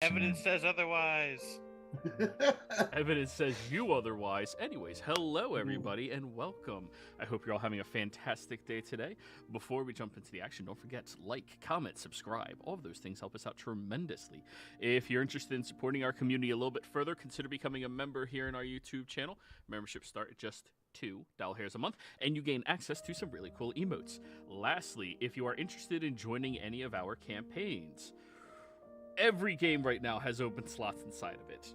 Evidence says otherwise. Evidence says you otherwise. Anyways, hello everybody and welcome. I hope you're all having a fantastic day today. Before we jump into the action, don't forget to like, comment, subscribe. All of those things help us out tremendously. If you're interested in supporting our community a little bit further, consider becoming a member here in our YouTube channel. Memberships start at just $2 a month, and you gain access to some really cool emotes. Lastly, if you are interested in joining any of our campaigns, every game right now has open slots inside of it.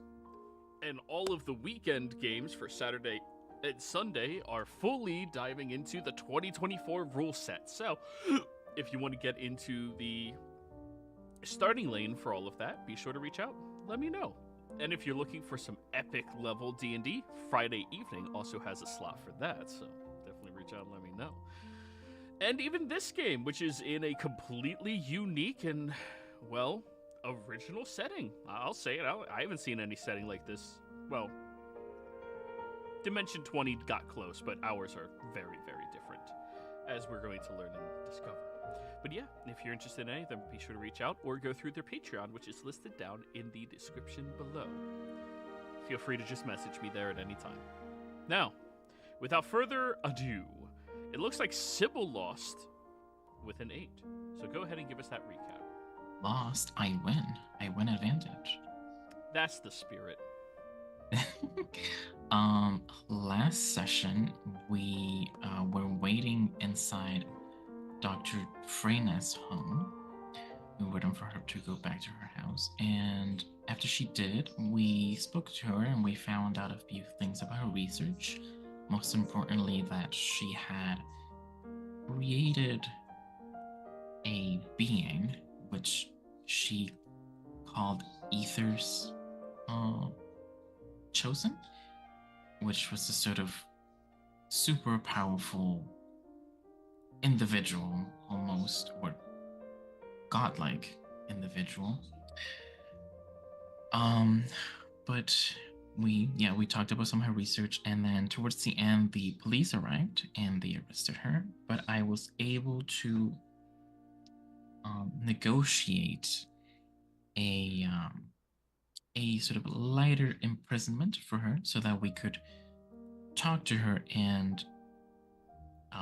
And all of the weekend games for Saturday and Sunday are fully diving into the 2024 rule set. So, if you want to get into the starting lane for all of that, be sure to reach out. Let me know. And if you're looking for some epic level D&D, Friday evening also has a slot for that. So, definitely reach out and let me know. And even this game, which is in a completely unique and, well, original setting. I'll say it. I haven't seen any setting like this. Well, Dimension 20 got close, but ours are very, very different, as we're going to learn and discover. But yeah, if you're interested in any of them, be sure to reach out or go through their Patreon, which is listed down in the description below. Feel free to just message me there at any time. Now, without further ado, it looks like Sybil lost with an 8. So go ahead and give us that recap. Lost, I win. I win advantage. That's the spirit. Last session we were waiting inside Dr. Freyna's home. We were waiting for her to go back to her house, and after she did, we spoke to her and we found out a few things about her research. Most importantly, that she had created a being which she called Ether's Chosen, which was a sort of super powerful individual, almost, or godlike individual. But we talked about some of her research, and then towards the end, the police arrived and they arrested her. But I was able to negotiate a sort of lighter imprisonment for her, so that we could talk to her and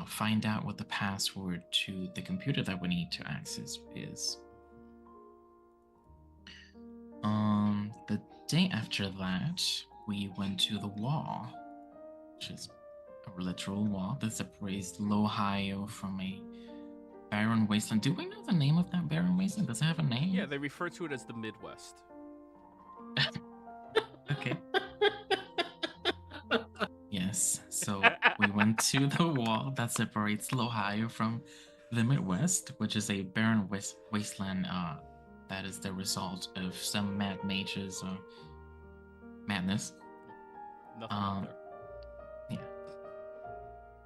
find out what the password to the computer that we need to access is. The day after that, we went to the wall, which is a literal wall that separates Ohio from a barren wasteland. Do we know the name of that barren wasteland? Does it have a name? Yeah, they refer to it as the Midwest. Okay. Yes, so we went to the wall that separates Ohio from the Midwest, which is a barren wasteland that is the result of some mad mages madness. Nothing out there. Yeah.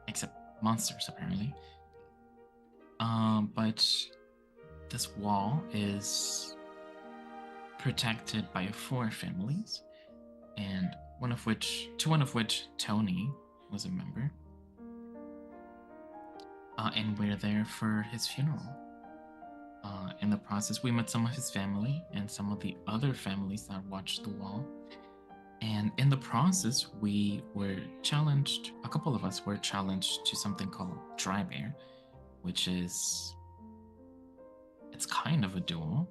Except monsters, apparently. But this wall is protected by 4 families, and one of which Tony was a member. And we're there for his funeral. In the process, we met some of his family and some of the other families that watched the wall. And in the process, we were challenged, a couple of us were challenged to something called Dry Bear, which is, it's kind of a duel,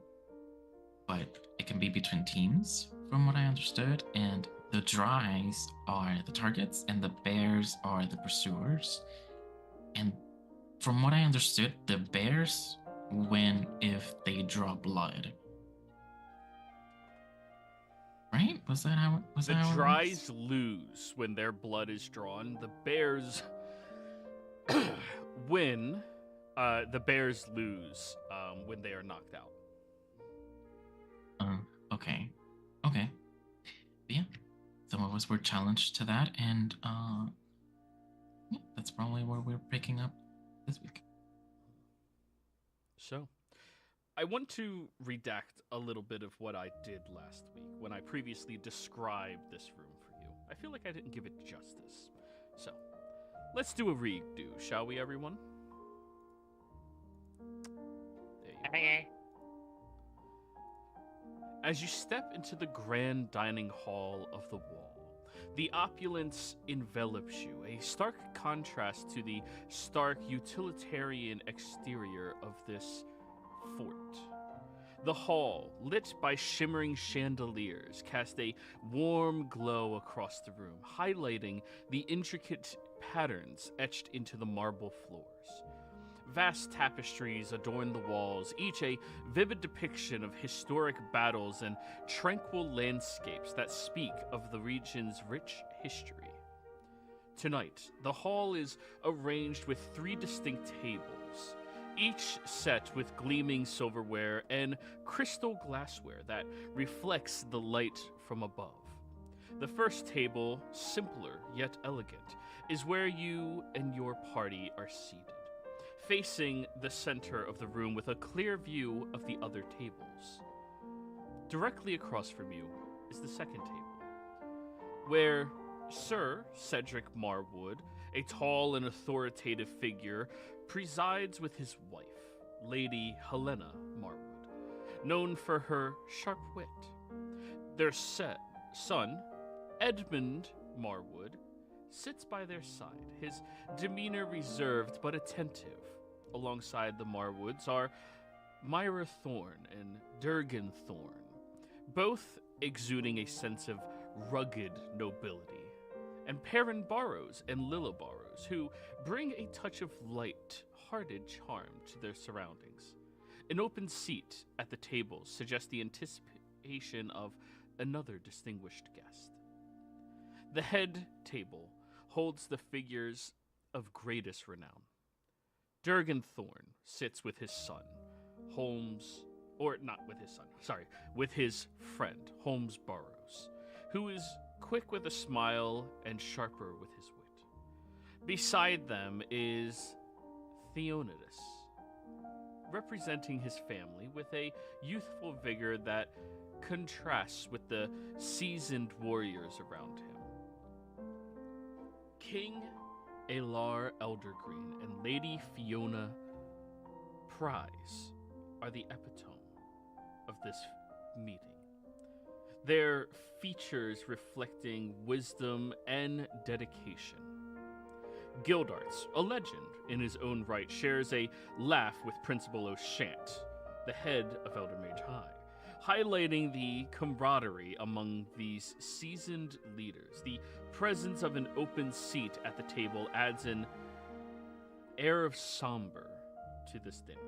but it can be between teams, from what I understood, and the dries are the targets and the bears are the pursuers. And from what I understood, the bears win if they draw blood. Right? Was that how the dries lose when their blood is drawn. The bears win. The bears lose when they are knocked out. Okay. But yeah, some of us were challenged to that, and yeah, that's probably where we're picking up this week. So, I want to redact a little bit of what I did last week when I previously described this room for you. I feel like I didn't give it justice. So, let's do a redo, shall we, everyone? There you go. Okay. As you step into the grand dining hall of the wall, the opulence envelops you, a stark contrast to the stark utilitarian exterior of this fort. The hall, lit by shimmering chandeliers, cast a warm glow across the room, highlighting the intricate patterns etched into the marble floors. Vast tapestries adorn the walls, each a vivid depiction of historic battles and tranquil landscapes that speak of the region's rich history. Tonight, the hall is arranged with 3 distinct tables, each set with gleaming silverware and crystal glassware that reflects the light from above. The first table, simpler yet elegant, is where you and your party are seated, facing the center of the room with a clear view of the other tables. Directly across from you is the second table, where Sir Cedric Marwood, a tall and authoritative figure, presides with his wife, Lady Helena Marwood, known for her sharp wit. Their son, Edmund Marwood, sits by their side, his demeanor reserved but attentive. Alongside the Marwoods are Myra Thorne and Durgan Thorne, both exuding a sense of rugged nobility, and Perrin Barrows and Lilla Barrows, who bring a touch of light-hearted charm to their surroundings. An open seat at the tables suggests the anticipation of another distinguished guest. The head table holds the figures of greatest renown. Durgan Thorne sits with his son, with his friend, Holmes Barrows, who is quick with a smile and sharper with his wit. Beside them is Theonidas, representing his family with a youthful vigor that contrasts with the seasoned warriors around him. King Alar Eldergreen and Lady Fiona Prize are the epitome of this meeting, their features reflecting wisdom and dedication. Gildarts, a legend in his own right, shares a laugh with Principal O'Shant, the head of Eldermage High, highlighting the camaraderie among these seasoned leaders. The presence of an open seat at the table adds an air of somber to this dinner.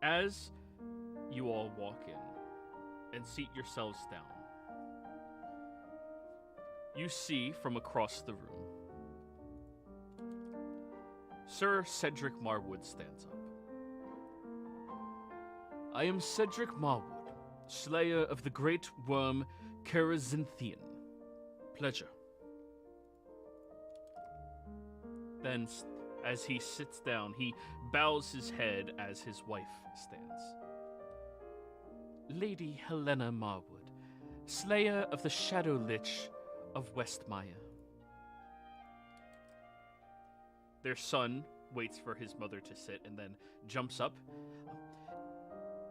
As you all walk in and seat yourselves down, you see from across the room, Sir Cedric Marwood stands up. I am Cedric Marwood, slayer of the great worm Karazinthian. Pleasure. Then, as he sits down, he bows his head as his wife stands. Lady Helena Marwood, slayer of the Shadow Lich of Westmire. Their son waits for his mother to sit and then jumps up.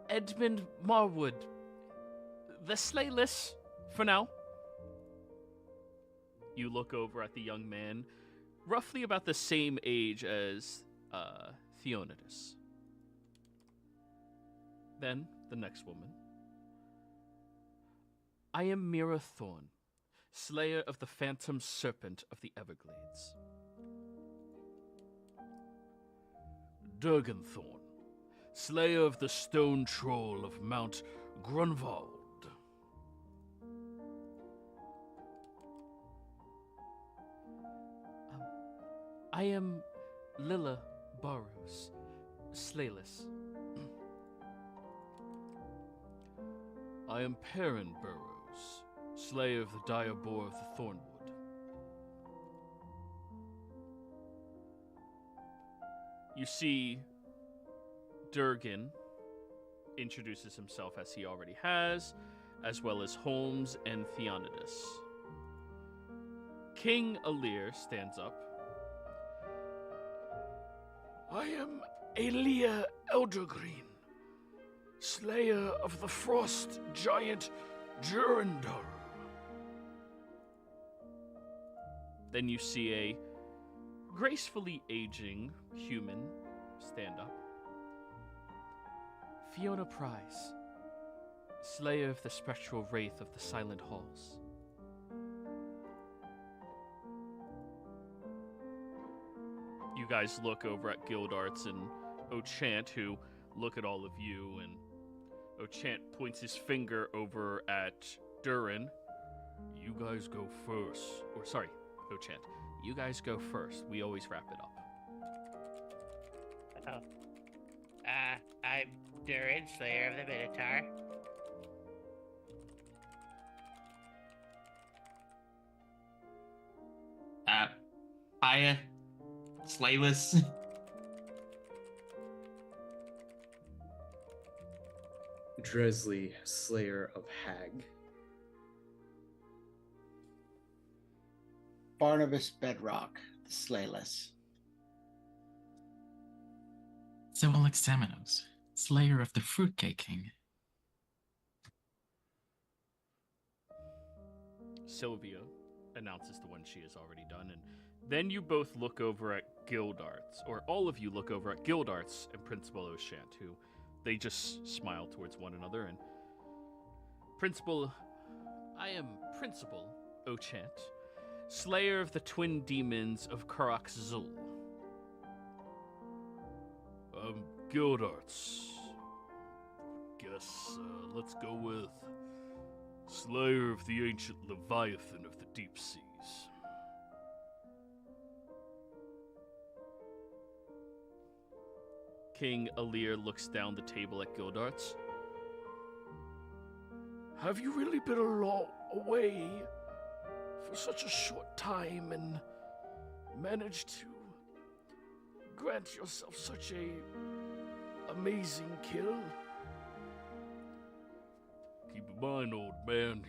Edmund Marwood, the slayless for now. You look over at the young man, roughly about the same age as Theonidas. Then, the next woman. I am Mira Thorne, slayer of the phantom serpent of the Everglades. Durgan Thorne, slayer of the stone troll of Mount Grunwald. I am Lilla Barrows, slayless. I am Perrin Burrows, slayer of the dire boar of the Thornwood. You see Durgan introduces himself as he already has, as well as Holmes and Theonidas. King Alir stands up. I am Aelia Eldergreen, Slayer of the frost giant Durandal. Then you see a gracefully aging human stand up. Fiona Price, Slayer of the spectral wraith of the silent halls. You guys look over at Guildarts and Ochant, who look at all of you, and Ochant points his finger over at Durin. You guys go first. Or, sorry, Ochant. You guys go first. We always wrap it up. Oh. I'm Durin, Slayer of the Minotaur. Hiya, Slayless. Dresley, Slayer of Hag. Barnabas Bedrock, the Slayless. Civil Examinos, Slayer of the Fruitcake King. Sylvia announces the one she has already done, and then you both look over at Guildarts, or all of you look over at Guildarts and Principal Ochant, who they just smile towards one another, and I am Principal Ochant, Slayer of the Twin Demons of Karak-Zul. Guildarts. Guess, let's go with Slayer of the Ancient Leviathan of the Deep Seas. King Alir looks down the table at Guildarts. Have you really been away for such a short time and managed to grant yourself such a amazing kill? Keep in mind, old man,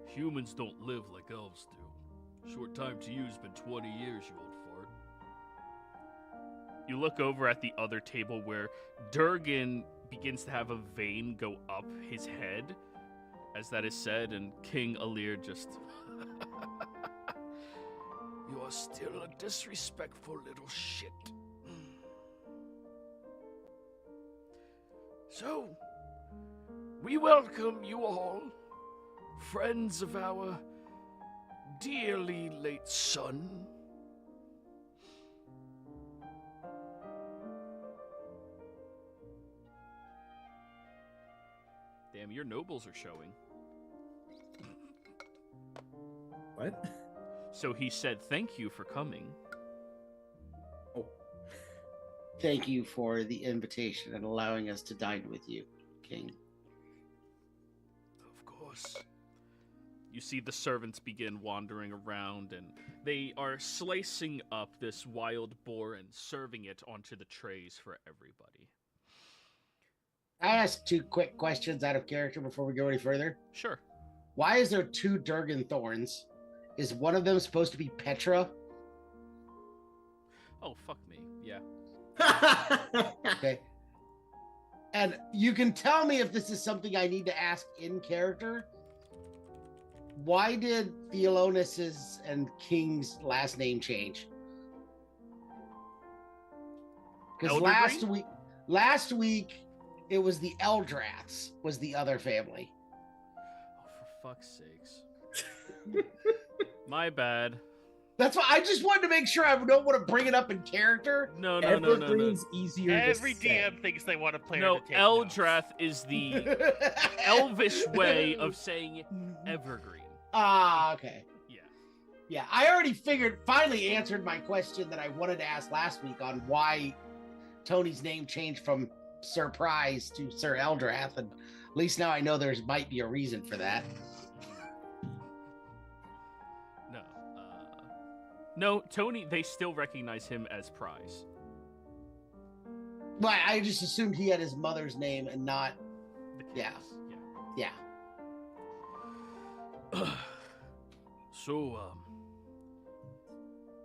humans don't live like elves do. Short time to you's been 20 years, you old fart. You look over at the other table where Durgan begins to have a vein go up his head as that is said, and King Alir just... You are still a disrespectful little shit. So, we welcome you all, friends of our dearly late son. Damn, your nobles are showing. What? So he said thank you for coming. Oh. Thank you for the invitation and allowing us to dine with you, King. Of course. You see the servants begin wandering around, and they are slicing up this wild boar and serving it onto the trays for everybody. I ask 2 quick questions out of character before we go any further. Sure. Why is there 2 Durgan thorns? Is one of them supposed to be Petra? Oh, fuck me. Yeah. Okay. And you can tell me if this is something I need to ask in character. Why did Theolonus's and King's last name change? Because last week it was the Eldraths was the other family. Oh, for fuck's sakes. My bad. That's why I just wanted to make sure I don't want to bring it up in character. No. Evergreen's easier Every to say. DM thinks they want to play. No, to take Eldrath is the elvish way of saying evergreen. Ah, okay. Yeah. Yeah, I already finally answered my question that I wanted to ask last week on why Tony's name changed from Sir Prize to Sir Eldrath, and at least now I know might be a reason for that. No, Tony, they still recognize him as Prize. Well, I just assumed he had his mother's name and not... The king's. Yeah. So,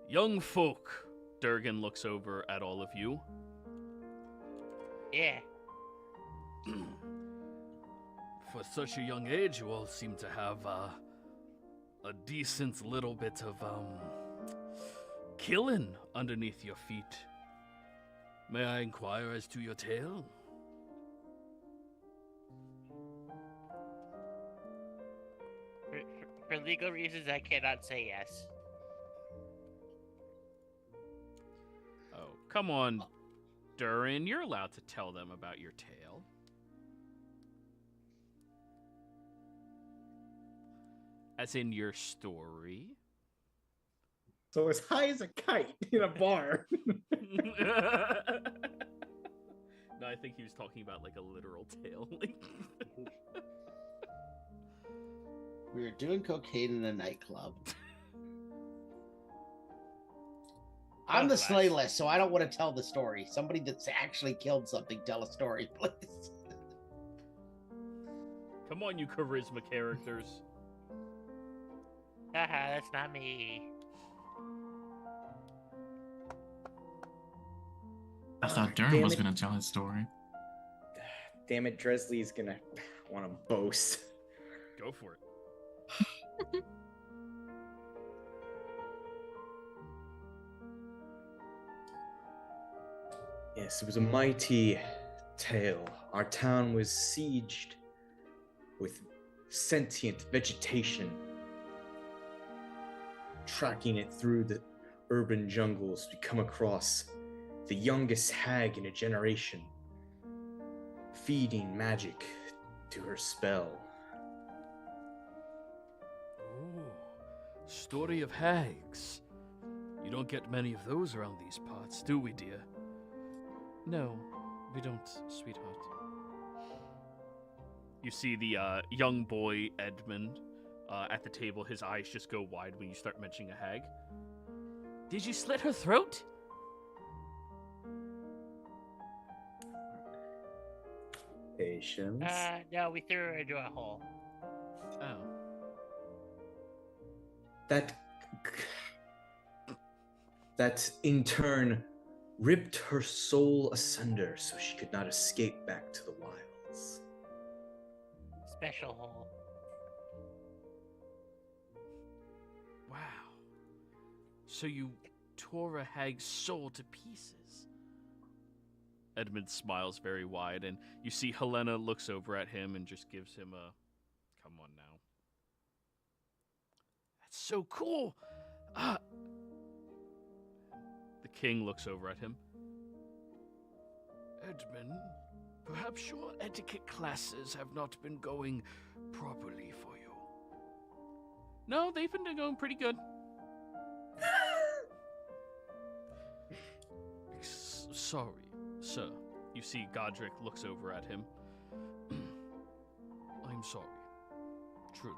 young folk, Durgan looks over at all of you. Yeah. For such a young age, you all seem to have a decent little bit of killing underneath your feet. May I inquire as to your tale? For legal reasons, I cannot say yes. Oh, come on, Durin. You're allowed to tell them about your tale. As in your story. So as high as a kite in a bar. No, I think he was talking about like a literal tale. We were doing cocaine in a nightclub. I'm the slay list, so I don't want to tell the story. Somebody that's actually killed something, tell a story, please. Come on, you charisma characters. Haha, that's not me. I thought Durham was going to tell his story. Damn it, Dresley's gonna want to boast. Go for it. Yes, it was a mighty tale. Our town was sieged with sentient vegetation. Tracking it through the urban jungles, we come across the youngest hag in a generation, feeding magic to her spell. Ooh, story of hags. You don't get many of those around these parts, do we, dear? No, we don't, sweetheart. You see the young boy, Edmund, at the table. His eyes just go wide when you start mentioning a hag. Did you slit her throat? Patience. No, we threw her into a hole. Oh. That in turn ripped her soul asunder so she could not escape back to the wilds. Special hole. Wow. So you tore a hag's soul to pieces. Edmund smiles very wide, and you see Helena looks over at him and just gives him a, come on now. That's so cool. The king looks over at him. Edmund, perhaps your etiquette classes have not been going properly for you. No, they've been going pretty good. Sorry, sir. You see Godric looks over at him. I'm sorry. Truly.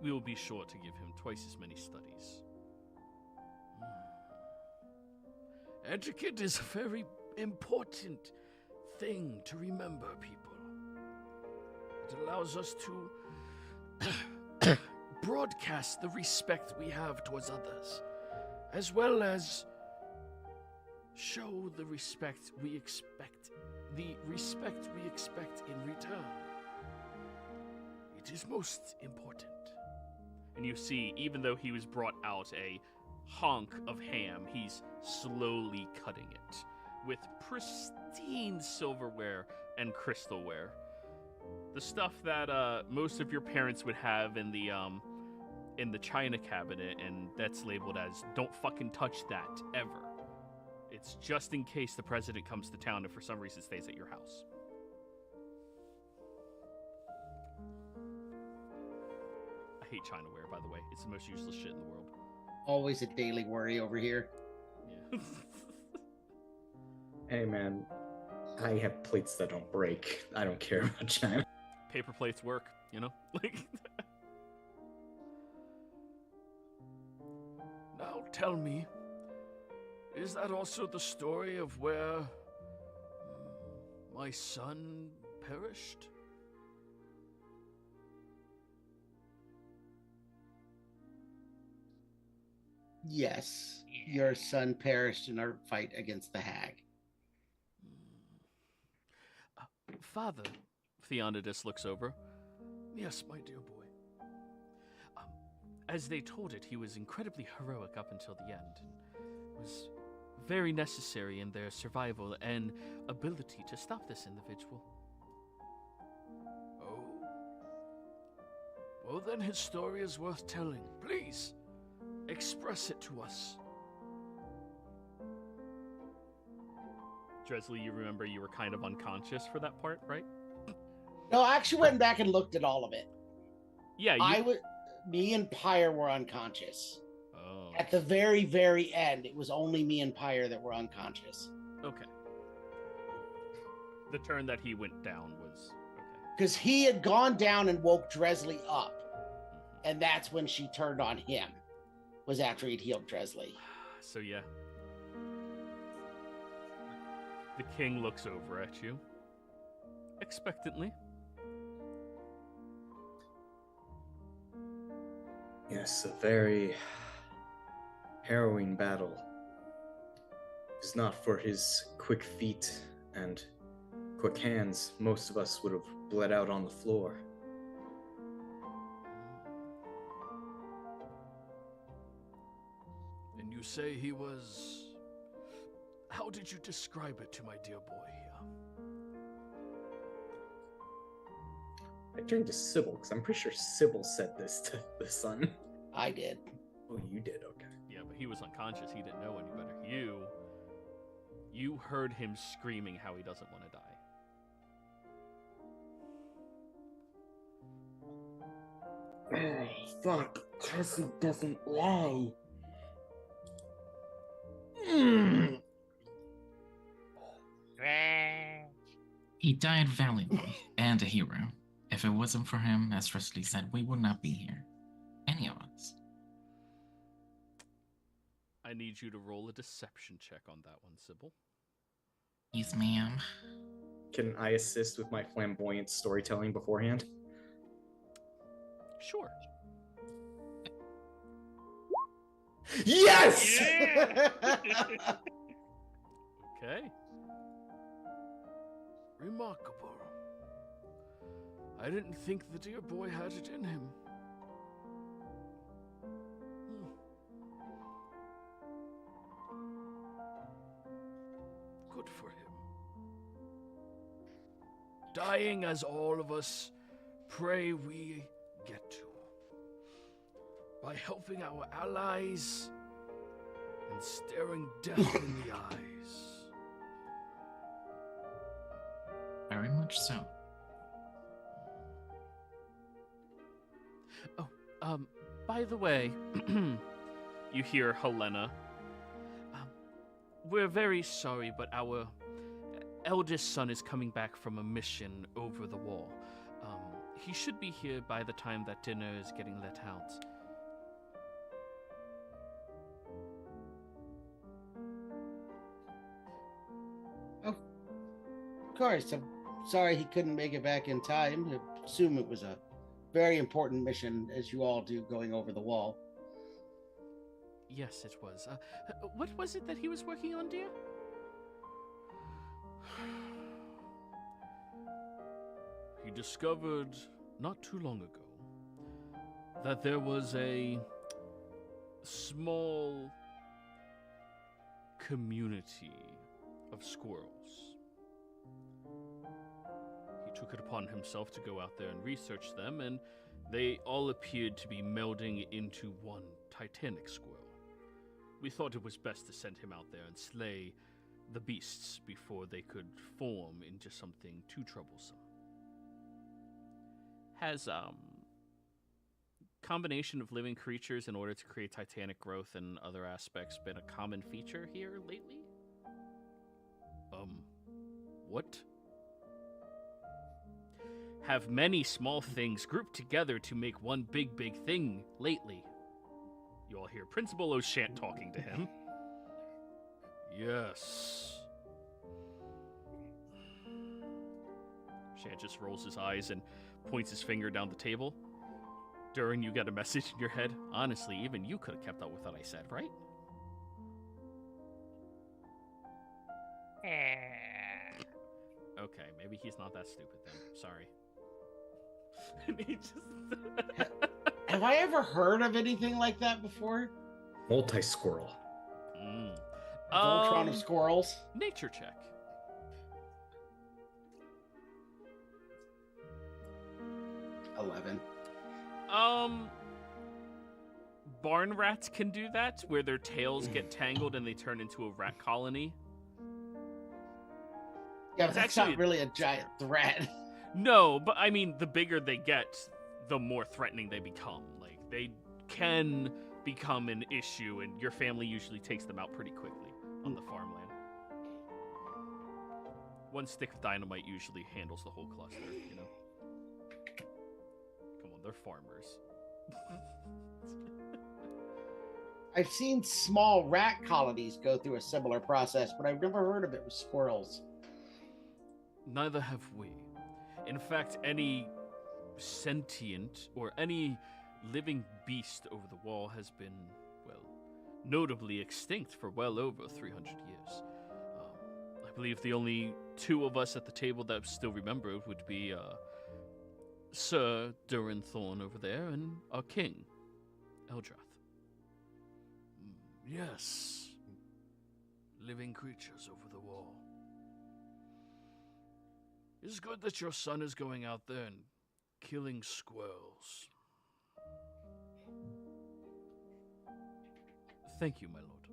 We will be sure to give him twice as many studies. Etiquette is a very important thing to remember, people. It allows us to broadcast the respect we have towards others, as well as show the respect we expect in return. It is most important. And you see, even though he was brought out a hunk of ham, he's slowly cutting it with pristine silverware and crystalware. The stuff that most of your parents would have in the china cabinet, and that's labeled as "Don't fucking touch that ever." It's just in case the president comes to town and for some reason stays at your house. I hate Chinaware, by the way. It's the most useless shit in the world. Always a daily worry over here. Yeah. Hey man, I have plates that don't break. I don't care about China. Paper plates work, you know? Like. Now tell me, is that also the story of where my son perished? Yes, your son perished in our fight against the hag. Father, Theonidus looks over. Yes, my dear boy. As they told it, he was incredibly heroic up until the end. It was very necessary in their survival and ability to stop this individual. Oh. Well, then his story is worth telling. Please, express it to us. Dresley, you remember you were kind of unconscious for that part, right? No, I actually went back and looked at all of it. Yeah, Me and Pyre were unconscious. Oh. At the very, very end, it was only me and Pyre that were unconscious. Okay. The turn that he went down was okay. Because he had gone down and woke Dresley up. And that's when she turned on him. Was after he'd healed Dresley. So yeah. The king looks over at you. Expectantly. Yes, a very harrowing battle. If it's not for his quick feet and quick hands, most of us would have bled out on the floor. And you say he was... How did you describe it to my dear boy here? I turned to Sybil, because I'm pretty sure Sybil said this to the son. I did. Oh, you did? Okay. Yeah, but he was unconscious. He didn't know any better. You heard him screaming how he doesn't want to die. Oh, fuck. Cassie doesn't lie. He died valiantly and a hero. If it wasn't for him, as Presley said, we would not be here. Any of us. I need you to roll a deception check on that one, Sybil. Yes, ma'am. Can I assist with my flamboyant storytelling beforehand? Sure. Yes! Yeah! Okay. Remarkable. I didn't think the dear boy had it in him. Good for him. Dying as all of us pray we get to. By helping our allies and staring death in the eyes. Very much so. Oh, by the way, you hear Helena. We're very sorry, but our eldest son is coming back from a mission over the wall. He should be here by the time that dinner is getting let out. Of course, I'm sorry he couldn't make it back in time. I assume it was a very important mission, as you all do, going over the wall. Yes, it was. What was it that he was working on, dear? He discovered, not too long ago, that there was a small community of squirrels. He took it upon himself to go out there and research them, and they all appeared to be melding into one titanic squirrel. We thought it was best to send him out there and slay the beasts before they could form into something too troublesome. Has combination of living creatures in order to create titanic growth and other aspects been a common feature here lately? What? Have many small things grouped together to make one big thing lately? You all hear Principal O'Shant talking to him. Yes. Shant just rolls his eyes and points his finger down the table. Durin, you get a message in your head. Honestly, even you could have kept up with what I said, right? Okay, maybe he's not that stupid then. Sorry. And he just... Have I ever heard of anything like that before? Multi-squirrel. Voltron of squirrels? Nature check. 11. Barn rats can do that, where their tails get tangled and they turn into a rat colony. Yeah, but It's that's actually- not really a giant threat. No, but I mean, the bigger they get, the more threatening they become. Like, they can become an issue, and your family usually takes them out pretty quickly on the farmland. One stick of dynamite usually handles the whole cluster, you know? Come on, they're farmers. I've seen small rat colonies go through a similar process, but I've never heard of it with squirrels. Neither have we. In fact, any sentient or any living beast over the wall has been, well, notably extinct for well over 300 years. I believe the only two of us at the table that still remember would be Sir Durinthorn over there and our king, Eldrath. Yes, living creatures over the wall. It's good that your son is going out there and killing squirrels. Thank you, my lord.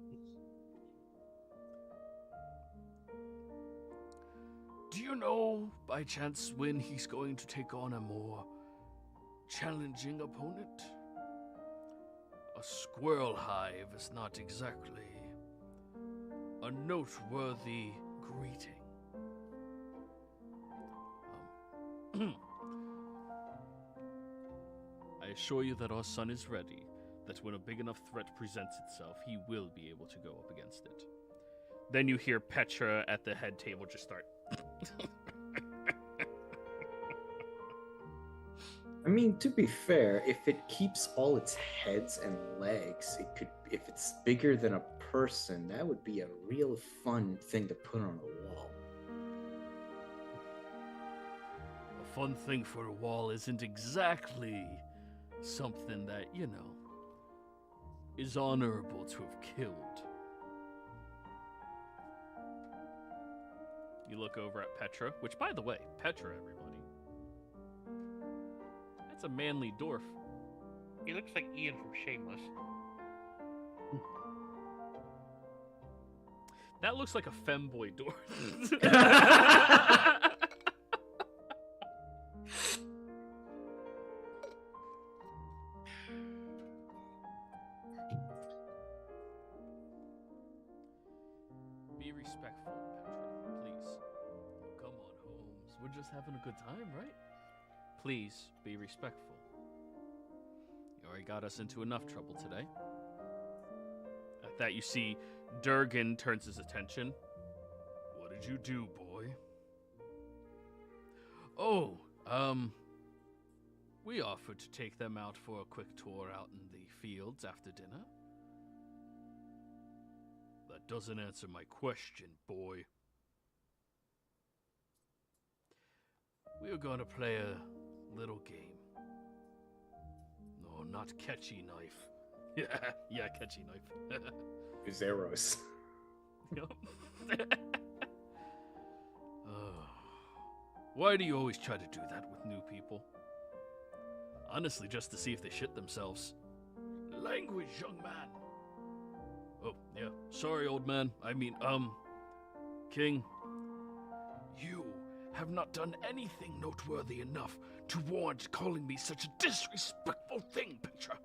Do you know, by chance, when he's going to take on a more challenging opponent? A squirrel hive is not exactly a noteworthy greeting. I assure you that our son is ready, that when a big enough threat presents itself, he will be able to go up against it. Then you hear Petra at the head table just start. I mean, to be fair, if it keeps all its heads and legs, it could. If it's bigger than a person, that would be a real fun thing to put on a wall. A fun thing for a wall isn't exactly something that, you know, is honorable to have killed. You look over at Petra, which, by the way, Petra, everybody. That's a manly dwarf. He looks like Ian from Shameless. That looks like a femboy dwarf. Be respectful, Petra, please. Come on, Holmes. We're just having a good time, right? Please be respectful. You already got us into enough trouble today. At that, you see Durgan turns his attention. What did you do, boy? Oh, we offered to take them out for a quick tour out in the fields after dinner. That doesn't answer my question, boy. We are going to play a little game. No, not catchy knife. Yeah, catchy knife. His arrows. Why do you always try to do that with new people? Honestly, just to see if they shit themselves. Language, young man. Oh, yeah. Sorry, old man. I mean, King. You have not done anything noteworthy enough to warrant calling me such a disrespectful thing, Petra.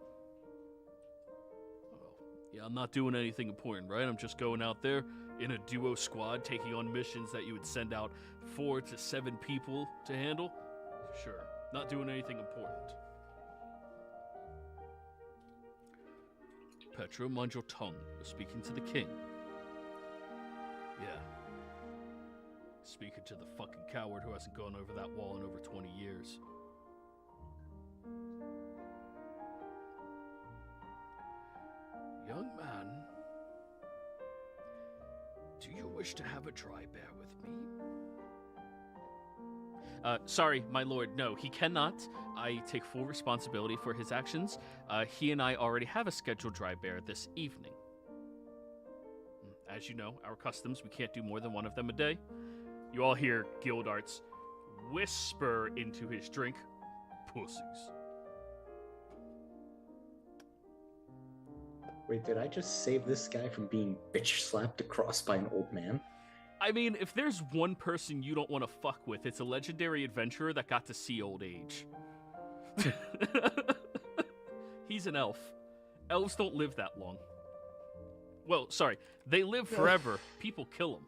Yeah, I'm not doing anything important, right? I'm just going out there in a duo squad, taking on missions that you would send out 4 to 7 people to handle. Sure, not doing anything important. Petra, mind your tongue. You're speaking to the king. Yeah. Speaking to the fucking coward who hasn't gone over that wall in over 20 years. Young man, do you wish to have a dry bear with me? Sorry, my lord, no, he cannot, I take full responsibility for his actions. He and I already have a scheduled dry bear this evening. As you know, our customs, we can't do more than one of them a day. You all hear Gildarts whisper into his drink, "Pussies." Wait, did I just save this guy from being bitch slapped across by an old man? I mean, if there's one person you don't want to fuck with, it's a legendary adventurer that got to see old age. He's an elf. Elves don't live that long. Well, sorry, they live forever. People kill them.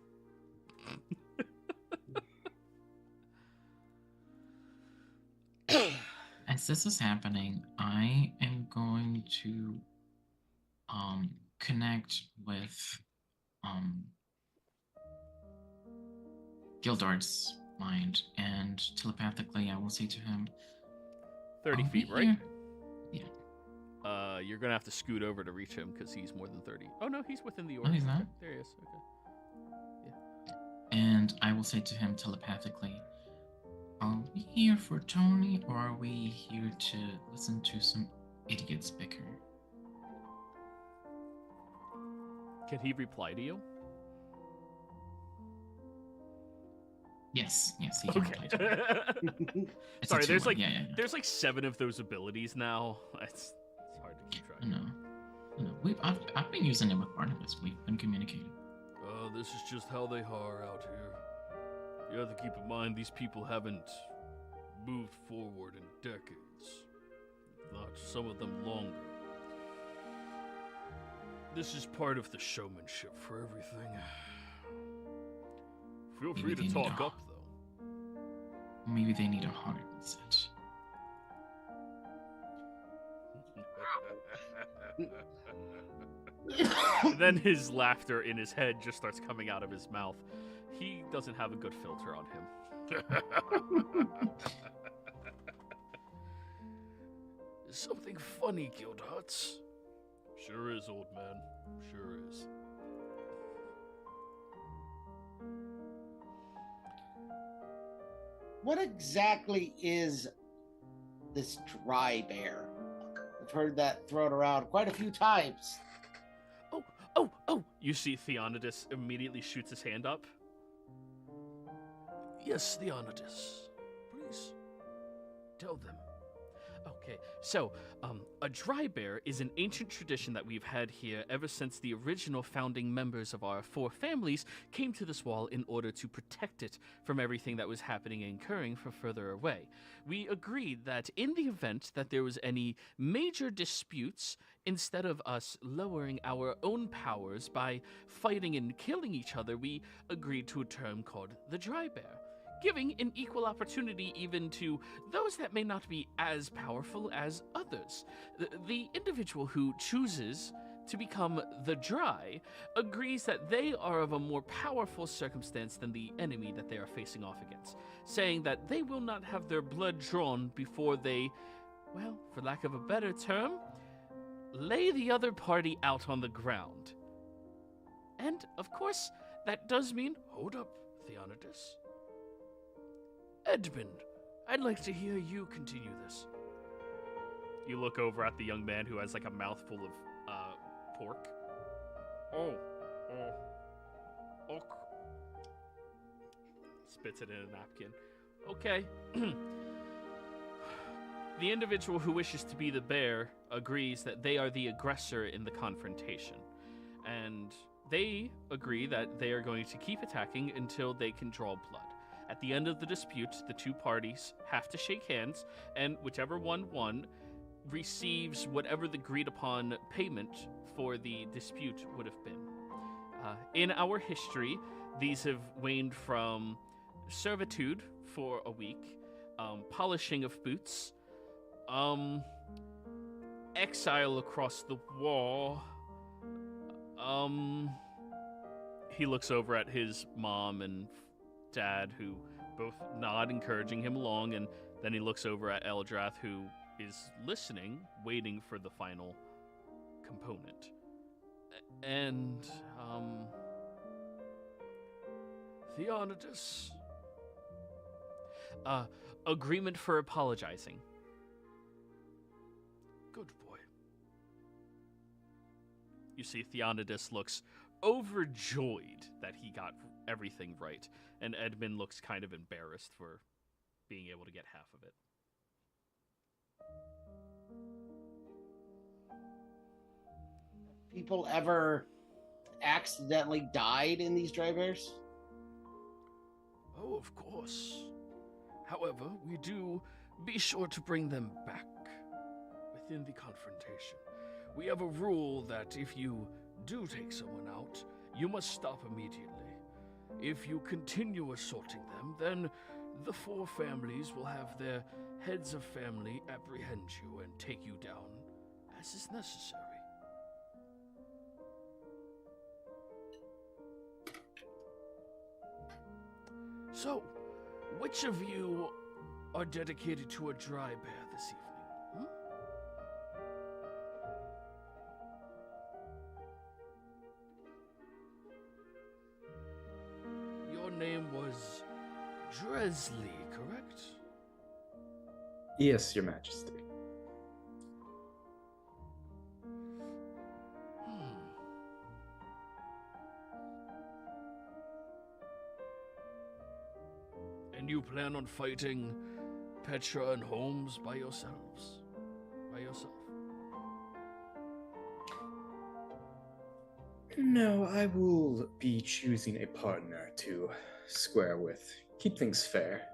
As this is happening, I am going to connect with Gildart's mind, and telepathically I will say to him, 30 "I'll feet, be right? here." You're gonna have to scoot over to reach him because he's more than 30. Oh no, he's within the Oh, order. he's not? Okay, there he is. Okay. And I will say to him telepathically, "Are we here for Tony, or are we here to listen to some idiots bicker?" Can he reply to you? Yes, he can reply to me. Okay. It's a Sorry, there's two-way, like yeah. there's like 7 of those abilities now. It's hard to keep track. I know. I've been using it with Barnabas. We've been communicating. This is just how they are out here. You have to keep in mind these people haven't moved forward in decades. If not some of them longer. This is part of the showmanship for everything. Feel free to talk up, though. Maybe they need a hard reset. Then his laughter in his head just starts coming out of his mouth. He doesn't have a good filter on him. Something funny, Gildarts. Sure is, old man. Sure is. What exactly is this dry bear? I've heard that thrown around quite a few times. Oh! You see Theonidus immediately shoots his hand up. Yes, Theonidus. Please, tell them. Okay, so, a dry bear is an ancient tradition that we've had here ever since the original founding members of our 4 families came to this wall in order to protect it from everything that was happening and occurring from further away. We agreed that in the event that there was any major disputes, instead of us lowering our own powers by fighting and killing each other, we agreed to a term called the dry bear, giving an equal opportunity even to those that may not be as powerful as others. The individual who chooses to become the dry agrees that they are of a more powerful circumstance than the enemy that they are facing off against, saying that they will not have their blood drawn before they, well, for lack of a better term, lay the other party out on the ground. And, of course, that does mean, hold up, Theonidus. Edmund, I'd like to hear you continue this. You look over at the young man who has like a mouthful of pork. Oh. Spits it in a napkin. Okay. The individual who wishes to be the bear agrees that they are the aggressor in the confrontation. And they agree that they are going to keep attacking until they can draw blood. At the end of the dispute, the 2 parties have to shake hands, and whichever one won receives whatever the agreed-upon payment for the dispute would have been. In our history, these have waned from servitude for a week, polishing of boots, exile across the wall. He looks over at his mom and dad, who both nod, encouraging him along, and then he looks over at Eldrath, who is listening, waiting for the final component. And, Theonidus. Agreement for apologizing. Good boy. You see Theonidus looks overjoyed that he got everything right, and Edmund looks kind of embarrassed for being able to get half of it. People ever accidentally died in these dry bears? Oh, of course. However, we do be sure to bring them back within the confrontation. We have a rule that if you do take someone out, you must stop immediately. If you continue assaulting them, then the 4 families will have their heads of family apprehend you and take you down as is necessary. So, which of you are dedicated to a dry bear this evening? Your name was Dresley, correct? Yes, Your Majesty. And you plan on fighting Petra and Holmes by yourselves? By yourself? No, I will be choosing a partner to square with. Keep things fair.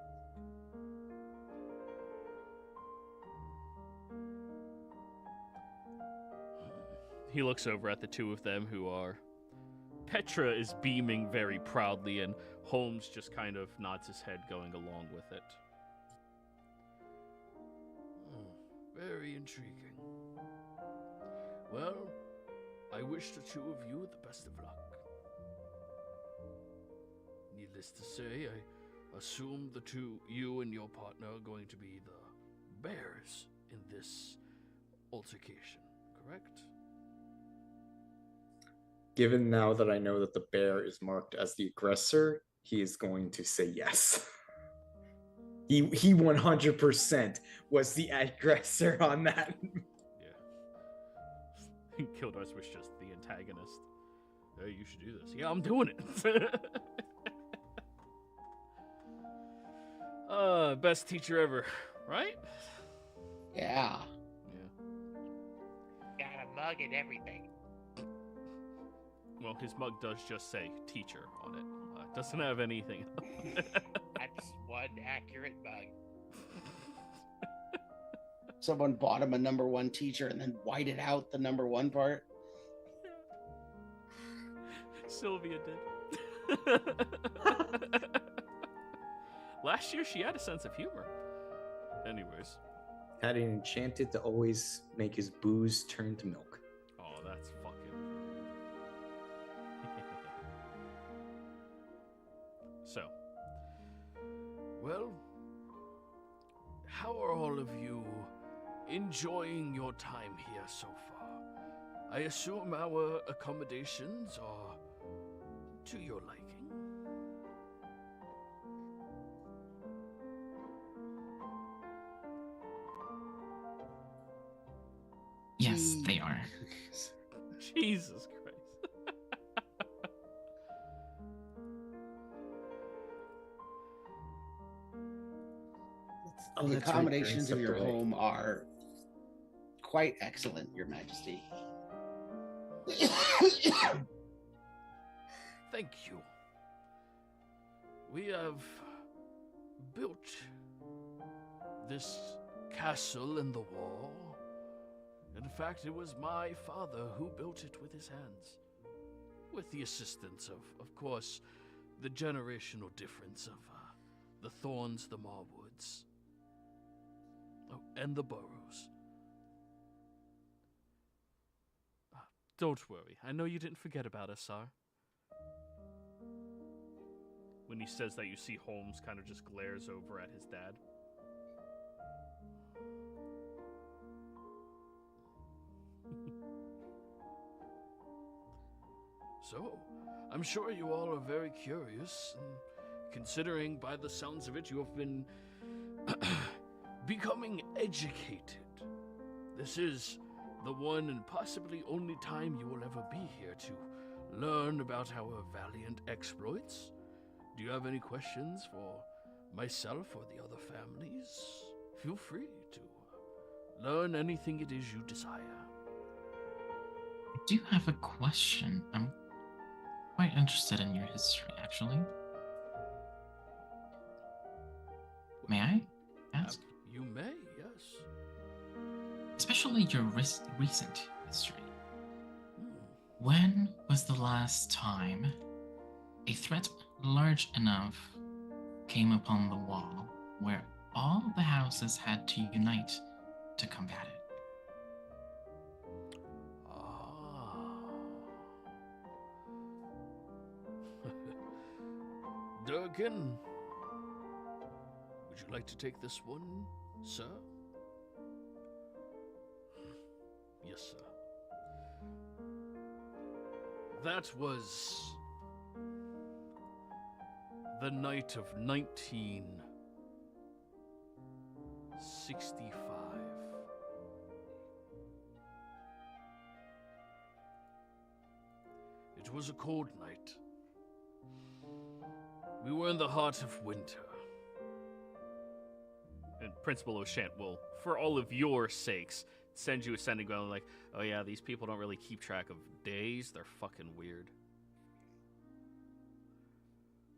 He looks over at the 2 of them who are... Petra is beaming very proudly, and Holmes just kind of nods his head going along with it. Very intriguing. Well, I wish the 2 of you the best of luck. Needless to say, I assume the 2, you and your partner, are going to be the bears in this altercation, correct? Given now that I know that the bear is marked as the aggressor, he is going to say yes. He 100% was the aggressor on that. Yeah. Kildar's was just the antagonist. Hey, you should do this. Yeah, I'm doing it. Best teacher ever, right? Yeah. Got a mug and everything. Well, his mug does just say teacher on it. It doesn't have anything else. That's one accurate mug. Someone bought him a number 1 teacher and then whited out the number 1 part. Sylvia did. Last year, she had a sense of humor. Anyways. Had it enchanted to always make his booze turn to milk. Oh, that's fucking rude. So, well, how are all of you enjoying your time here so far? I assume our accommodations are to your liking. Yes, they are. Jesus Christ. The accommodations in your home are quite excellent, Your Majesty. Thank you. We have built this castle in the wall. In fact, it was my father who built it with his hands. With the assistance of course, the generational difference of the Thorns, the Marwoods. Oh, and the Burrows. Don't worry, I know you didn't forget about us, Sar. When he says that, you see Holmes kind of just glares over at his dad. So, I'm sure you all are very curious, and considering by the sounds of it you have been becoming educated This is the one and possibly only time you will ever be here to learn about our valiant exploits. Do you have any questions for myself or the other families? Feel free to learn anything it is you desire. I do have a question. I'm quite interested in your history, actually. May I ask? You may, yes. Especially your recent history. When was the last time a threat large enough came upon the wall where all the houses had to unite to combat it? Durkin, would you like to take this one, sir? Yes, sir. That was the night of 1965. It was a cold night. We were in the heart of winter. And Principal O'Shant will, for all of your sakes, send you a sending going like, oh yeah, these people don't really keep track of days. They're fucking weird.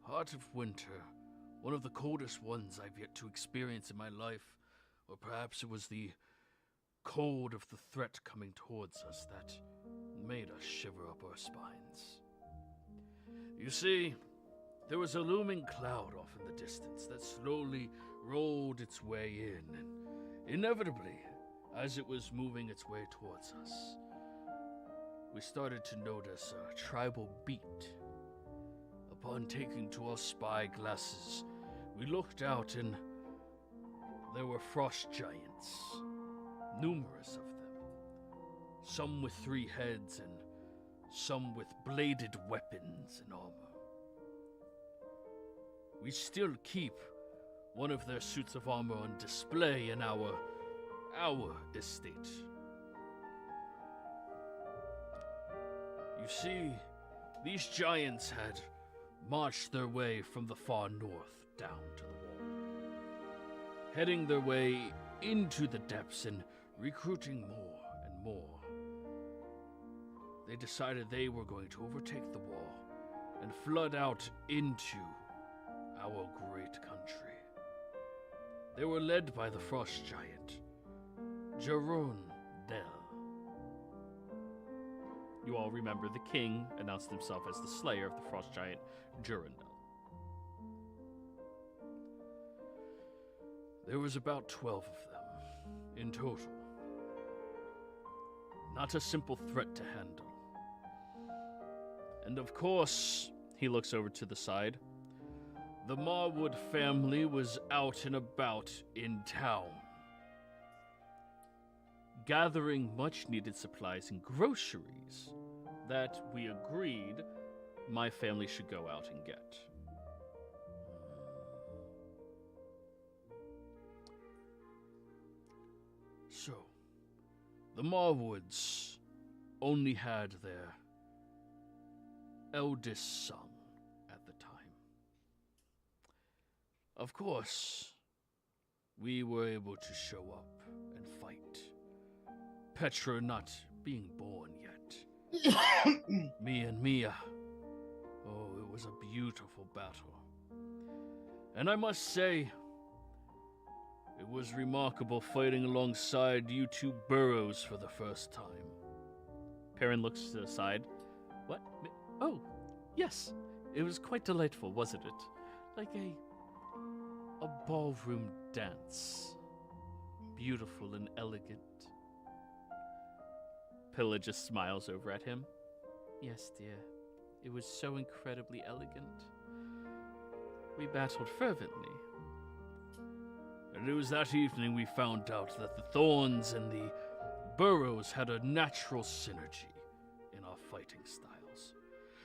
Heart of winter. One of the coldest ones I've yet to experience in my life. Or perhaps it was the cold of the threat coming towards us that made us shiver up our spines. You see, there was a looming cloud off in the distance that slowly rolled its way in, and inevitably, as it was moving its way towards us, we started to notice a tribal beat. Upon taking to our spy glasses, we looked out and there were frost giants, numerous of them, some with 3 heads and some with bladed weapons and armor. We still keep one of their suits of armor on display in our estate. You see, these giants had marched their way from the far north down to the wall, heading their way into the depths and recruiting more and more. They decided they were going to overtake the wall and flood out into our great country. They were led by the frost giant, Jerome Del. You all remember the king announced himself as the slayer of the frost giant, Durandal. There was about 12 of them in total. Not a simple threat to handle. And of course, he looks over to the side. The Marwood family was out and about in town, gathering much-needed supplies and groceries that we agreed my family should go out and get. So, the Marwoods only had their eldest son at the time. Of course, we were able to show up and fight. Petra not being born yet. Me and Mia. Oh, it was a beautiful battle. And I must say, it was remarkable fighting alongside you 2 burrows for the first time. Perrin looks to the side. What? Oh, yes. It was quite delightful, wasn't it? Like a ballroom dance. Beautiful and elegant. Pilla just smiles over at him. Yes, dear. It was so incredibly elegant. We battled fervently. And it was that evening we found out that the thorns and the burrows had a natural synergy in our fighting styles.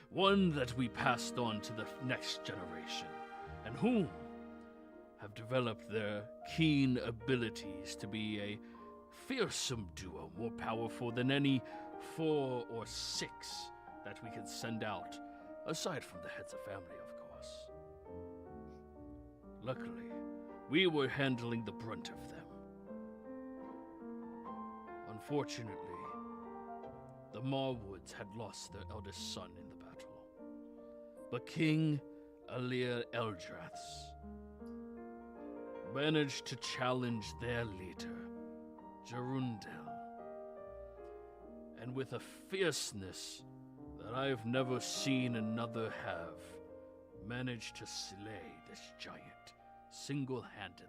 One that we passed on to the next generation, and whom have developed their keen abilities to be a fearsome duo, more powerful than any 4 or 6 that we could send out, aside from the heads of family, of course. Luckily, we were handling the brunt of them. Unfortunately, the Marwoods had lost their eldest son in the battle. But King Alir Eldraths managed to challenge their leader, Jarundel, and with a fierceness that I've never seen another have, managed to slay this giant single-handedly.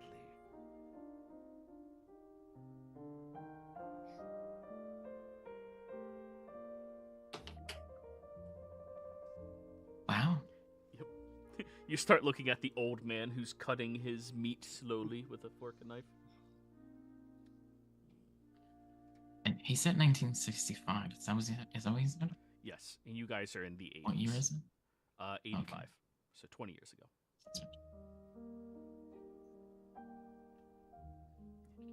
Wow. Yep. You start looking at the old man who's cutting his meat slowly with a fork and knife. And he said 1965. Is that what he said? Yes, and you guys are in the 80s. What year is it? 85. Okay. So 20 years ago.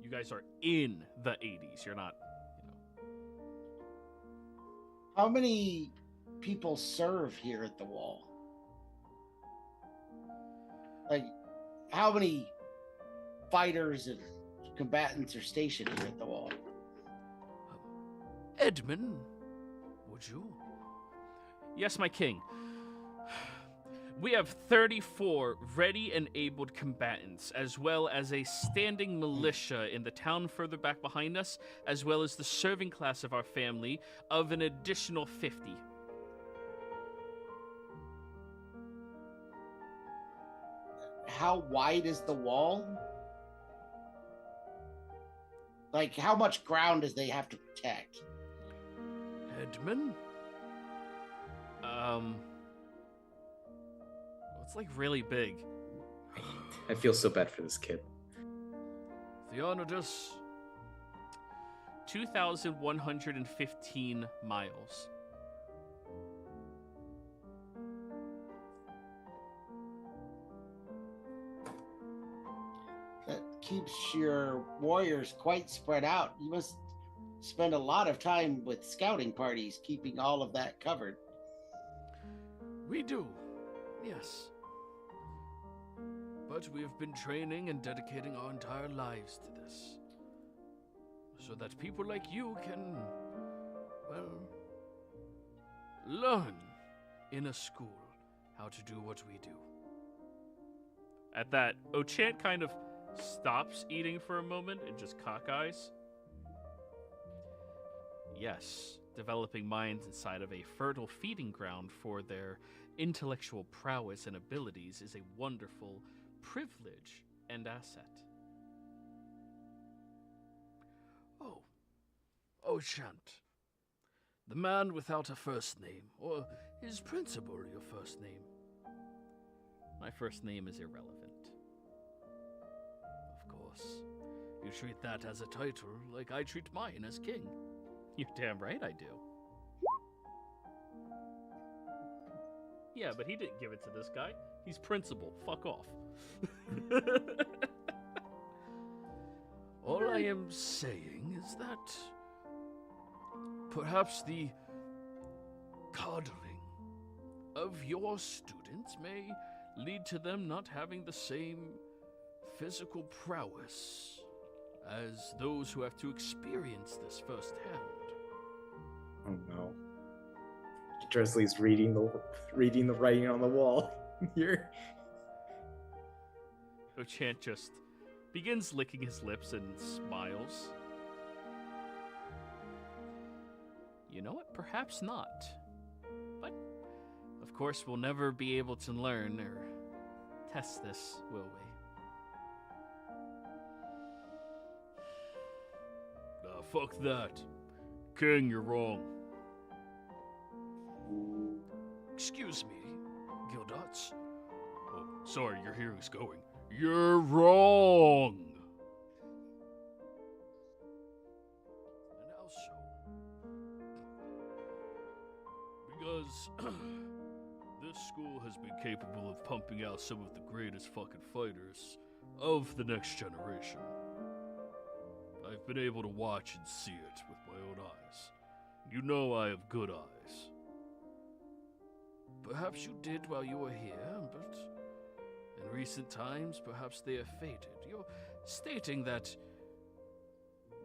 You guys are in the 80s. You're not, How many people serve here at the wall? Like, how many fighters and combatants are stationed here at the wall? Edmund, would you? Yes, my king. We have 34 ready and abled combatants, as well as a standing militia in the town further back behind us, as well as the serving class of our family of an additional 50. How wide is the wall? Like, how much ground does they have to protect? Edmund? It's like really big. I feel so bad for this kid. Theonodus, 2,115 miles. That keeps your warriors quite spread out. You must spend a lot of time with scouting parties, keeping all of that covered. We do, yes. But we have been training and dedicating our entire lives to this. So that people like you can, well, learn in a school how to do what we do. At that, Ochant kind of stops eating for a moment and just cockeyes. Yes, developing minds inside of a fertile feeding ground for their intellectual prowess and abilities is a wonderful privilege and asset. Oh, Ochant, the man without a first name, or is Principal your first name? My first name is irrelevant. Of course, you treat that as a title like I treat mine as king. You're damn right I do. Yeah, but he didn't give it to this guy. He's principal. Fuck off. All I am saying is that perhaps the coddling of your students may lead to them not having the same physical prowess as those who have to experience this firsthand. Oh no. Dresley's reading the writing on the wall here. Ochant just begins licking his lips and smiles. You know what? Perhaps not. But, of course, we'll never be able to learn or test this, will we? Fuck that. King, you're wrong. Excuse me, Gildots. Oh, sorry, your hearing's going. You're wrong. And how so? Because this school has been capable of pumping out some of the greatest fucking fighters of the next generation. I've been able to watch and see it with my own eyes. You know I have good eyes. Perhaps you did while you were here, but in recent times, perhaps they have faded. You're stating that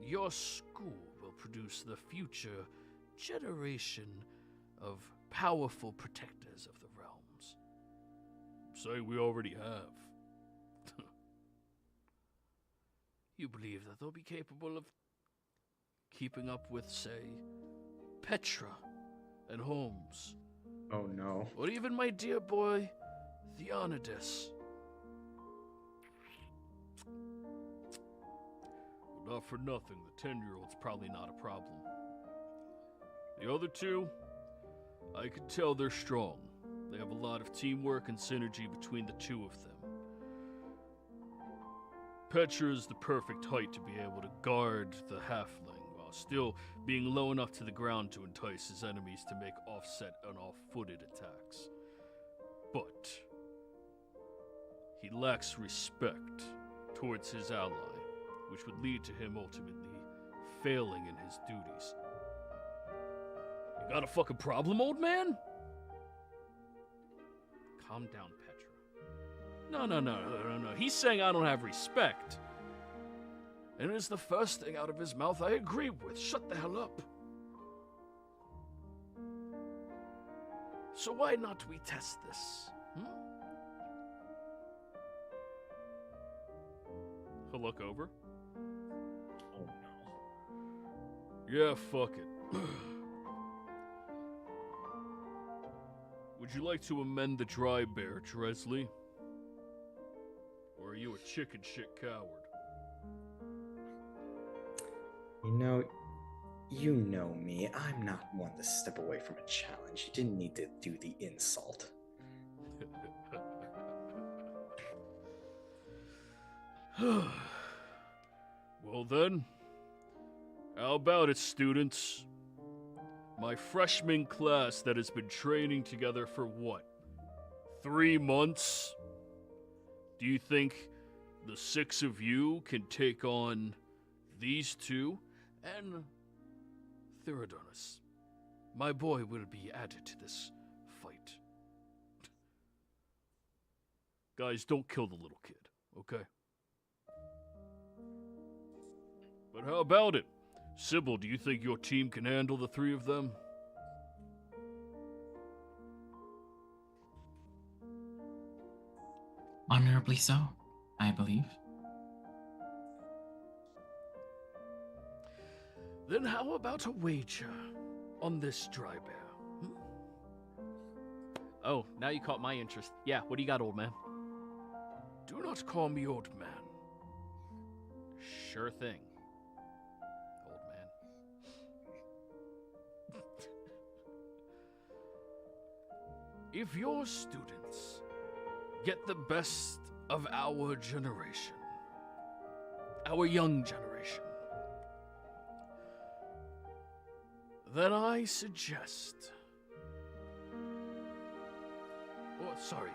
your school will produce the future generation of powerful protectors of the realms. Say we already have. You believe that they'll be capable of keeping up with, say, Petra and Holmes? Oh no. Or even my dear boy, Theonidas. Well, not for nothing, the 10-year-old's probably not a problem. The other two, I can tell they're strong. They have a lot of teamwork and synergy between the two of them. Petra is the perfect height to be able to guard the halfling, while still being low enough to the ground to entice his enemies to make offset and off-footed attacks. But he lacks respect towards his ally, which would lead to him ultimately failing in his duties. You got a fucking problem, old man? Calm down, Petra. No. He's saying I don't have respect. And it is the first thing out of his mouth I agree with. Shut the hell up. So why not we test this? He'll look over. Oh no. Yeah, fuck it. Would you like to amend the dry bear, Dresley? Or are you a chicken shit coward? You know me. I'm not one to step away from a challenge. You didn't need to do the insult. Well then, how about it, students? My freshman class that has been training together for what? 3 months? Do you think the 6 of you can take on these two and Theodonis? My boy will be added to this fight. Guys, don't kill the little kid, okay? But how about it? Sybil, do you think your team can handle the 3 of them? Honorably so, I believe. Then how about a wager on this dry bear? Oh, now you caught my interest. Yeah, what do you got, old man? Do not call me old man. Sure thing. If your students get the best of our generation, our young generation, then I suggest... Oh, sorry.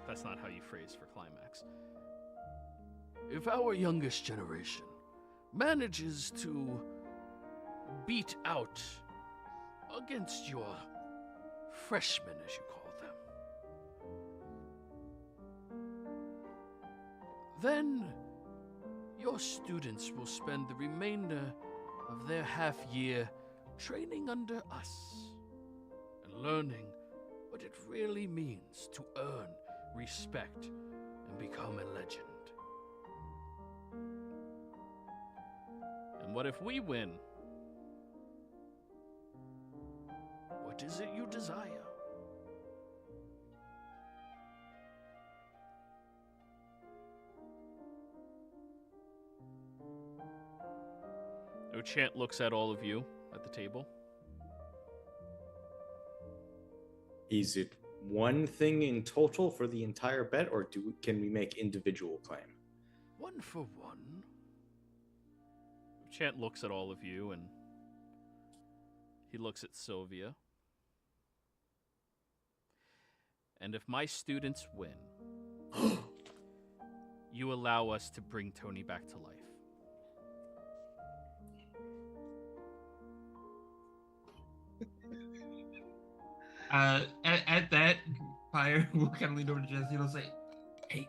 That's not how you phrase for climax. If our youngest generation manages to beat out against your freshmen, as you call them, then your students will spend the remainder of their half-year training under us and learning what it really means to earn respect and become a legend. And what if we win? What is it you desire? Ochant looks at all of you at the table. Is it one thing in total for the entire bet, or can we make individual claim? 1 for 1. Ochant looks at all of you, and he looks at Sylvia. And if my students win, you allow us to bring Tony back to life. At that, Fire will kind of lean over to Jesse and he'll say, "Hey,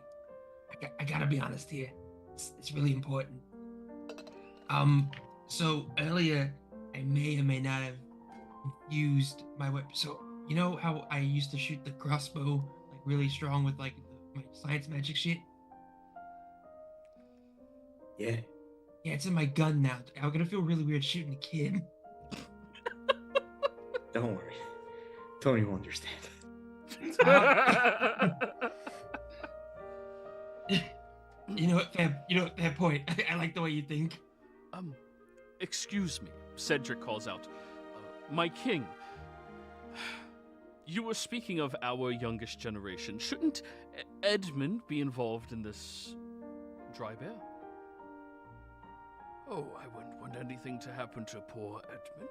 I gotta be honest here. It's really important. So earlier, I may or may not have used my weapon. So you know how I used to shoot the crossbow like really strong with like my science magic shit? Yeah. Yeah, it's in my gun now. I'm gonna feel really weird shooting a kid." Don't worry. Tony will understand. You know what, fair point. I like the way you think. Excuse me, Cedric calls out. My king, you were speaking of our youngest generation. Shouldn't Edmund be involved in this dry bear? Oh, I wouldn't want anything to happen to poor Edmund.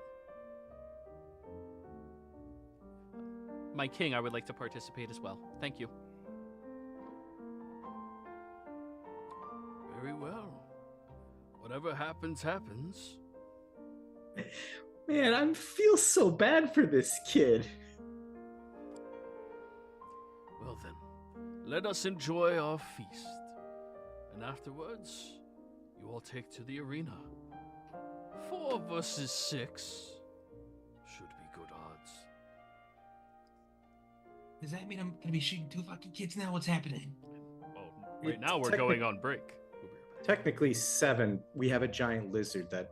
My king, I would like to participate as well. Thank you. Very well. Whatever happens, happens. Man, I feel so bad for this kid. Well then, let us enjoy our feast. And afterwards, you all take to the arena. 4 versus 6 should be good odds. Does that mean I'm gonna be shooting 2 fucking kids now? What's happening? Well, right now we're going on break. We'll be right back. Technically 7. We have a giant lizard that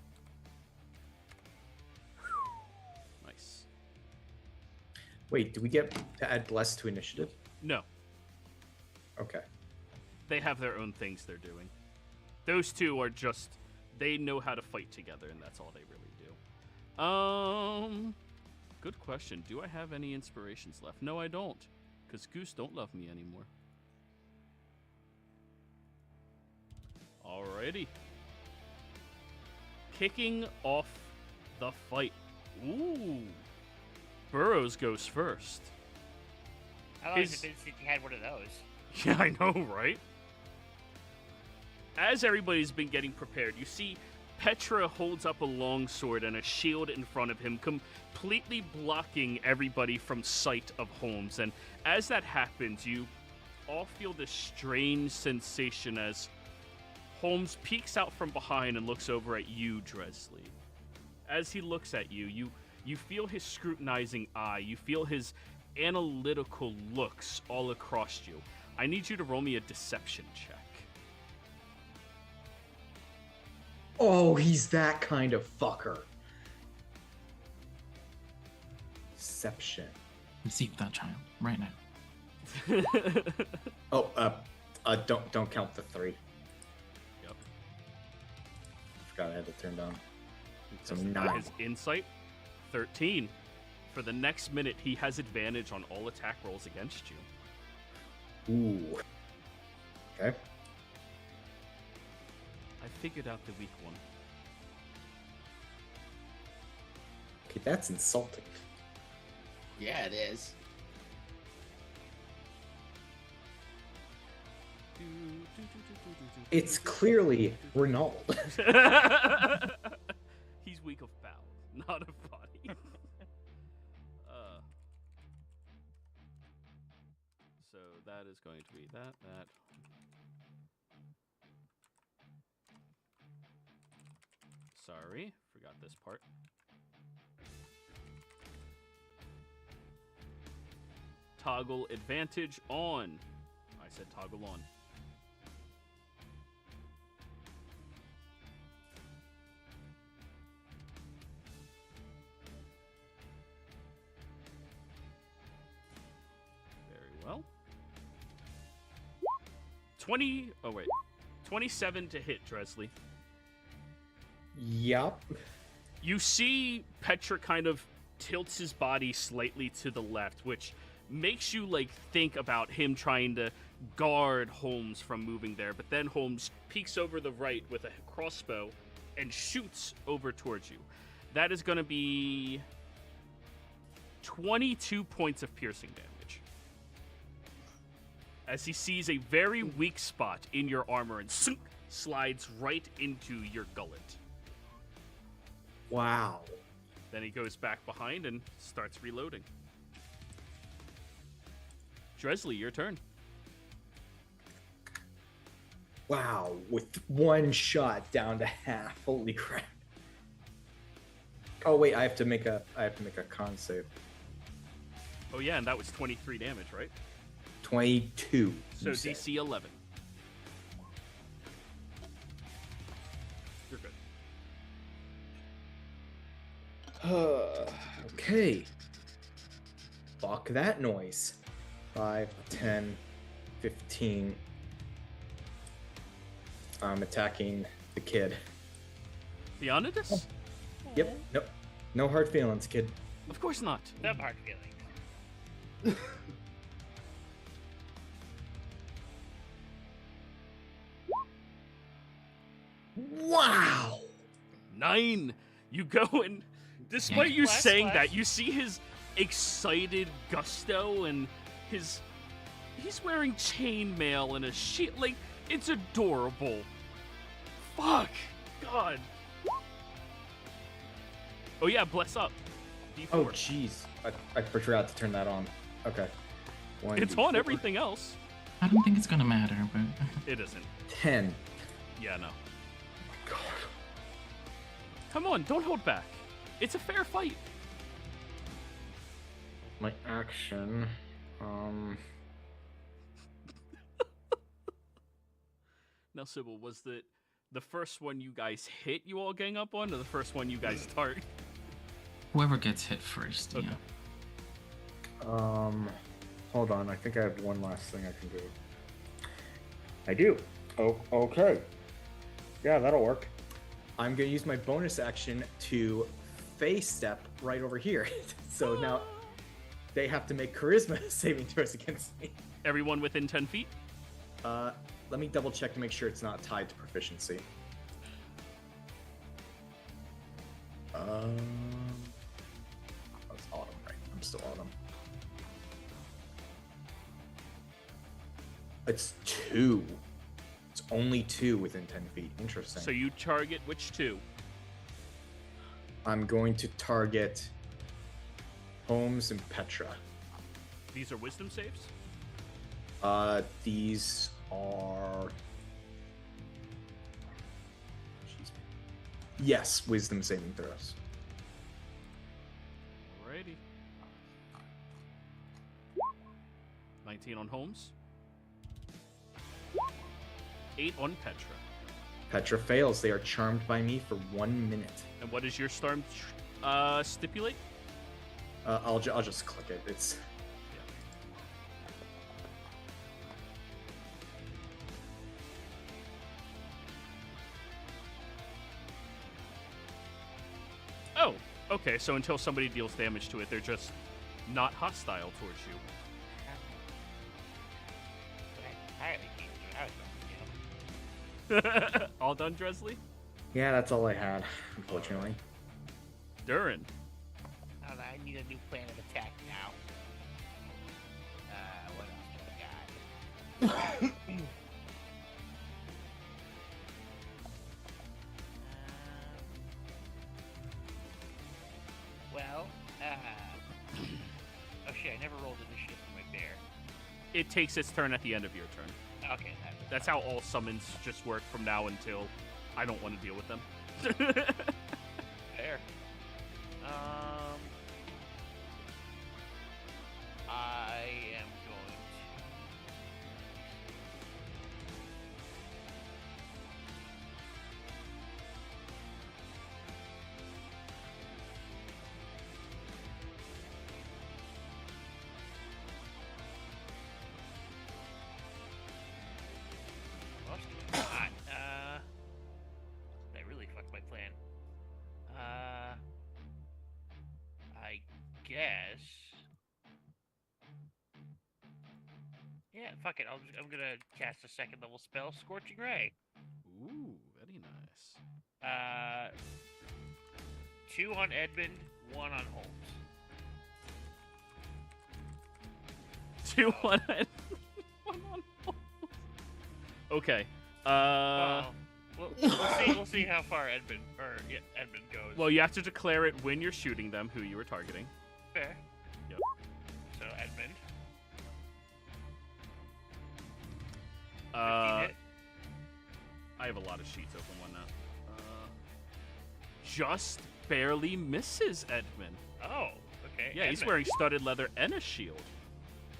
Wait, do we get to add bless to initiative? No, Okay. they have their own things they're doing. Those two are just, they know how to fight together, and that's all they really do. Good question. Do I have any inspirations left? No, I don't, because Goose don't love me anymore. Alrighty. Kicking off the fight. Ooh. Burrows goes first. How long has it been since you had one of those? Yeah, I know, right? As everybody's been getting prepared, you see Petra holds up a long sword and a shield in front of him, completely blocking everybody from sight of Holmes. And as that happens, you all feel this strange sensation as Holmes peeks out from behind and looks over at you, Dresley. As he looks at you, you feel his scrutinizing eye. You feel his analytical looks all across you. I need you to roll me a deception check. Oh, he's that kind of fucker. Deception. Receive that child right now. Oh, don't count the 3. Yep. Forgot I had to turn down. So Tested 9. by his insight, 13. For the next minute, he has advantage on all attack rolls against you. Ooh. Okay. I figured out the weak one. Okay, that's insulting. Yeah, it is. It's clearly Renault. He's weak of bow, not of body. So that is going to be that. Sorry, forgot this part. Toggle advantage on. I said toggle on. Very well. 27 to hit, Dresley. Yup. You see Petra kind of tilts his body slightly to the left, which makes you think about him trying to guard Holmes from moving there. But then Holmes peeks over the right with a crossbow and shoots over towards you. That is going to be 22 points of piercing damage. As he sees a very weak spot in your armor and slides right into your gullet. Wow. Then he goes back behind and starts reloading. Dresley, your turn. Wow, with one shot down to half. Holy crap. Oh wait, I have to make a con save. Oh yeah, and that was 23 damage, right? 22. So you said. DC 11. You're good. Okay. Fuck that noise. 5, 10, 15. I'm attacking the kid. Leonidas? Yep. Nope. No hard feelings, kid. Of course not. Some hard feelings. Wow. 9. You go and, despite you Flash, saying flash. that, you see his excited gusto and he's wearing chainmail and a shield. It's adorable. Fuck. God. Oh yeah, bless up. D4. Oh jeez. I forgot to turn that on. Okay. It's on everything else. I don't think it's gonna matter, but It isn't. 10. Yeah, no. God. Come on, don't hold back. It's a fair fight. My action. Now, Sybil, was the first one you guys hit you all gang up on, or the first one you guys start? whoever gets hit first, Okay. yeah. Hold on. I think I have one last thing I can do. I do. Oh, okay. Yeah, that'll work. I'm gonna use my bonus action to face step right over here. So now they have to make charisma saving throws against me. Everyone within 10 feet? Let me double check to make sure it's not tied to proficiency. That's autumn, right? I'm still autumn. It's 2. It's only 2 within 10 feet. Interesting. So you target which 2? I'm going to target Holmes and Petra. These are wisdom saves? These are... Yes, wisdom saving throws. Alrighty. 19 on Holmes. 8 on Petra. Petra fails. They are charmed by me for 1 minute. And what does your storm stipulate? I'll just click it. It's... Oh, okay, so until somebody deals damage to it, they're just not hostile towards you. All done, Dresley? Yeah, that's all I had, unfortunately. Durin. Hold on, I need a new plan of attack now. What else do we got? Well, oh shit, I never rolled initiative for my bear. It takes its turn at the end of your turn. Okay, That's how all summons just work from now until I don't want to deal with them. fair. I am going that really fucked my plan. I guess. Yeah, fuck it. I'm gonna cast a second level spell, Scorching Ray. Ooh, very nice. 2 on Edmund, 1 on Holmes. 2 on it. 1 on Holmes. Okay. We'll see how far Edmund goes. Well, you have to declare it when you're shooting them who you were targeting. Fair. Yep. So Edmund. 15 hit. I have a lot of sheets open. One now. Just barely misses Edmund. Oh, okay. Yeah, he's Edmund. wearing studded leather and a shield.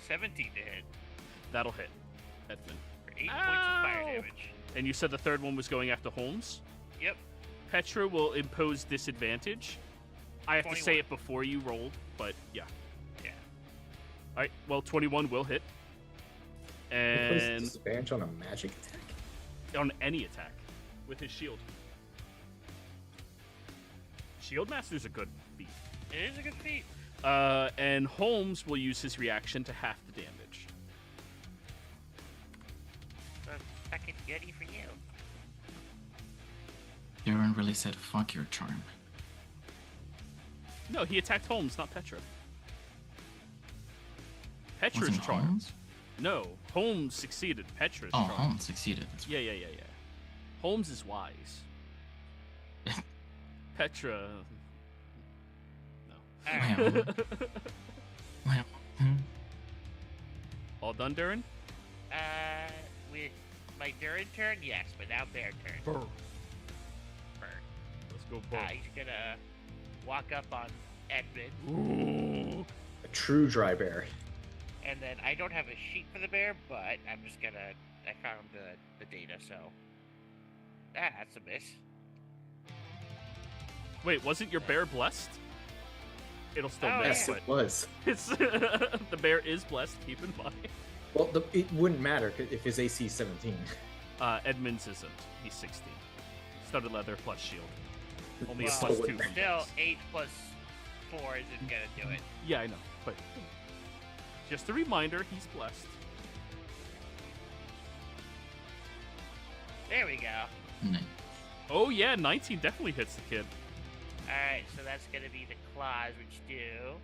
17 to hit That'll hit Edmund. for 8 points of fire damage. And you said the third one was going after Holmes? Yep. Petra will impose disadvantage. I have to say 21. it before you rolled, but yeah. Yeah. Alright, well, 21 will hit. What is And disadvantage on a magic attack? on any attack with his shield. Shield Master's a good feat. It is a good feat. And Holmes will use his reaction to half the damage. So fucking goodie for you. Darren really said, fuck your charm. No, he attacked Holmes, not Petra. Petra's Wasn't charmed. Holmes? No, Holmes succeeded. Petra's Oh, charmed. Holmes succeeded. That's Yeah. Holmes is wise. Petra. No. Alright. Well, All done, Darren? With my Durin turn, yes, but now Bear turn. Burr. Burr. Let's go Burr. He's gonna walk up on Edmund, Ooh. A true dry bear. and then I don't have a sheet for the bear, but I'm just gonna. I found the data, so that's a miss. Wait, wasn't your bear blessed? It'll still Oh, miss, Yes, but it was. it's the bear is blessed. Keep in mind. Well, it wouldn't matter if his AC is 17. Edmund's isn't. He's 16. Studded leather plus shield. Only a Well, plus so 2. from Still, dex. 8 plus 4 isn't gonna do it. Yeah, I know, but just a reminder, he's blessed. There we go. Nice. Oh yeah, 19 definitely hits the kid. Alright, so that's gonna be the claws, which do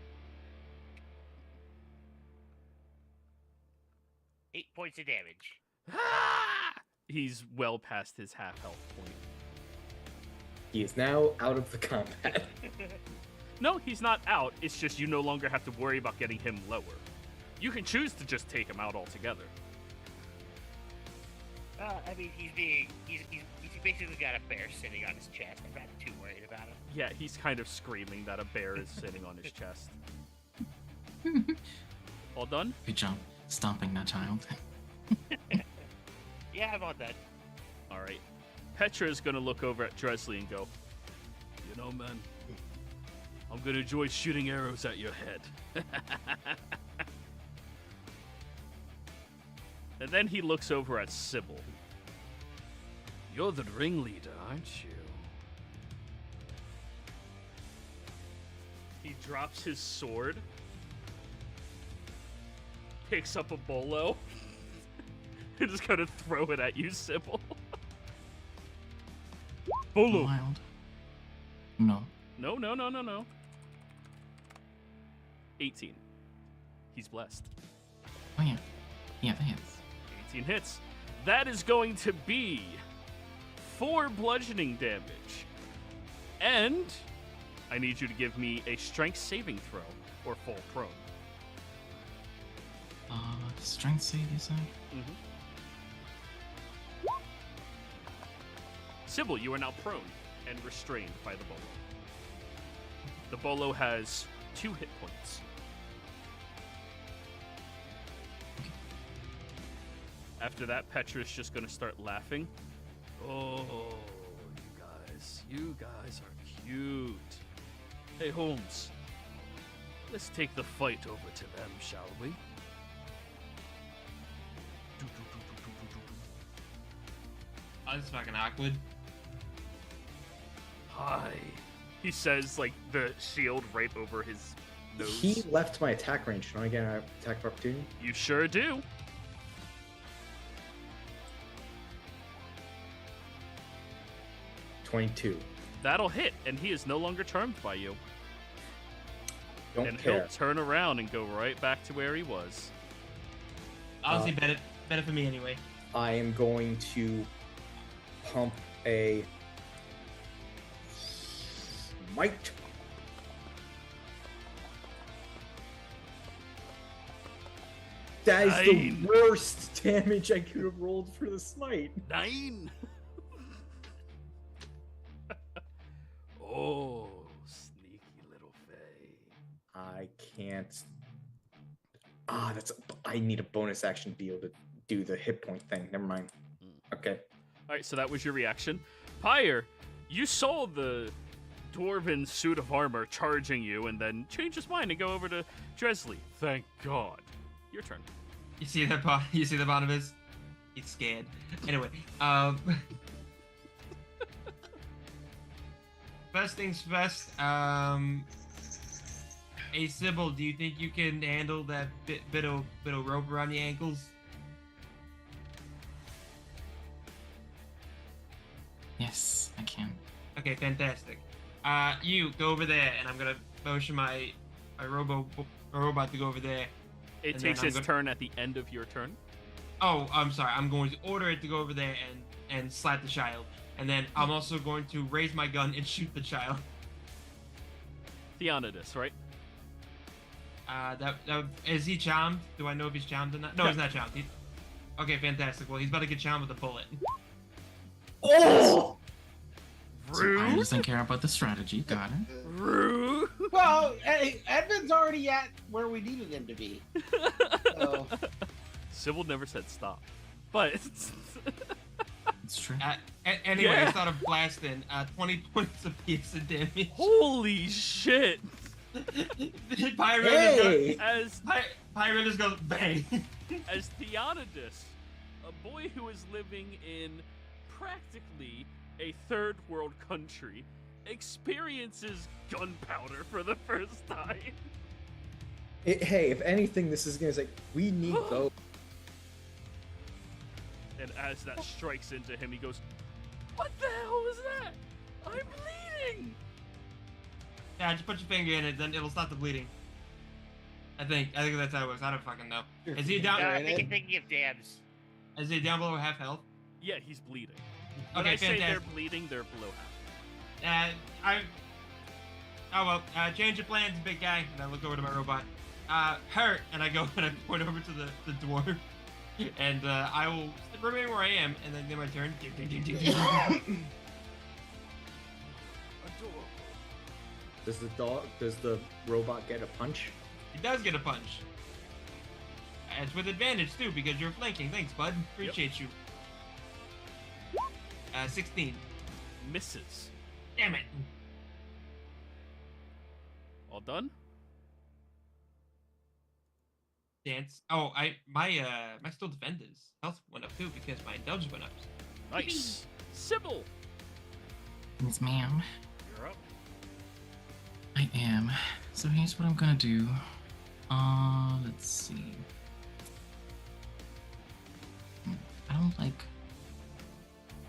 8 points of damage. He's well past his half health point. He is now out of the combat. No, he's not out. It's just you no longer have to worry about getting him lower. You can choose to just take him out altogether. I mean, he's basically got a bear sitting on his chest. I'm not too worried about him. Yeah, he's kind of screaming that a bear is sitting on his chest. All done? Good job stomping that child. Yeah, I'm all done. All right. Petra is going to look over at Dresley and go, "You know, man, I'm going to enjoy shooting arrows at your head." And then he looks over at Sybil. "You're the ringleader, aren't you?" He drops his sword, picks up a bolo, and just kind of throw it at you, Sybil. Bolo. Wild. No. No. 18. He's blessed. Oh yeah. Yeah, that hits. 18 hits. That is going to be 4 bludgeoning damage. And I need you to give me a strength saving throw or fall prone. Strength save, you said? Mm-hmm. Sybil, you are now prone and restrained by the bolo. The bolo has 2 hit points. After that, Petra's just going to start laughing. "Oh, you guys are cute. Hey, Holmes, let's take the fight over to them, shall we?" Oh, this is fucking awkward. "Hi," he says, like the shield right over his nose. He left my attack range. Don't I get an attack of opportunity? You sure do. 22. That'll hit, and he is no longer charmed by you. Don't And care. he'll turn around and go right back to where he was. Honestly, better for me anyway. I am going to pump a smite. That is the 9. worst damage I could have rolled for the smite. 9. Oh, sneaky little Faye. I can't. I need a bonus action to be able to do the hit point thing. Never mind. Okay. All right, so that was your reaction. Pyre, you saw the dwarven suit of armor charging you and then change his mind and go over to Dresley. Thank God. Your turn. You see that? You see the bottom of his? He's scared. Anyway, first things first. Hey Sybil, do you think you can handle that bit of rope around your ankles? Yes, I can. Okay, fantastic. You go over there, and I'm gonna motion my robot to go over there. It And takes then I'm its turn at the end of your turn. Oh, I'm sorry. I'm going to order it to go over there and slap the child, and then I'm also going to raise my gun and shoot the child. Theonidas, right? That is he charmed? Do I know if he's charmed or not? No, Yeah. he's not charmed. Okay, fantastic. Well, he's about to get charmed with a bullet. Oh! So I doesn't care about the strategy. Got it. Rude. Well, hey, Edmund's already at where we needed him to be. So, Sybil never said stop. But It's true. Anyway, Yeah. I started blasting. 20 points of piercing damage. holy shit. Hey! Pirate just goes bang. As Theonidus, a boy who is living in practically a third world country, experiences gunpowder for the first time. Hey, if anything, this is gonna say we need those. And as that strikes into him, he goes, "What the hell was that? I'm bleeding!" Yeah, just put your finger in it, then it'll stop the bleeding. I think that's how it works. I don't fucking know. Is he down? I think you're thinking of dams. Is he down below half health? Yeah, he's bleeding. When Okay, I say fantastic. they're bleeding, they're below half. Oh well. Change of plans, big guy. And I look over to my robot. Hurt, and I go and I point over to the dwarf, and I will remain where I am, and then my turn. Does the robot get a punch? He does get a punch. It's with advantage too because you're flanking. Thanks, bud. Appreciate you. 16. Misses. Damn it. All done? Dance. Oh, my still defenders health went up too because my indulge went up. Nice. Sybil, Yes, ma'am. you're up. I am. So here's what I'm gonna do. Let's see. I don't like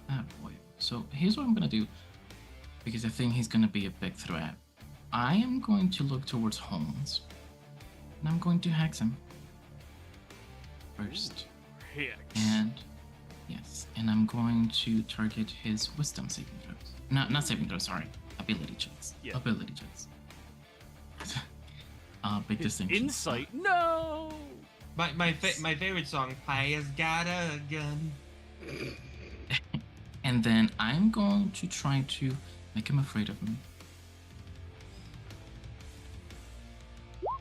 that boy. So here's what I'm gonna do. Because I think he's gonna be a big threat. I am going to look towards Holmes. And I'm going to hex him. First. Hex. And yes, and I'm going to target his wisdom saving throws. Not saving throws, sorry. Ability checks. Yeah. Ability checks. Big His distinction. insight. No. My favorite song. Paya's got a gun. And then I'm going to try to make him afraid of me.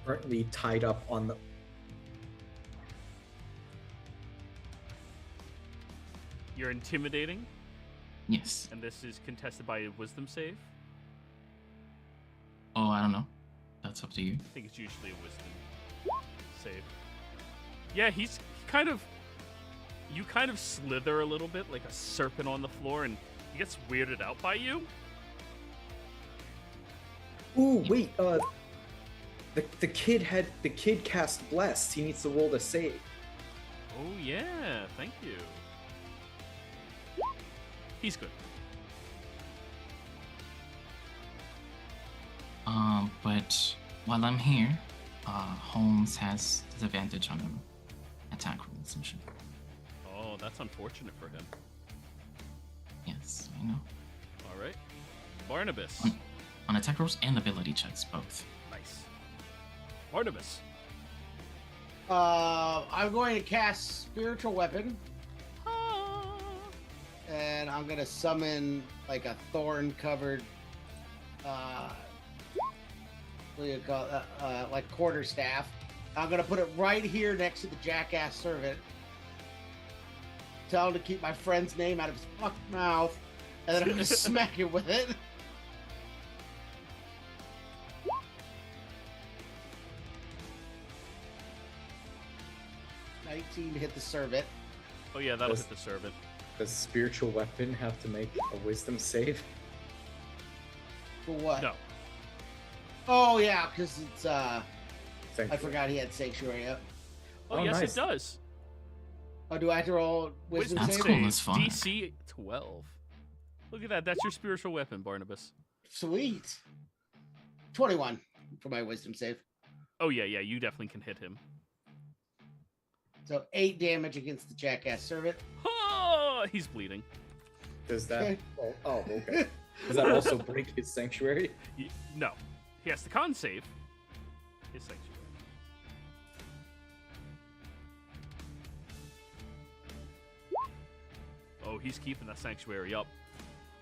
Currently tied up on the. You're intimidating, Yes. and this is contested by a wisdom save. Oh, I don't know. That's up to you. I think it's usually a wisdom save. Yeah, he's kind of. You kind of slither a little bit like a serpent on the floor, and he gets weirded out by you. Ooh, wait. The kid cast blessed. He needs to roll to save. Oh yeah, thank you. He's good. But while I'm here, Holmes has disadvantage on him. Attack rolls and shit. Oh, that's unfortunate for him. Yes, I know. All right, Barnabas. On attack rolls and ability checks, both. Nice. Barnabas. I'm going to cast Spiritual Weapon, Ah. and I'm going to summon like a thorn-covered, what do you call it? Like quarterstaff. I'm going to put it right here next to the jackass servant. Tell him to keep my friend's name out of his fucking mouth, and then I'm going to smack it with it. To hit the servant. Oh yeah, that'll Does- hit the servant. Does spiritual weapon have to make a wisdom save? For what? No. Oh yeah, because it's I Thankfully. forgot he had sanctuary up. Oh, Oh, yes, nice. it does. Oh, do I have to roll wisdom That's save? cool. That's fun. DC 12. Look at that. That's your spiritual weapon, Barnabas. Sweet. 21 for my wisdom save. Oh yeah, yeah. You definitely can hit him. So 8 damage against the jackass servant. Oh, he's bleeding. Does that? Okay. Oh, okay. Does that also break his sanctuary? No, he has to con save his sanctuary. Oh, he's keeping that sanctuary up,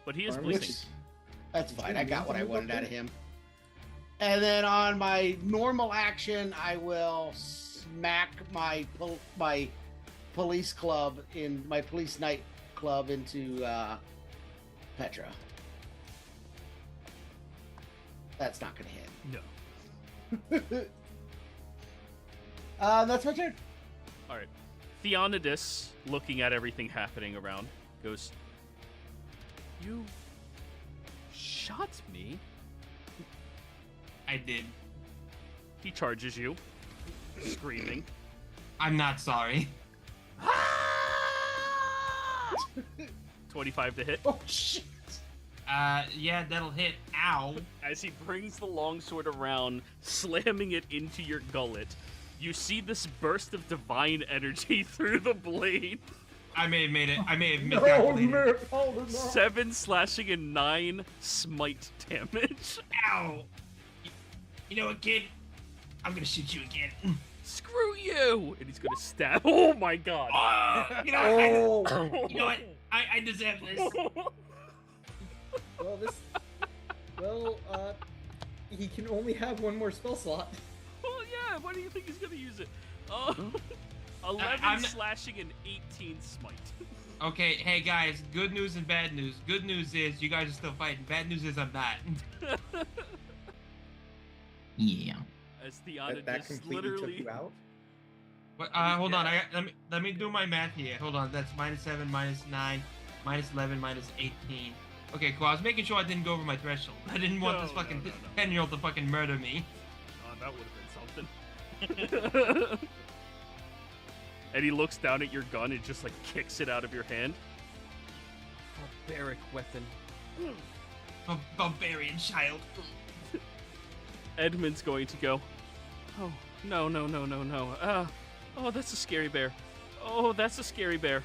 but he is Barnabas? bleeding. That's fine. I got what I wanted out of him. And then on my normal action, I will smack my police club in my police night club into Petra. That's not gonna hit. No. That's my turn. All right. Theonidus, looking at everything happening around, goes, "You shot me?" I did. He charges you, screaming. I'm not sorry. 25 to hit. Oh shit! Yeah, that'll hit. Ow. As he brings the longsword around, slamming it into your gullet, you see this burst of divine energy through the blade. I may have made it. I may have miscalculated. 7 slashing and 9 smite damage. Ow. You know what, kid? I'm gonna shoot you again. Screw you! And he's gonna stab. Oh my god. You know what? You know what? I deserve this. Well, he can only have one more spell slot. Oh yeah, why do you think he's gonna use it? 11 I'm- slashing and 18 smite. Okay, hey guys, good news and bad news. Good news is you guys are still fighting. Bad news is I'm not. Yeah. As Theana That just completely literally. took you out? But, hold on. Let me do my math here. Hold on. That's -7, -9, -11, -18. Okay, cool. I was making sure I didn't go over my threshold. I didn't want this fucking 10-year-old to fucking murder me. Oh, that would have been something. And he looks down at your gun and just like kicks it out of your hand. Barbaric weapon. Barbarian child. Edmund's going to go, "Oh, no. Oh, that's a scary bear. Oh, that's a scary bear.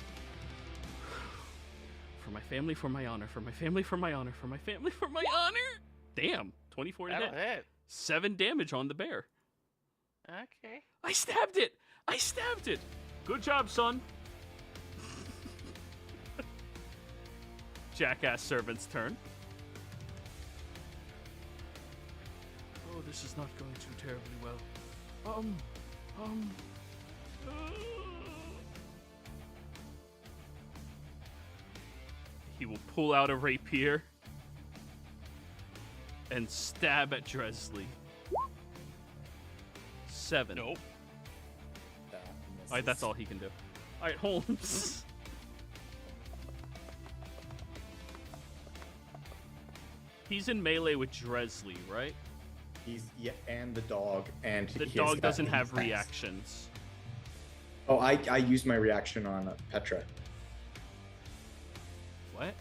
For my family, for my honor, for my family, for my honor, for my family, for my honor." Damn, 24 to That'll hit. hit. 7 damage on the bear. Okay. I stabbed it! Good job, son. Jackass servant's turn. Oh, this is not going too terribly well. He will pull out a rapier and stab at Dresley. 7. Nope. Alright, that's all he can do. Alright, Holmes. He's in melee with Dresley, right? And the dog, and The he has dog got doesn't have attacks. reactions. Oh, I used my reaction on Petra. What?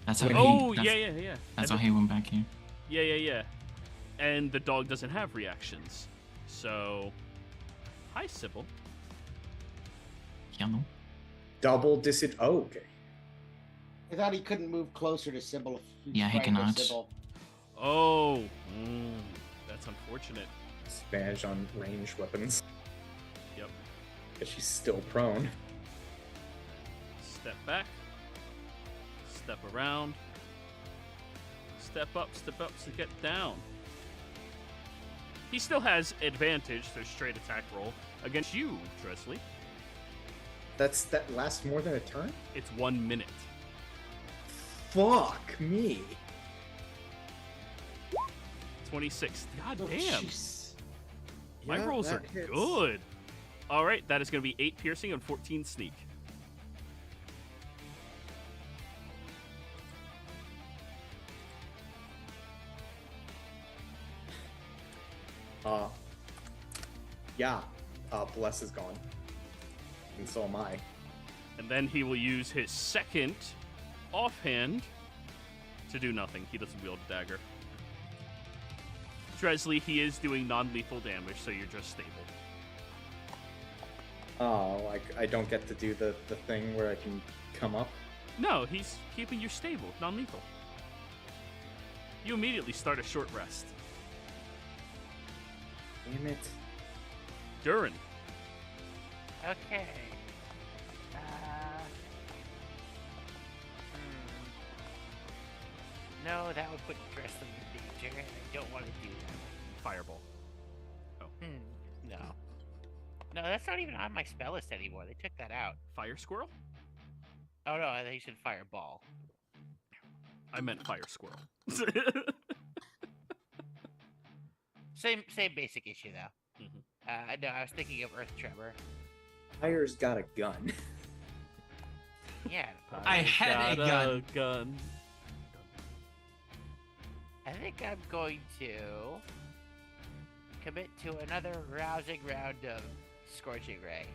That's how Oh, he. yeah. That's And why he went back here. Yeah. And the dog doesn't have reactions. So, hi, Sybil. Yellow. Double disadvantage. Oh, okay. I thought he couldn't move closer to Sybil. If Yeah, he strangled cannot. Sybil. Oh, that's unfortunate. Disadvantage on ranged weapons. Yep. Because she's still prone. Step back. Step around. Step up to get down. He still has advantage, so straight attack roll against you, Dresley. That lasts more than a turn? It's 1 minute. Fuck me. 26. God Oh, damn. jeez. My Yeah, rolls are that hits. good. All right, that is going to be 8 piercing and 14 sneak. Yeah. Bless is gone. And so am I. And then he will use his second offhand to do nothing. He doesn't wield a dagger. Dresley, he is doing non-lethal damage, so you're just stable. Oh, like I don't get to do the thing where I can come up. No, he's keeping you stable, non-lethal. You immediately start a short rest. Damn it. Durin. Okay. No, that would put Dresley in danger, and I don't want to do that. Fireball. No. No, that's not even on my spell list anymore. They took that out. Fire squirrel? Oh no, they said fireball. I meant fire squirrel. Same basic issue though. Mhm. No, I was thinking of Earth Tremor. Fire's got a gun. Yeah. I had a gun. I think I'm going to commit to another rousing round of Scorching Ray.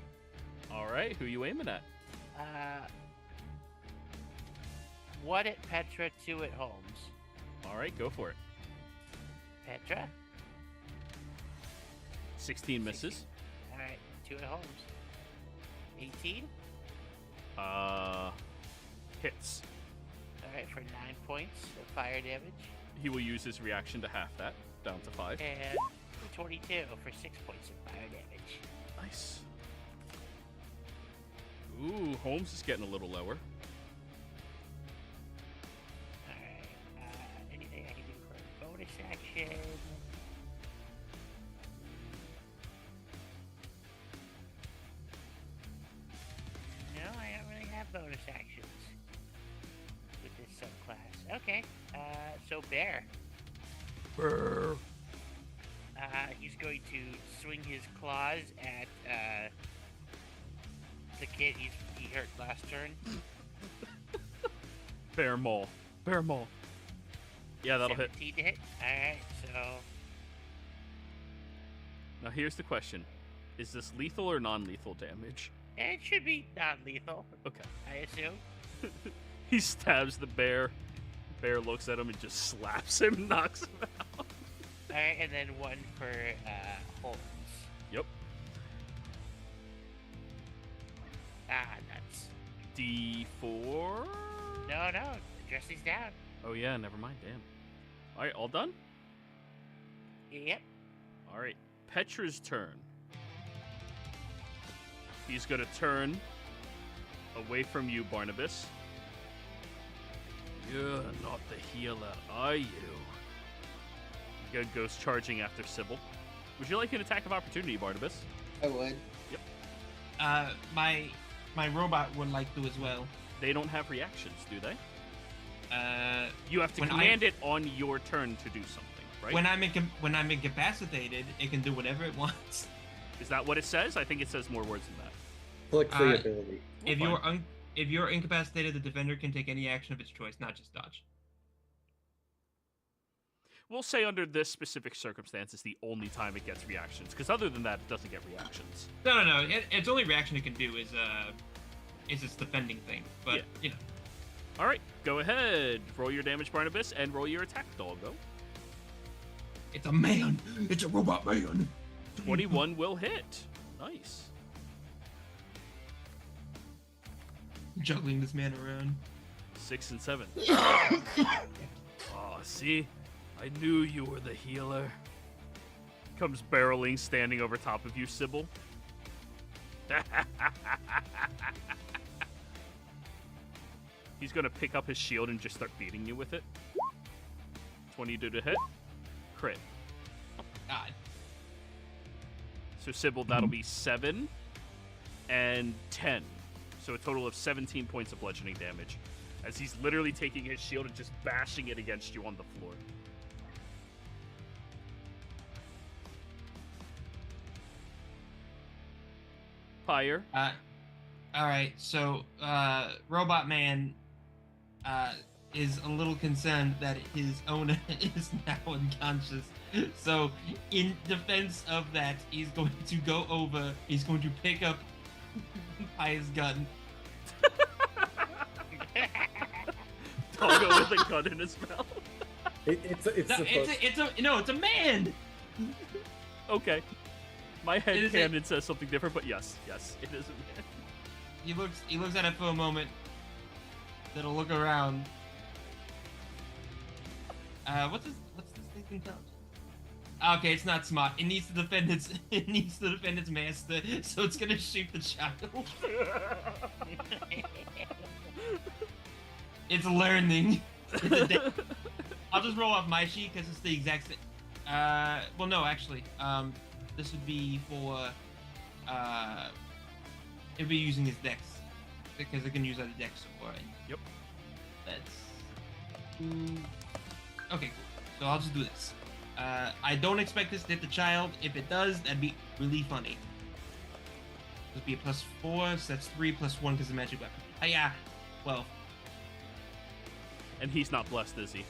All right, who you aiming at? 1 at Petra, 2 at Holmes. All right, go for it. Petra? 16 misses. Alright, 2 at Holmes. 18? Hits. Alright, for 9 points of fire damage. He will use his reaction to half that, down to 5. And 22 for 6 points of fire damage. Nice. Ooh, Holmes is getting a little lower. Alright, anything I can do for a bonus action? No, I don't really have bonus actions with this subclass. Okay, so Bear. Brr. He's going to swing his claws at the kid he hurt last turn. Bear maul. Bear maul. Yeah, that'll hit. 17 to hit. Alright, so Now here's the question. Is this lethal or non-lethal damage? it should be non-lethal, Okay. I assume. He stabs the bear. Bear looks at him and just slaps him, knocks him out. Alright, and then 1 for Holmes. Yep. Ah, nuts. D4? No, Jesse's down. Oh yeah, never mind, damn. Alright, all done? Yep. Alright, Petra's turn. He's gonna turn away from you, Barnabas. You're not the healer, are you? He goes charging after Sybil. Would you like an attack of opportunity, Barnabas? I would. My robot would like to as well. They don't have reactions, do they? You have to when command it on your turn to do something, right? When I'm incapacitated, it can do whatever it wants. Is that what it says? I think it says more words than that. Click the ability. If you're incapacitated, the defender can take any action of its choice, not just dodge. We'll say under this specific circumstance is the only time it gets reactions, because other than that, it doesn't get reactions. No. Its only reaction it can do is its defending thing. But Yeah. you know, All right, go ahead. Roll your damage, Barnabas, and roll your attack, Doggo. it's a man. It's a robot man. 21 will hit. Nice. Juggling this man around. 6 and 7. Oh, see? I knew you were the healer. Comes barreling, standing over top of you, Sybil. He's gonna pick up his shield and just start beating you with it. 22 to hit. Crit. God. So Sybil, that'll be 7 and 10. So a total of 17 points of bludgeoning damage. As he's literally taking his shield and just bashing it against you on the floor. Pyre. Alright, so Robot Man is a little concerned that his owner is now unconscious. So in defense of that, he's going to go over, he's going to pick up Pyre's gun. Doggo with a gun in his mouth. It's a man. Okay. My head Is canon says something different, but yes, it is a man. He looks at it for a moment. Then he'll look around. What's this thing called? Okay, it's not smart. It needs to defend its master, so it's gonna shoot the child. It's learning. I'll just roll off my sheet because it's the exact same. Well, no, actually, this would be for, it'd be using his dex because it can use other dex support. Yep. That's okay. Cool. So I'll just do this. I don't expect this to hit the child. If it does, that'd be really funny. It'd be a +4, so that's 3 + 1 because of magic weapon. Yeah, 12. And he's not blessed, is he?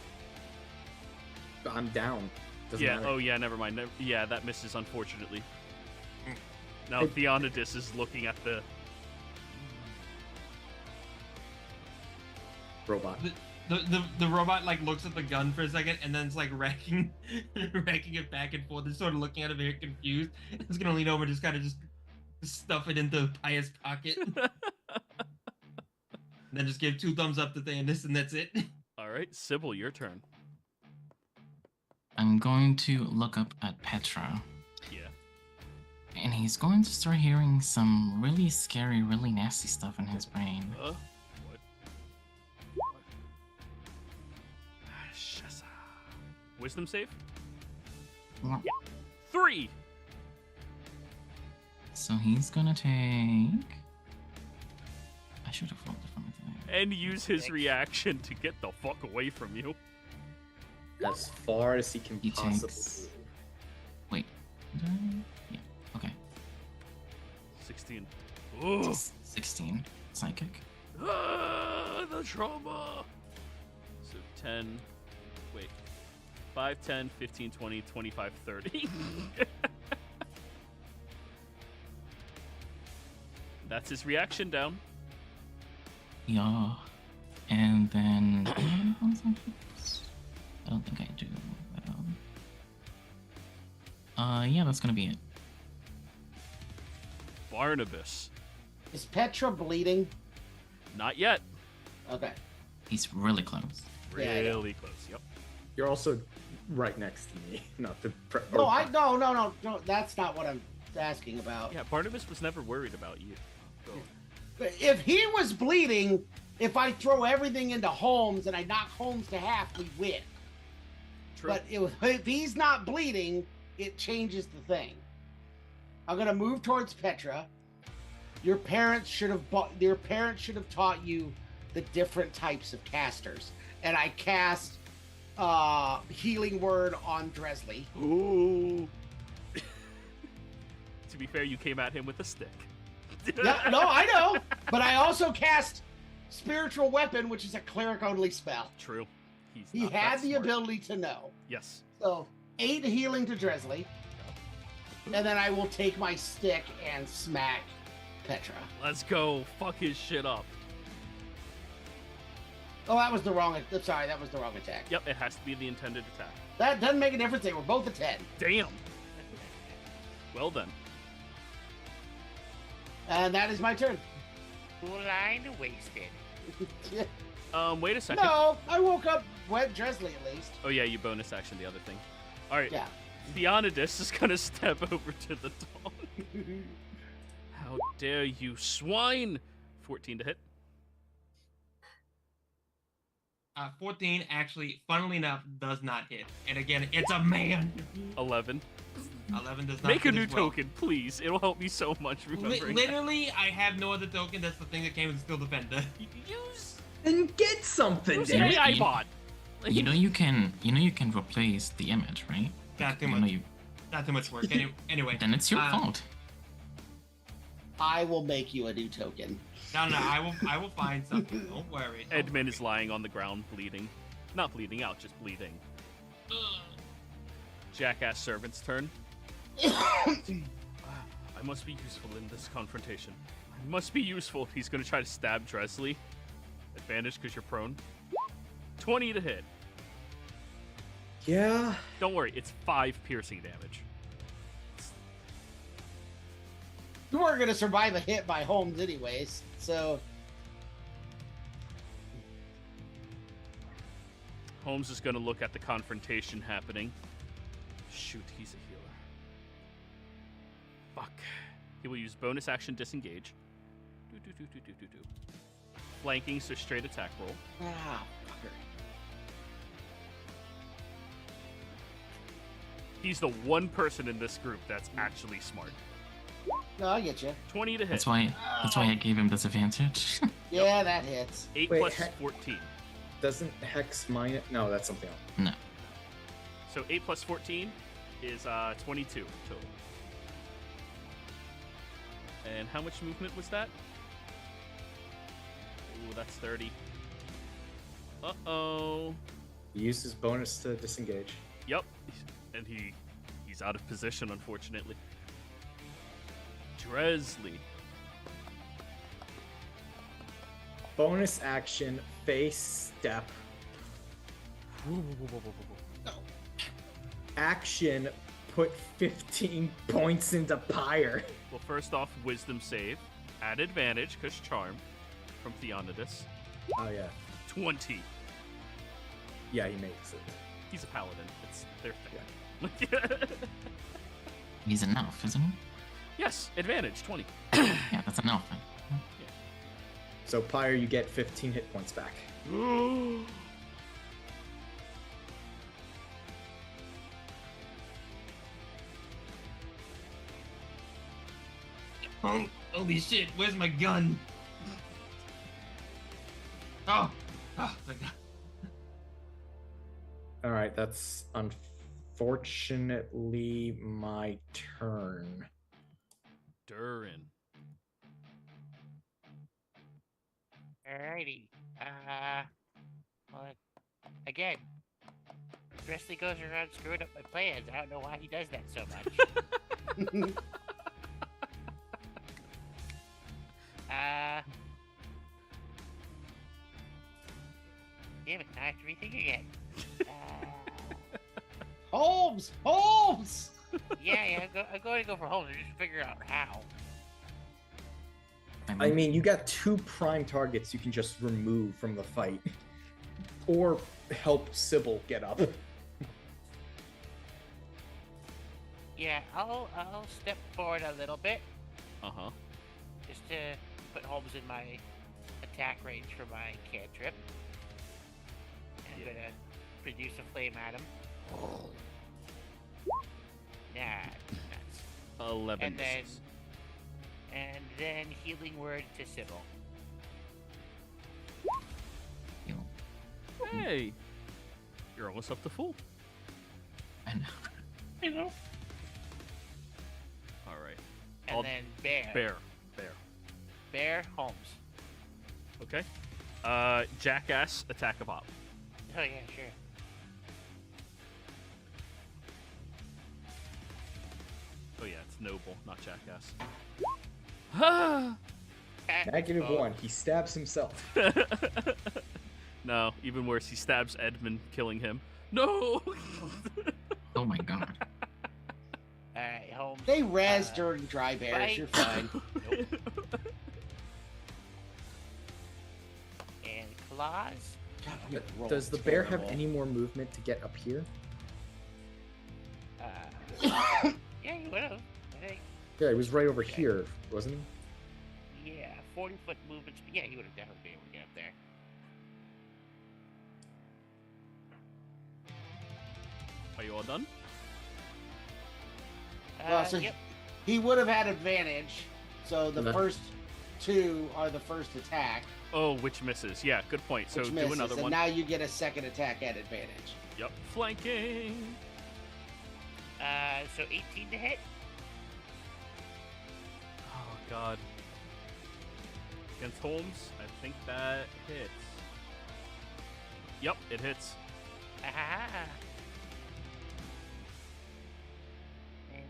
I'm down. Doesn't Yeah. matter. Oh yeah. Never mind. Yeah, that misses unfortunately. Now Theonidus is looking at the Robot. The robot like looks at the gun for a second and then it's like racking it back and forth and sort of looking at it very confused. It's gonna lean over and just kind of just stuff it into Pious' pocket. And then just give 2 thumbs up to Theonidus and that's it. All right, Sybil, your turn. I'm going to look up at Petra, Yeah. and he's going to start hearing some really scary, really nasty stuff in his brain. What? Shazza. Wisdom save? Yeah. 3. So he's gonna take. I should have rolled it from the thing. And use his reaction to get the fuck away from you. As far as he can He possibly. takes- Wait. did I- Yeah. Okay. 16. Ooh. 16 psychic. The trauma. So 10. Wait. 5, 10, 15, 20, 25, 30. That's his reaction down. Yeah. And then. I don't think I do. Yeah, that's gonna be it. Barnabas. Is Petra bleeding? Not yet. Okay. He's really close. Yeah, I know. Really close. Yep. You're also right next to me. Not the. No, that's not what I'm asking about. Yeah, Barnabas was never worried about you. But if he was bleeding, if I throw everything into Holmes and I knock Holmes to half, we win. True. But if he's not bleeding, it changes the thing. I'm gonna move towards Petra. Your parents should have taught you the different types of casters, and I cast Healing Word on Dresley. Ooh. To be fair, you came at him with a stick. Yeah, no, I know, but I also cast Spiritual Weapon, which is a cleric-only spell. True. He Not had that the smart. ability to know. Yes. So 8 healing to Dresley, and then I will take my stick and smack Petra. Let's go. Fuck his shit up. Oh, that was the wrong. I'm sorry, that was the wrong attack. Yep, it has to be the intended attack. That doesn't make a difference. They were both a 10. Damn. Well then. And that is my turn. Full line wasted. Wait a second. No, I woke up wet Dresley at least. Oh yeah, you bonus action the other thing. All right. Yeah. Theonidus is gonna step over to the dog. How dare you, swine! 14 to hit. 14 actually, funnily enough, does not hit. And again, it's a man. 11. 11 does not Make a hit new as well. token, please. It'll help me so much remembering. Literally, I have no other token. That's the thing that came with Steel Defender. Use Then get something. use damn it. AI bot. You know you can replace the image, right? Not too You know much. you- Not too much work. Anyway. Then it's your fault. I will make you a new token. No, I will find something. Don't worry. Edmund is lying on the ground, bleeding. Not bleeding out, just bleeding. Jackass servant's turn. I must be useful in this confrontation. I must be useful. He's gonna try to stab Dresley. Advantage because you're prone. 20 to hit. Yeah. Don't worry, it's 5 piercing damage. You weren't going to survive a hit by Holmes anyways, so... Holmes is gonna look at the confrontation happening. Shoot, he's a healer. Fuck. He will use bonus action disengage. Do. Flanking, so straight attack roll. Ah, fucker. He's the one person in this group that's actually smart. No, I get you. 20 to hit. That's why I gave him disadvantage. Yeah, that hits. 8 Wait, plus heck. 14. Doesn't Hex mine it? No, that's something else. No. So 8 plus 14 is 22 total. And how much movement was that? Ooh, that's 30. Uh-oh. He used his bonus to disengage. Yep. And he's out of position, unfortunately. Dresley. Bonus action, face step. Whoa, whoa, whoa, whoa, whoa, whoa. Action, put 15 points into Pyre. Well, first off, wisdom save. At advantage, because charm from Theonidus. Oh, yeah. 20. Yeah, he makes it. He's a paladin. It's their thing. He's an elf, isn't he? Yes, advantage, 20. Yeah, that's an elf. So, Pyre, you get 15 hit points back. Oh, holy shit, where's my gun? Oh, my God. All right, that's unfortunately my turn. Durin. Alrighty. Well, again, Presley goes around screwing up my plans. I don't know why he does that so much. Damn it, I have to rethink again. Holmes! Holmes! Yeah, I'm going to go for Holmes. Just figure out how. I mean, you got 2 prime targets you can just remove from the fight. Or help Sybil get up. Yeah, I'll step forward a little bit. Uh-huh. Just to put Holmes in my attack range for my cantrip. I'm gonna produce a flame at him. Nah, nuts. 11 And then, misses. and then healing word to Sybil. Hey! You're almost up to full. I know. You know. Alright. And then bear. Bear. Holmes. Okay. Jackass, attack of op. Oh yeah, sure. Oh yeah, it's noble, not jackass. Ah! -1. He stabs himself. No, even worse, he stabs Edmund, killing him. No! Oh my god. Alright, Holmes. They res during dry bears. bite. You're fine. Nope. And claws. God, I'm gonna roll Does the bear have terrible. any more movement to get up here? Yeah, you would have. I think. Yeah, he was right over here, wasn't he? Yeah, 40-foot movement. Yeah, you would have definitely been able to get up there. Are you all done? So Yep. he would have had advantage. So the No. first 2 are the first attack. Oh, which misses. Yeah, good point. So Which do misses, another and one. now you get a second attack at advantage. Yep, flanking. So 18 to hit. Oh god. Against Holmes, I think that hits. Yep, it hits. Ah. And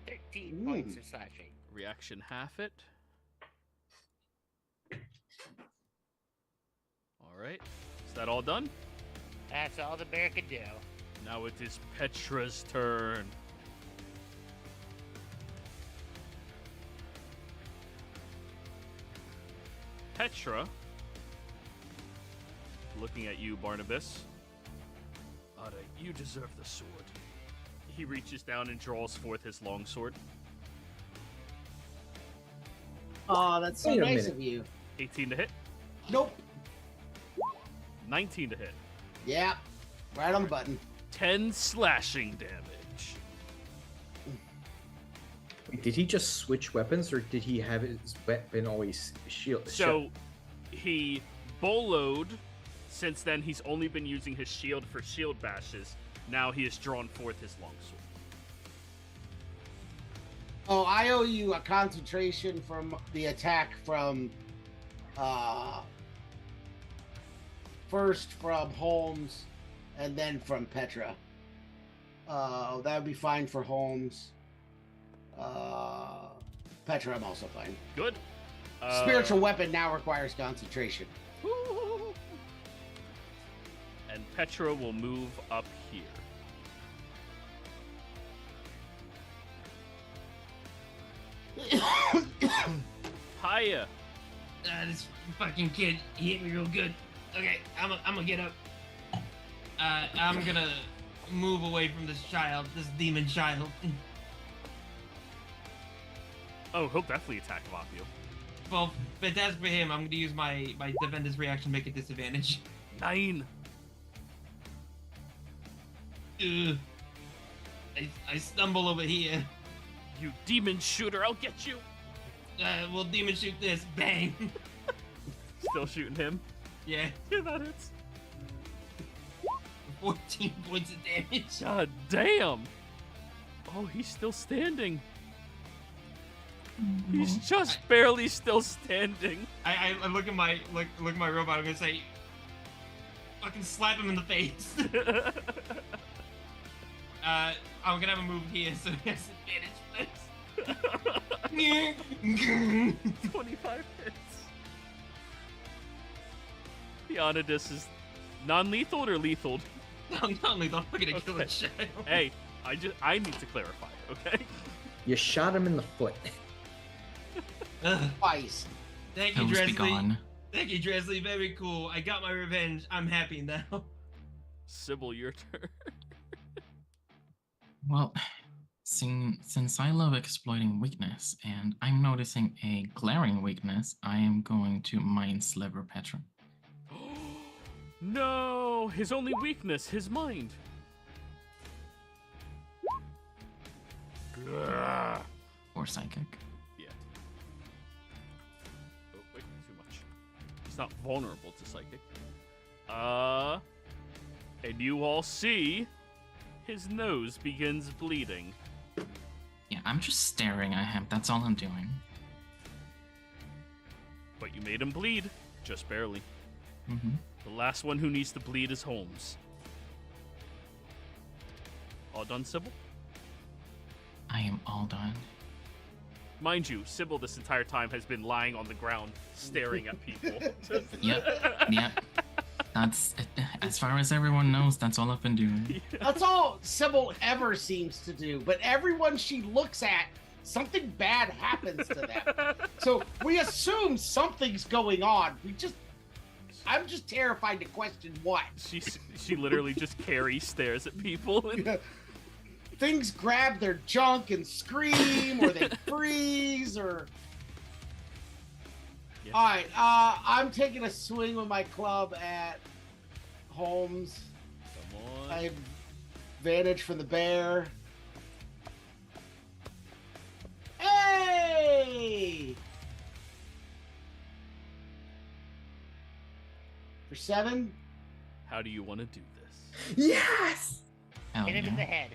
13 points of slashing. Reaction half it. Alright. Is that all done? That's all the bear could do. Now it is Petra's turn. Petra, looking at you, Barnabas. Ada, you deserve the sword. He reaches down and draws forth his longsword. Oh, that's so Wait a nice minute. of you. 18 to hit, Nope. 19 to hit, Yeah. Right on the button. 10 slashing damage. Wait, did he just switch weapons, or did he have his weapon always shield? So he boloed. Since then, he's only been using his shield for shield bashes. Now he has drawn forth his longsword. Oh, I owe you a concentration from the attack from first from Holmes and then from Petra. That would be fine for Holmes. Petra, I'm also fine. Good. Spiritual weapon now requires concentration. And Petra will move up here. Hiya. This fucking kid, he hit me real good. Okay, I'm gonna get up. I'm gonna move away from this child, this demon child. Oh, he'll definitely attack Vapio. Well, fantastic for him. I'm gonna use my defender's reaction, make a disadvantage. 9. Ugh. I stumble over here. You demon shooter, I'll get you. We'll demon shoot this. Bang. Still shooting him. Yeah. Yeah, that hits. 14 points of damage. God damn. Oh, he's still standing. He's just barely still standing. I look at my look at my robot. I'm gonna say, fucking slap him in the face. I'm gonna have a move here, so he has advantage for this. 25 hits. The Onidus is non-lethal or lethal? No, not lethal. I'm gonna kill a child. Hey, I need to clarify, okay? You shot him in the foot. Twice. Thank you, Pills be Dresley. gone. Thank you, Dresley. Very cool. I got my revenge. I'm happy now. Sybil, your turn. Well, since I love exploiting weakness, and I'm noticing a glaring weakness, I am going to mind sliver Petra. No, his only weakness, his mind. Grrr. Or psychic. Yeah. Oh, wait, too much. He's not vulnerable to psychic. And you all see his nose begins bleeding. Yeah, I'm just staring at him. That's all I'm doing. But you made him bleed, just barely. Mm-hmm. The last one who needs to bleed is Holmes. All done, Sybil? I am all done. Mind you, Sybil this entire time has been lying on the ground staring at people. Yep. That's, as far as everyone knows, that's all I've been doing. That's all Sybil ever seems to do. But everyone she looks at, something bad happens to them. So we assume something's going on. I'm just terrified to question what. She literally just Carrie stares at people. And... Things grab their junk and scream, or they freeze, or... Yeah. All right, I'm taking a swing with my club at Holmes. Come on. I have advantage from the bear. Hey! For 7? How do you want to do this? Yes! Hell Hit him in the yeah. head.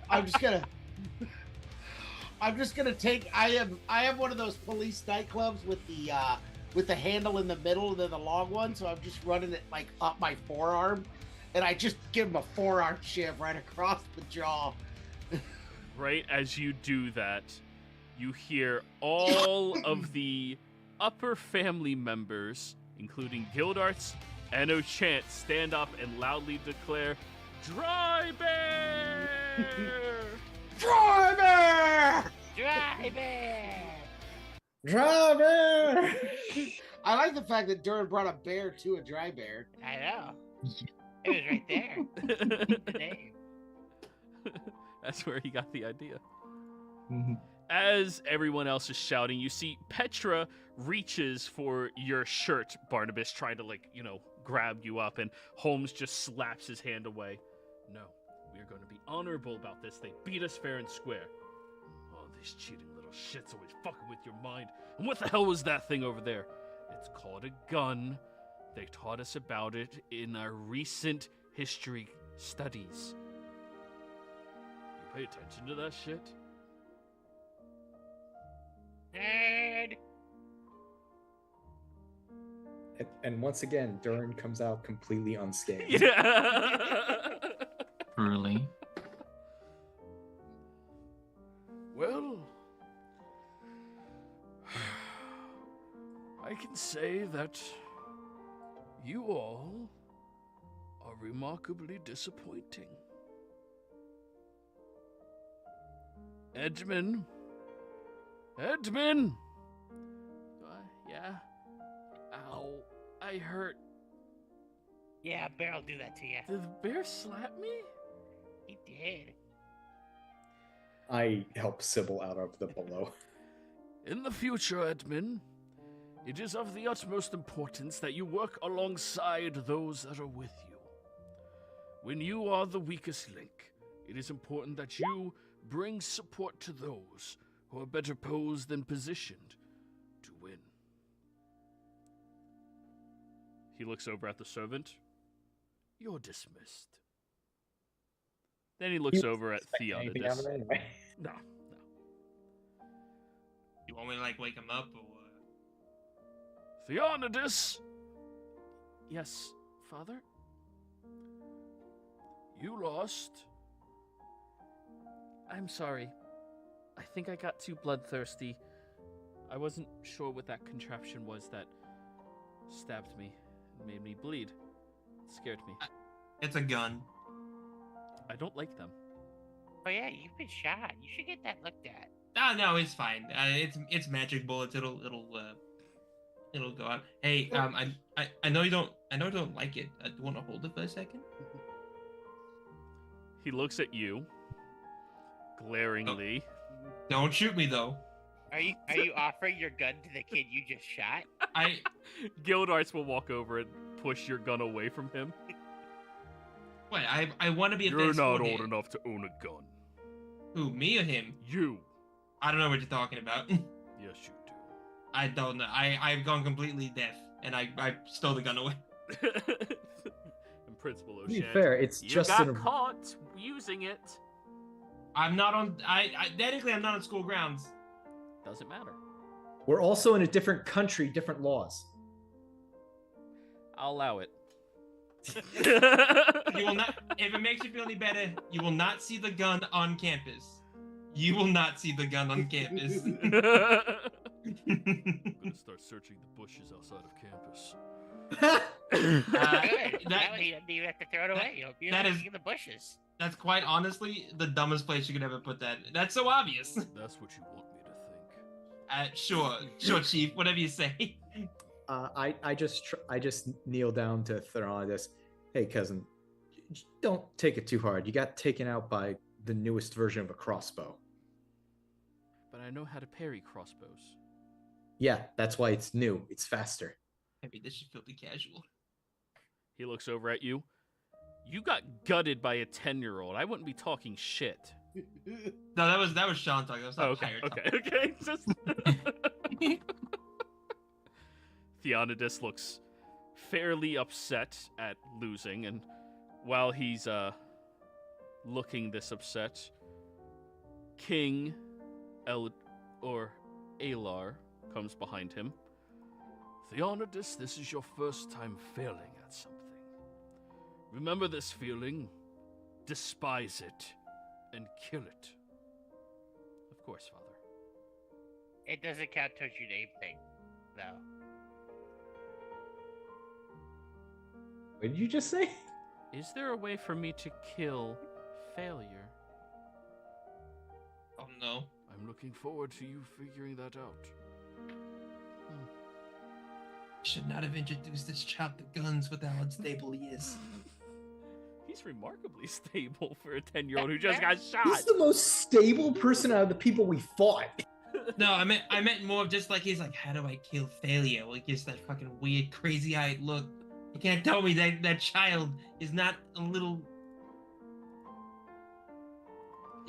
I'm just gonna take. I have one of those police nightclubs with the handle in the middle and then the long one. So I'm just running it like up my forearm, and I just give him a forearm shiv right across the jaw. Right as you do that, you hear all of the upper family members, including Gildarts and O'Chant, stand up and loudly declare, "Dry bear!" Driver! Driver! Driver! I like the fact that Duran brought a bear to a dry bear. I know. It was right there. The name. That's where he got the idea. Mhm. As everyone else is shouting, you see Petra reaches for your shirt, Barnabas, trying to, grab you up, and Holmes just slaps his hand away. No, we are going to be honorable about this. They beat us fair and square. Oh, these cheating little shits always fucking with your mind. And what the hell was that thing over there? It's called a gun. They taught us about it in our recent history studies. You pay attention to that shit? Nerd. And once again, Durin comes out completely unscathed. Yeah. Truly. Well, I can say that you all are remarkably disappointing. Edmund? Edmund? Yeah? Ow, I hurt. Yeah, Bear'll do that to you. Did the bear slap me? He did. I help Sybil out of the below. In the future, Edmund, it is of the utmost importance that you work alongside those that are with you. When you are the weakest link, it is important that you bring support to those who are better posed and positioned to win. He looks over at the servant. You're dismissed. Then he looks over at Anything out of Theonidas. it anyway. No. You want me to like wake him up or what? Theonidas! Yes, Father? You lost. I'm sorry. I think I got too bloodthirsty. I wasn't sure what that contraption was that stabbed me and made me bleed. It scared me. It's a gun. I don't like them. Oh yeah, you've been shot. You should get that looked at. No, it's fine. It's magic bullets. It'll go out. Hey, I know you don't like it. Do you want to hold it for a second? He looks at you, glaringly. Don't shoot me though. Are you offering your gun to the kid you just shot? Gildarts will walk over and push your gun away from him. What? I want to be. You're not old enough to own a gun. Who, me or him? You. I don't know what you're talking about. Yes, you do. I don't know. I've gone completely deaf, and I stole the gun away. And Principal To be O'Shannon. fair, it's You just got an caught using it. I'm not on. Technically, I'm not on school grounds. Doesn't matter. We're also in a different country, different laws. I'll allow it. You will not. If it makes you feel any better, you will not see the gun on campus. You will not see the gun on campus. I'm gonna start searching the bushes outside of campus. Good. that- That way you don't even have to throw it away. You'll be that is- in the bushes. That's quite honestly the dumbest place you could ever put that. That's so obvious. That's what you want me to think. Sure, Chief. Whatever you say. I just kneel down to Theronidus. Hey, cousin, don't take it too hard. You got taken out by the newest version of a crossbow. But I know how to parry crossbows. Yeah, that's why it's new. It's faster. Maybe this should feel be casual. He looks over at you. You got gutted by a 10-year-old. I wouldn't be talking shit. No, that was Sean talking. That was not Okay, Pirate okay. Just... Theonidas looks fairly upset at losing, and while he's looking this upset, King Alar comes behind him. Theonidas, this is your first time failing at something. Remember this feeling, despise it, and kill it. Of course, Father. It doesn't count towards your name thing, though. What did you just say? Is there a way for me to kill failure? Oh no. I'm looking forward to you figuring that out. Should not have introduced this child to guns with how unstable he is. He's remarkably stable for a 10-year-old who just got shot. He's the most stable person out of the people we fought. No, I meant more of just like he's like, how do I kill failure? Like just that fucking weird, crazy-eyed look. You can't tell me that child is not a little.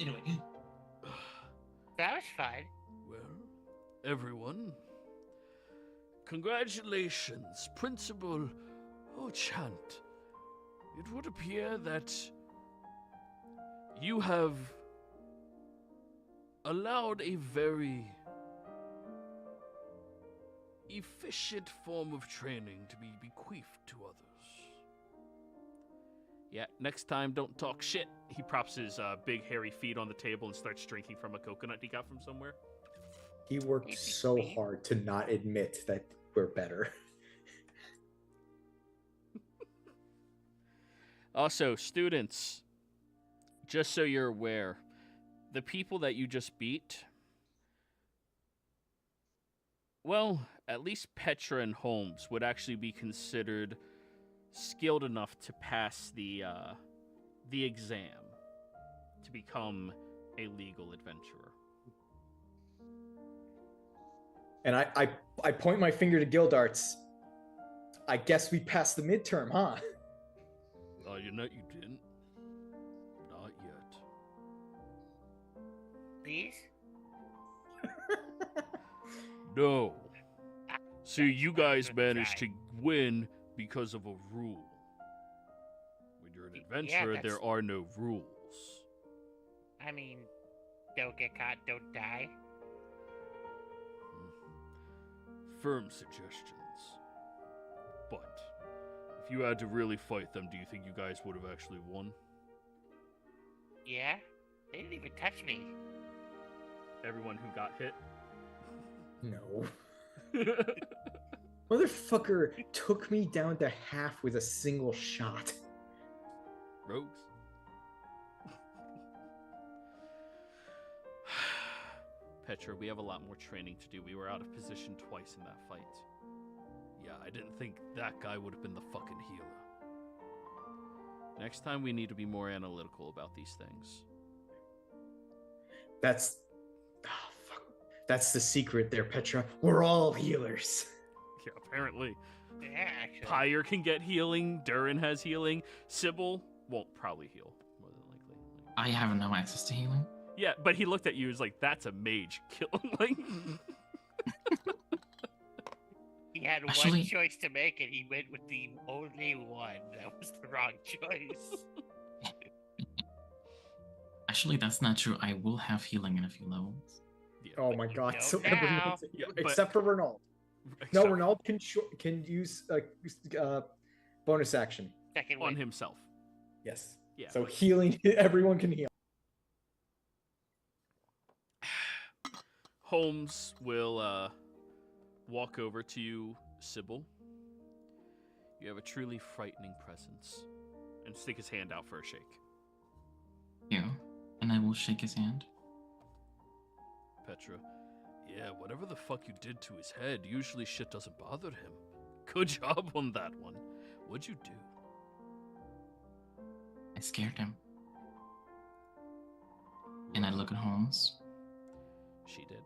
Anyway. That was fun. Well, everyone, congratulations, Principal Ochant. It would appear that You have allowed a very efficient form of training to be bequeathed to others. Yeah, next time, don't talk shit. He props his big hairy feet on the table and starts drinking from a coconut he got from somewhere. He worked so hard to not admit that we're better. Also, students, just so you're aware, the people that you just beat, well, at least Petra and Holmes would actually be considered skilled enough to pass the exam to become a legal adventurer. And I point my finger to Gildarts. I guess we passed the midterm, huh? You know you didn't. Not yet. Please? No. So you guys managed to win because of a rule. When you're an adventurer, there are no rules. I mean, don't get caught, don't die. Firm suggestions. But if you had to really fight them, do you think you guys would have actually won? Yeah? They didn't even touch me. Everyone who got hit? No. Motherfucker took me down to half with a single shot. Rogues? Petra, we have a lot more training to do. We were out of position twice in that fight. Yeah, I didn't think that guy would have been the fucking healer. Next time we need to be more analytical about these things. That's the secret there, Petra. We're all healers. Yeah, apparently. Yeah, actually. Pyre can get healing. Durin has healing. Sybil won't probably heal, more than likely. I have no access to healing. Yeah, but he looked at you and was like, that's a mage kill. Like... He had Actually, one choice to make, and he went with the only one. That was the wrong choice. Actually, that's not true. I will have healing in a few levels. Yeah, Oh but my god! don't So now. everyone's Yeah, except for Renaud. No, except Renaud can use bonus action. Second on one. himself. Yes. Yeah. So healing, everyone can heal. Holmes will walk over to you, Sybil. You have a truly frightening presence. And stick his hand out for a shake. Yeah, and I will shake his hand. Petra. Yeah, whatever the fuck you did to his head, usually shit doesn't bother him. Good job on that one. What'd you do? I scared him. And I look at Holmes. She did,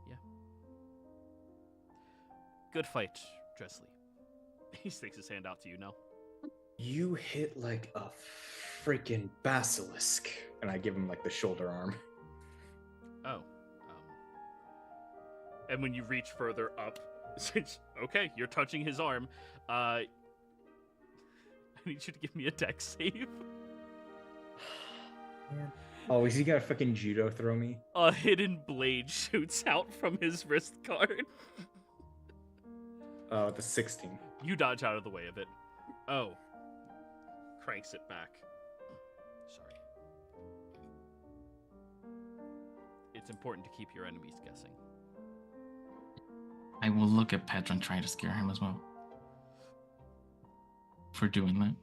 yeah. Good fight, Dresley. He sticks his hand out to you now. You hit like a freaking basilisk, and I give him like the shoulder arm. Oh. And when you reach further up, okay, you're touching his arm. I need you to give me a dex save. Oh, is he gonna fucking judo throw me? A hidden blade shoots out from his wrist guard. Oh, the 16. You dodge out of the way of it. Oh. Cranks it back. Sorry. It's important to keep your enemies guessing. I will look at Petra and try to scare him as well. For doing that.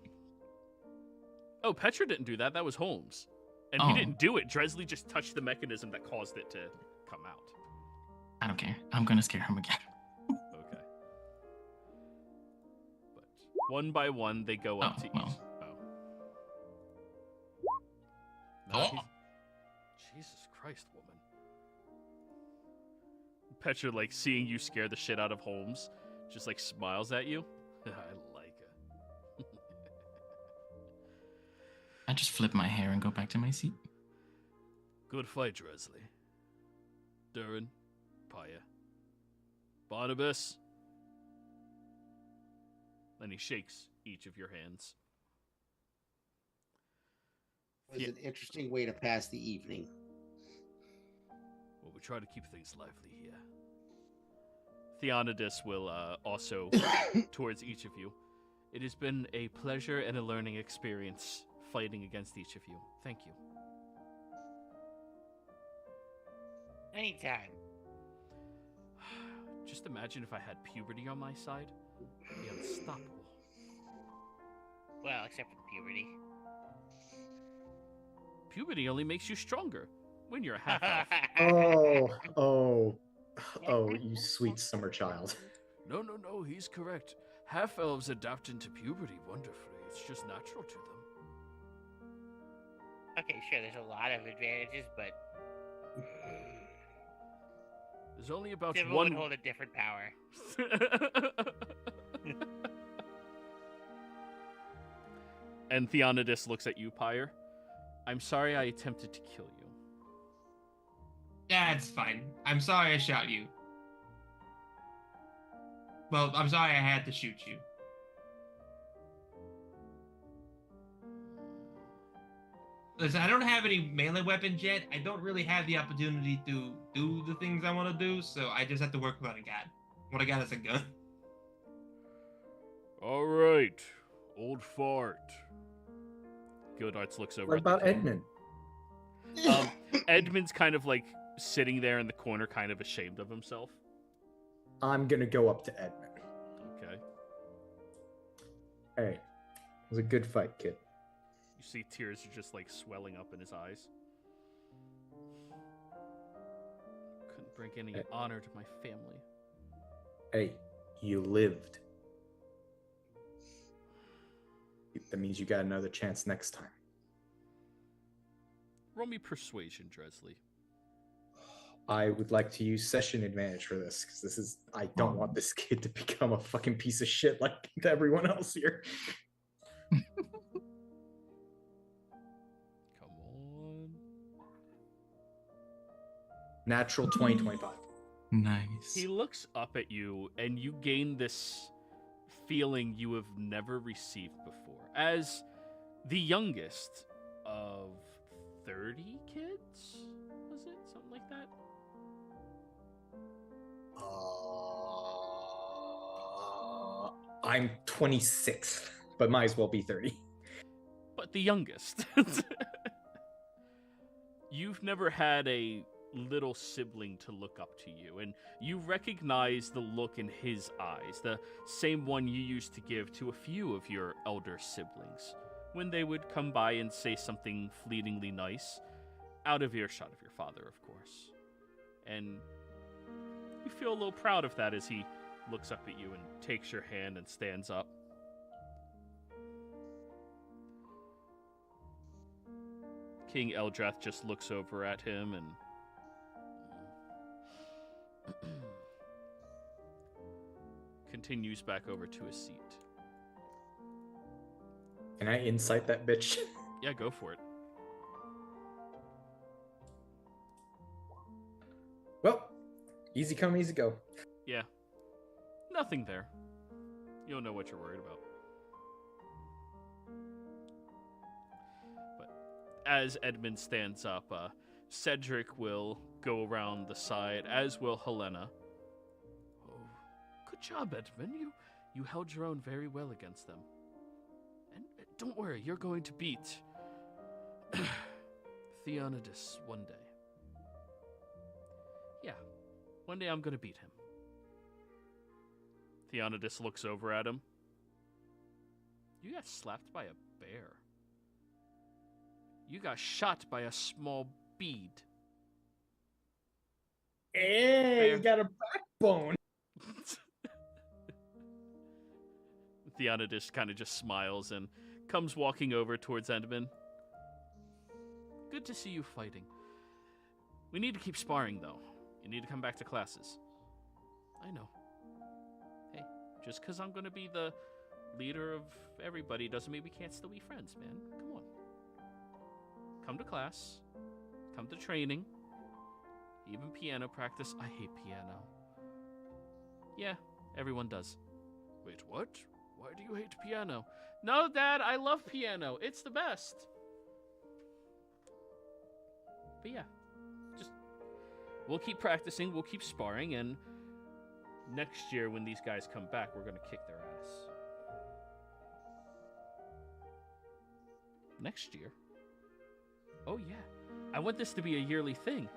Oh, Petra didn't do that. That was Holmes. And he didn't do it. Dresley just touched the mechanism that caused it to come out. I don't care. I'm gonna scare him again. Okay. But one by one, they go up to each. Oh. No, Jesus Christ, woman. Petra, like, seeing you scare the shit out of Holmes, just, like, smiles at you. I like it. I just flip my hair and go back to my seat. Good fight, Dresley. Durin, Paya, Barnabas. Then he shakes each of your hands. It was an interesting way to pass the evening. Well, we try to keep things lively here. Theonidus will also, towards each of you. It has been a pleasure and a learning experience fighting against each of you. Thank you. Anytime. Just imagine if I had puberty on my side. I'd be unstoppable. Well, except for the puberty. Puberty only makes you stronger when you're a half-elf. Oh, you sweet summer child. No, he's correct. Half-elves adapt into puberty wonderfully. It's just natural to them. Okay, sure, there's a lot of advantages, but There's only about Civil one... would hold a different power. And Theonidus looks at you, Pyre. I'm sorry I attempted to kill you. That's fine. I'm sorry I shot you. Well, I'm sorry I had to shoot you. Listen, I don't have any melee weapons yet. I don't really have the opportunity to do the things I want to do, so I just have to work with what I got. What I got is a gun. All right, old fart. Godarts looks over What at the about king. Edmund? Edmund's kind of like sitting there in the corner, kind of ashamed of himself. I'm gonna go up to Edmund. Okay. Hey, it was a good fight, kid. You see tears are just like swelling up in his eyes. Couldn't bring any honor to my family. Hey, you lived. That means you got another chance next time. Roll me persuasion, Dresley. I would like to use session advantage for this, because I don't want this kid to become a fucking piece of shit like everyone else here. Come on. Natural 2025. Nice. He looks up at you, and you gain this feeling you have never received before. As the youngest of 30 kids? Was it? Something like that? I'm 26, but might as well be 30. But the youngest. You've never had a little sibling to look up to you, and you recognize the look in his eyes, the same one you used to give to a few of your elder siblings, when they would come by and say something fleetingly nice, out of earshot of your father, of course. And you feel a little proud of that as he looks up at you and takes your hand and stands up. King Eldrath just looks over at him and continues back over to his seat. Can I insight that bitch? Yeah, go for it. Well, easy come, easy go. Yeah. Nothing there. You don't know what you're worried about. But as Edmund stands up, Cedric will go around the side, as will Helena. Oh, good job, Edmund. You held your own very well against them. And don't worry, you're going to beat Theonidus one day. Yeah, one day I'm going to beat him. Theonidus looks over at him. You got slapped by a bear. You got shot by a small bead. Hey, you got a backbone. Theonidus kind of just smiles and comes walking over towards Edmund. Good to see you fighting. We need to keep sparring, though. You need to come back to classes. I know. Hey, just because I'm going to be the leader of everybody doesn't mean we can't still be friends, man. Come on. Come to class. Come to training. Even piano practice. I hate piano. Yeah, everyone does. Wait, what? Why do you hate piano? No, Dad, I love piano. It's the best. But yeah, just we'll keep practicing, we'll keep sparring, and next year when these guys come back, we're gonna kick their ass. Next year? Oh yeah, I want this to be a yearly thing.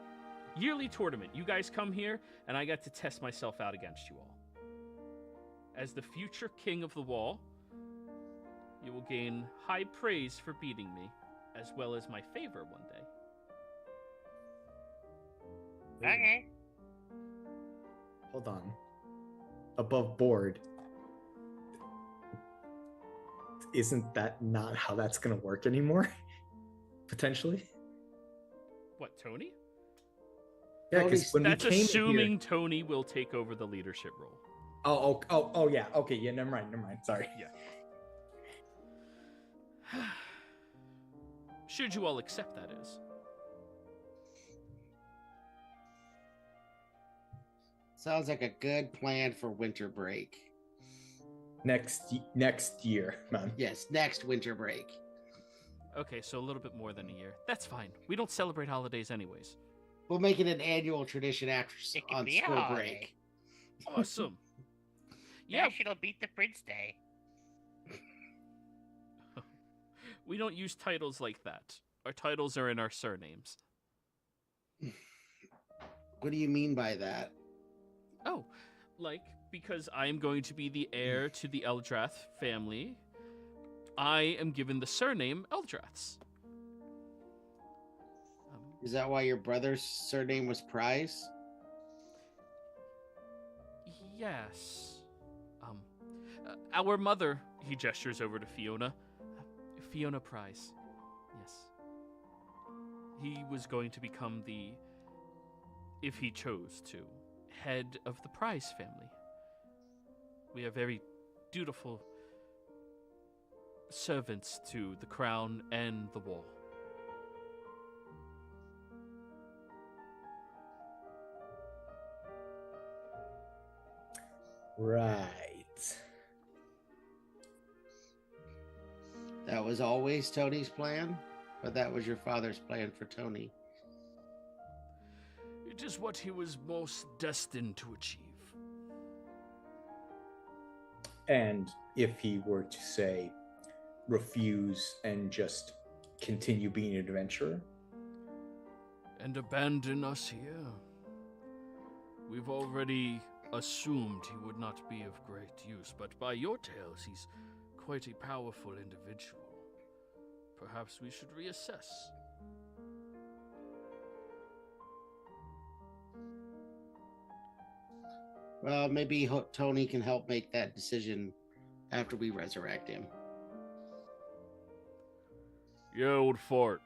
Yearly tournament. You guys come here, and I get to test myself out against you all. As the future king of the wall, you will gain high praise for beating me, as well as my favor one day. Okay. Hold on. Above board. Isn't that not how that's gonna work anymore? Potentially? What, Tony? Yeah, because when That's we came assuming here... Tony will take over the leadership role. Oh, yeah. Okay, yeah, never mind. Sorry. Yeah. Should you all accept, that is. Sounds like a good plan for winter break. Next year, man. Yes, next winter break. Okay, so a little bit more than a year. That's fine. We don't celebrate holidays anyways. We'll make it an annual tradition after It can on be a school holiday. break. Awesome. Yeah, National Beat the Prince Day. we don't use titles like that. Our titles are in our surnames. What do you mean by that? Oh, like, because I am going to be the heir to the Eldrath family, I am given the surname Eldraths. Is that why your brother's surname was Prize? Yes. Our mother, he gestures over to Fiona. Fiona Price. Yes. He was going to become the, if he chose to, head of the Price family. We are very dutiful servants to the crown and the wall. Right. That was always Tony's plan? But that was your father's plan for Tony? It is what he was most destined to achieve. And if he were to say, refuse and just continue being an adventurer? And abandon us here? We've already assumed he would not be of great use, but by your tales, he's quite a powerful individual. Perhaps we should reassess. Well, maybe Tony can help make that decision after we resurrect him. Yeah, old fart.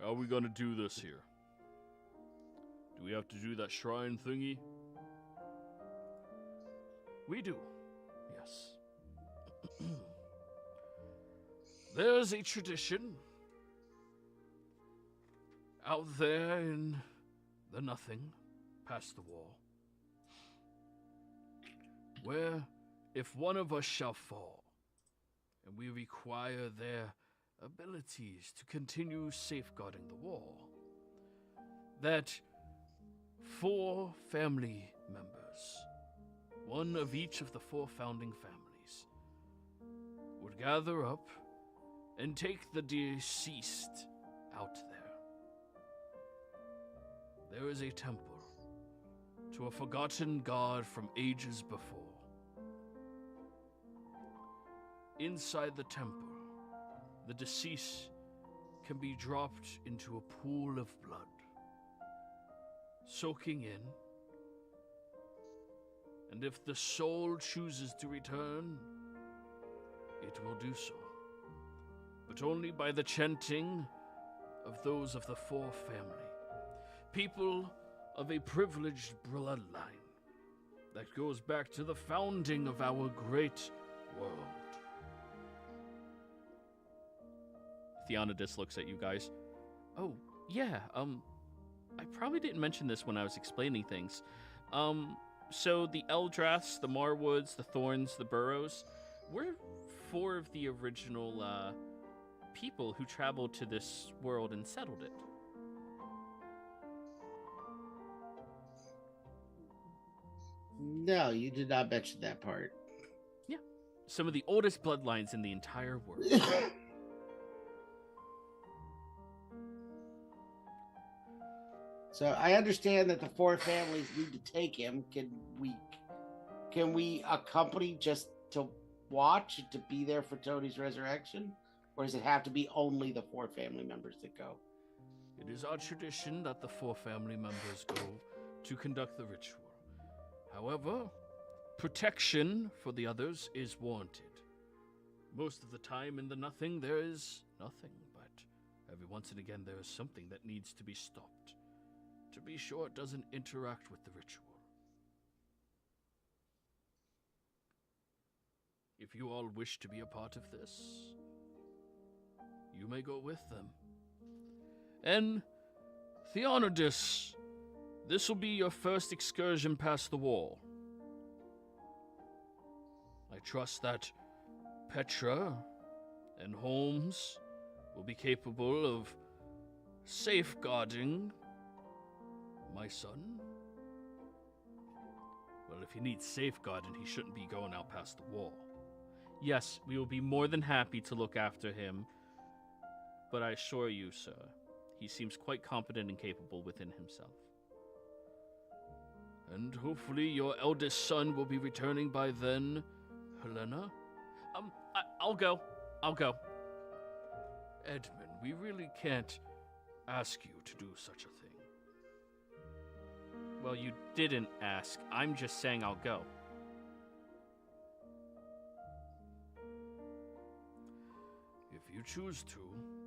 How are we gonna do this here? Do we have to do that shrine thingy? We do, yes. There's a tradition out there in the nothing, past the wall, where if one of us shall fall, and we require their abilities to continue safeguarding the wall, that 4 family members, one of each of the 4 founding families, would gather up and take the deceased out there. There is a temple to a forgotten god from ages before. Inside the temple, the deceased can be dropped into a pool of blood, soaking in, and if the soul chooses to return, it will do so, but only by the chanting of those of the 4 family, people of a privileged bloodline that goes back to the founding of our great world. Theonidus looks at you guys. Oh, yeah, I probably didn't mention this when I was explaining things. So the Eldraths, the Marwoods, the Thorns, the Burrows, we're 4 of the original, people who traveled to this world and settled it. No, you did not mention that part. Some of the oldest bloodlines in the entire world. So I understand that the 4 families need to take him. Can we accompany just to watch, to be there for Tony's resurrection? Or does it have to be only the 4 family members that go? It is our tradition that the 4 family members go to conduct the ritual. However, protection for the others is warranted. Most of the time in the nothing, there is nothing, but every once and again there is something that needs to be stopped, to be sure it doesn't interact with the ritual. If you all wish to be a part of this, you may go with them. And Theonidus, this will be your first excursion past the wall. I trust that Petra and Holmes will be capable of safeguarding my son. Well, if he needs safeguarding, he shouldn't be going out past the wall. Yes, we will be more than happy to look after him, but I assure you, sir, he seems quite competent and capable within himself. And hopefully your eldest son will be returning by then, Helena? I'll go. Edmund, we really can't ask you to do such a thing. Well, you didn't ask. I'm just saying I'll go. If you choose to,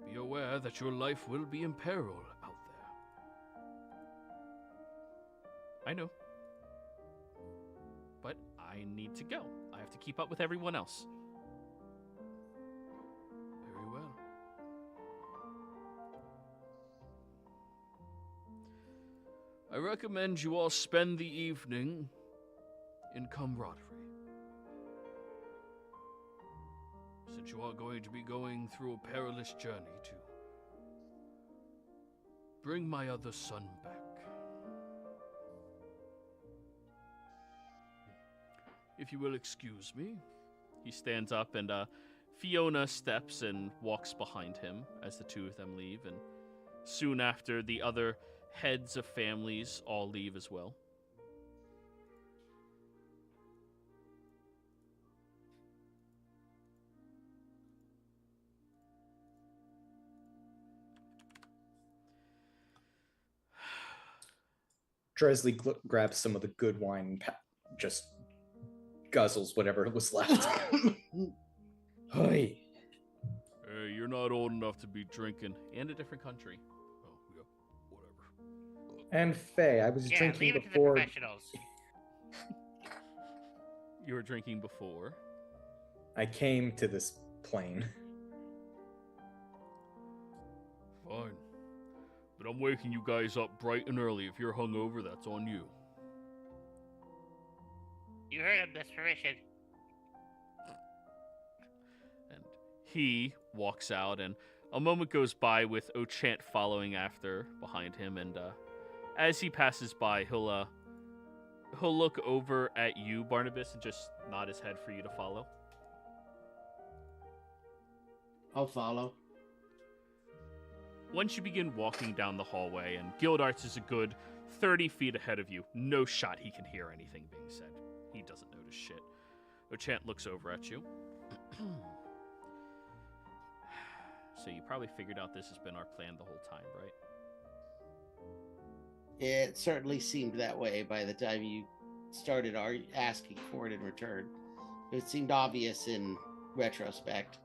be aware that your life will be in peril out there. I know. But I need to go. I have to keep up with everyone else. Very well. I recommend you all spend the evening in camaraderie. Since you are going to be going through a perilous journey to bring my other son back. If you will excuse me. He stands up and Fiona steps and walks behind him as the two of them leave, and soon after the other heads of families all leave as well. Dresley grabs some of the good wine and just guzzles whatever was left. Hey. Hey, you're not old enough to be drinking. And a different country. Oh, yeah, whatever. And Faye, I was Yeah, drinking leave it to the before. professionals. You were drinking before. I came to this plane. Fine. But I'm waking you guys up bright and early. If you're hungover, that's on you. You heard him, that's permission. And he walks out, and a moment goes by with Ochant following after behind him, and as he passes by, he'll look over at you, Barnabas, and just nod his head for you to follow. I'll follow. Once you begin walking down the hallway, and Gildarts is a good 30 feet ahead of you, no shot he can hear anything being said. He doesn't notice shit. Ochant looks over at you. So you probably figured out this has been our plan the whole time, right? It certainly seemed that way by the time you started asking for it in return. It seemed obvious in retrospect.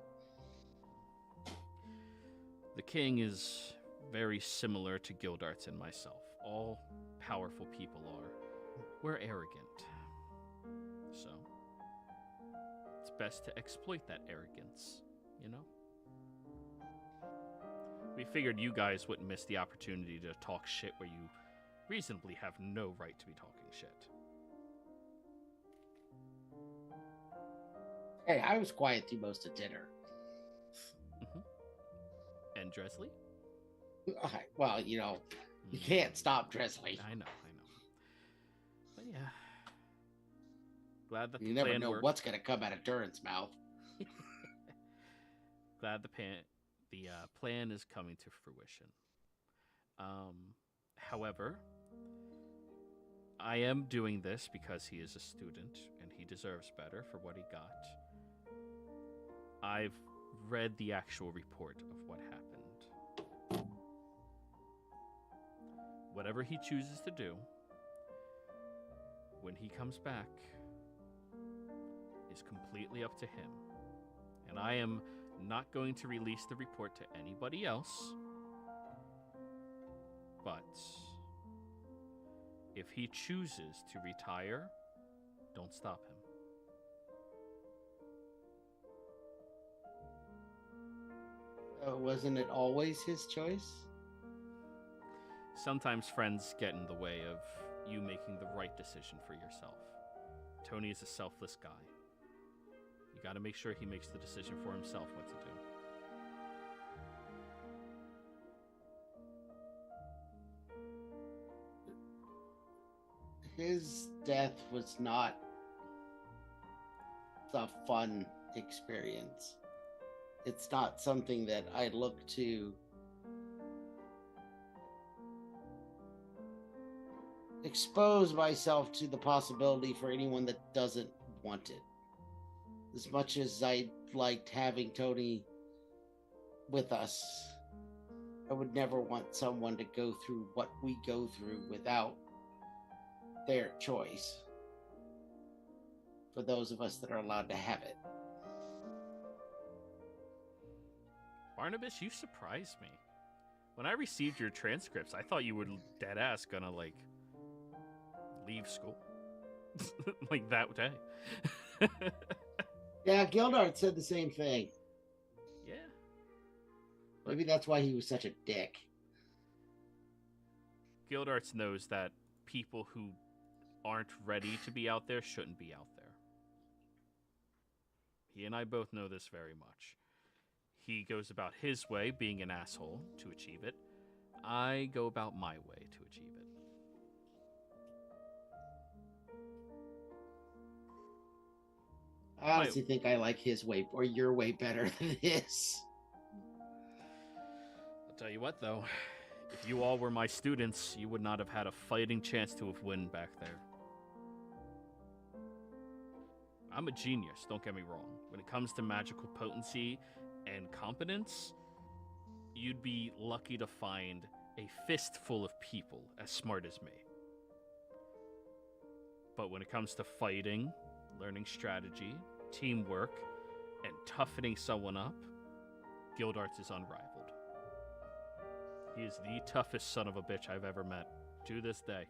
The king is very similar to Gildarts and myself. All powerful people are. We're arrogant. So, it's best to exploit that arrogance, you know? We figured you guys wouldn't miss the opportunity to talk shit where you reasonably have no right to be talking shit. Hey, I was quiet through most of dinner. And Dresley? Well, you can't stop Dresley. I know. But yeah. Glad that the You never plan know worked. what's going to come out of Durin's mouth. Glad the plan is coming to fruition. However, I am doing this because he is a student and he deserves better for what he got. I've read the actual report of what happened. Whatever he chooses to do, when he comes back, is completely up to him. And I am not going to release the report to anybody else. But if he chooses to retire, don't stop him. Wasn't it always his choice? Sometimes friends get in the way of you making the right decision for yourself. Tony is a selfless guy. You gotta make sure he makes the decision for himself what to do. His death was not a fun experience. It's not something that I look to expose myself to the possibility for anyone that doesn't want it. As much as I liked having Tony with us, I would never want someone to go through what we go through without their choice. For those of us that are allowed to have it. Barnabas, you surprised me. When I received your transcripts, I thought you were dead ass gonna, like, leave school. Like that day. Yeah, Gildart said the same thing. Yeah. Maybe that's why he was such a dick. Gildarts knows that people who aren't ready to be out there shouldn't be out there. He and I both know this very much. He goes about his way, being an asshole, to achieve it. I go about my way to achieve it. I honestly think I like his way or your way better than his. I'll tell you what, though. If you all were my students, you would not have had a fighting chance to have won back there. I'm a genius, don't get me wrong. When it comes to magical potency and competence, you'd be lucky to find a fistful of people as smart as me. But when it comes to fighting, learning strategy, teamwork, and toughening someone up, Gildarts is unrivaled. He is the toughest son of a bitch I've ever met, to this day.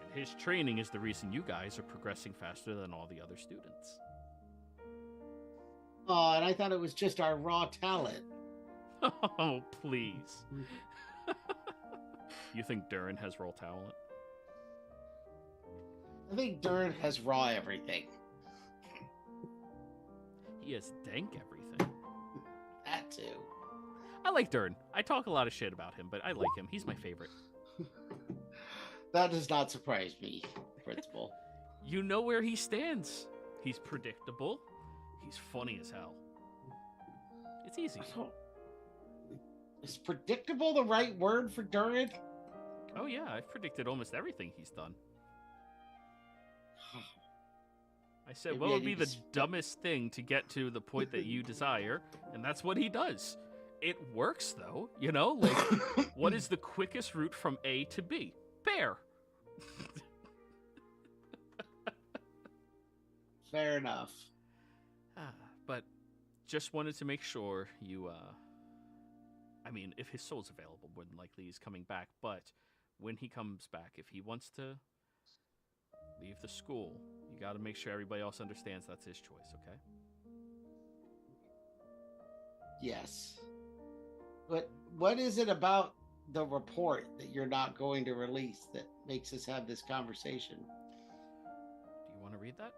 And his training is the reason you guys are progressing faster than all the other students. Oh, and I thought it was just our raw talent. Oh, please. You think Durin has raw talent? I think Durin has raw everything. He has dank everything. That too. I like Durin. I talk a lot of shit about him, but I like him. He's my favorite. That does not surprise me, Principal. You know where he stands. He's predictable. He's funny as hell. It's easy. Is predictable the right word for Durin? Oh yeah, I've predicted almost everything he's done. I said, Maybe what I would be need the to dumbest thing to get to the point that you desire? And that's what he does. It works, though. You know, like, what is the quickest route from A to B? Bear. Fair enough. But just wanted to make sure you, I mean, if his soul's available, more than likely he's coming back. But when he comes back, if he wants to leave the school, you got to make sure everybody else understands that's his choice, okay? Yes. But what is it about the report that you're not going to release that makes us have this conversation? Do you want to read that?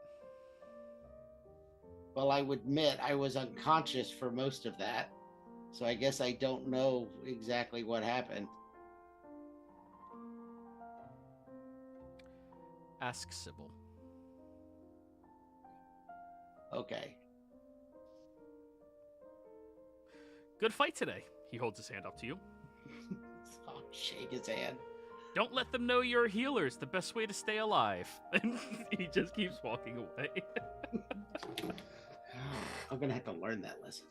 Well, I would admit I was unconscious for most of that, so I guess I don't know exactly what happened. Ask Sybil. Okay. Good fight today. He holds his hand up to you. I'll shake his hand. Don't let them know you're a healer. It's the best way to stay alive. And he just keeps walking away. I'm gonna have to learn that lesson.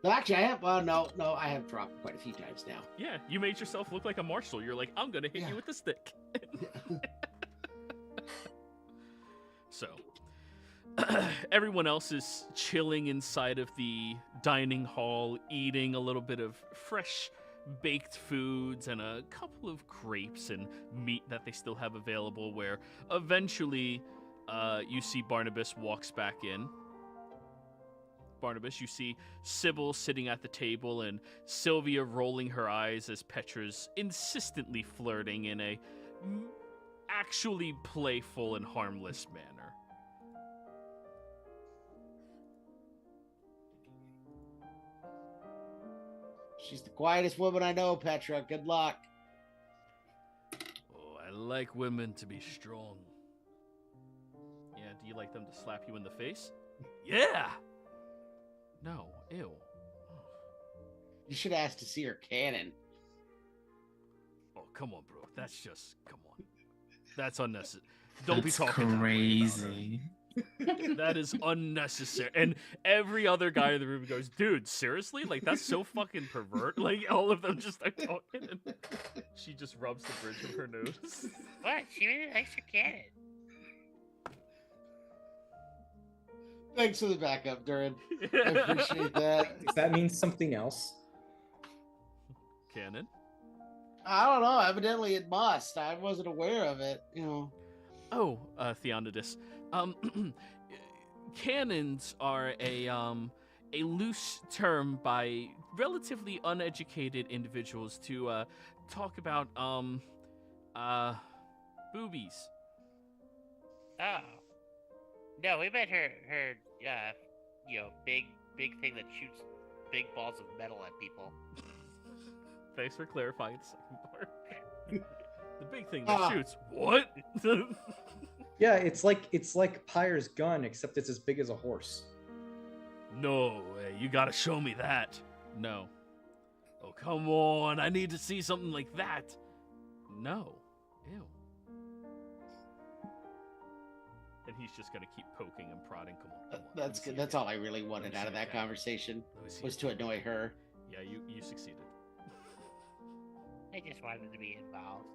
No, actually, I have. No, I have dropped quite a few times now. Yeah, you made yourself look like a marshal. You're like, I'm gonna hit Yeah. you with a stick. So, everyone else is chilling inside of the dining hall, eating a little bit of fresh baked foods and a couple of grapes and meat that they still have available, where eventually you see Barnabas walks back in. Barnabas, you see Sybil sitting at the table and Sylvia rolling her eyes as Petra's insistently flirting in a actually playful and harmless manner. She's the quietest woman I know, Petra. Good luck. Oh, I like women to be strong. Yeah, do you like them to slap you in the face? Yeah! No, ew. You should ask to see her cannon. Oh, come on, bro. That's just, come on. That's unnecessary. Don't be That's talking crazy. That is unnecessary. And every other guy in the room goes, dude, seriously? Like, that's so fucking pervert. Like, all of them just start talking, and she just rubs the bridge of her nose. What? She really likes her cannon. Thanks for the backup, Durin. I appreciate that. Does that mean something else? Cannon? I don't know. Evidently, it must. I wasn't aware of it. You know. Oh, Theonidus. Cannons are a loose term by relatively uneducated individuals to talk about boobies. Oh. No, we meant her big thing that shoots big balls of metal at people. Thanks for clarifying the second part. The big thing that shoots. What? Yeah, it's like Pyre's gun, except it's as big as a horse. No way, you gotta show me that. No. Oh, come on, I need to see something like that. No. Ew. And he's just gonna keep poking and prodding. Come on. Come on. That's good. That's all I really wanted out of that conversation, was to annoy her. Yeah, you succeeded. I just wanted to be involved.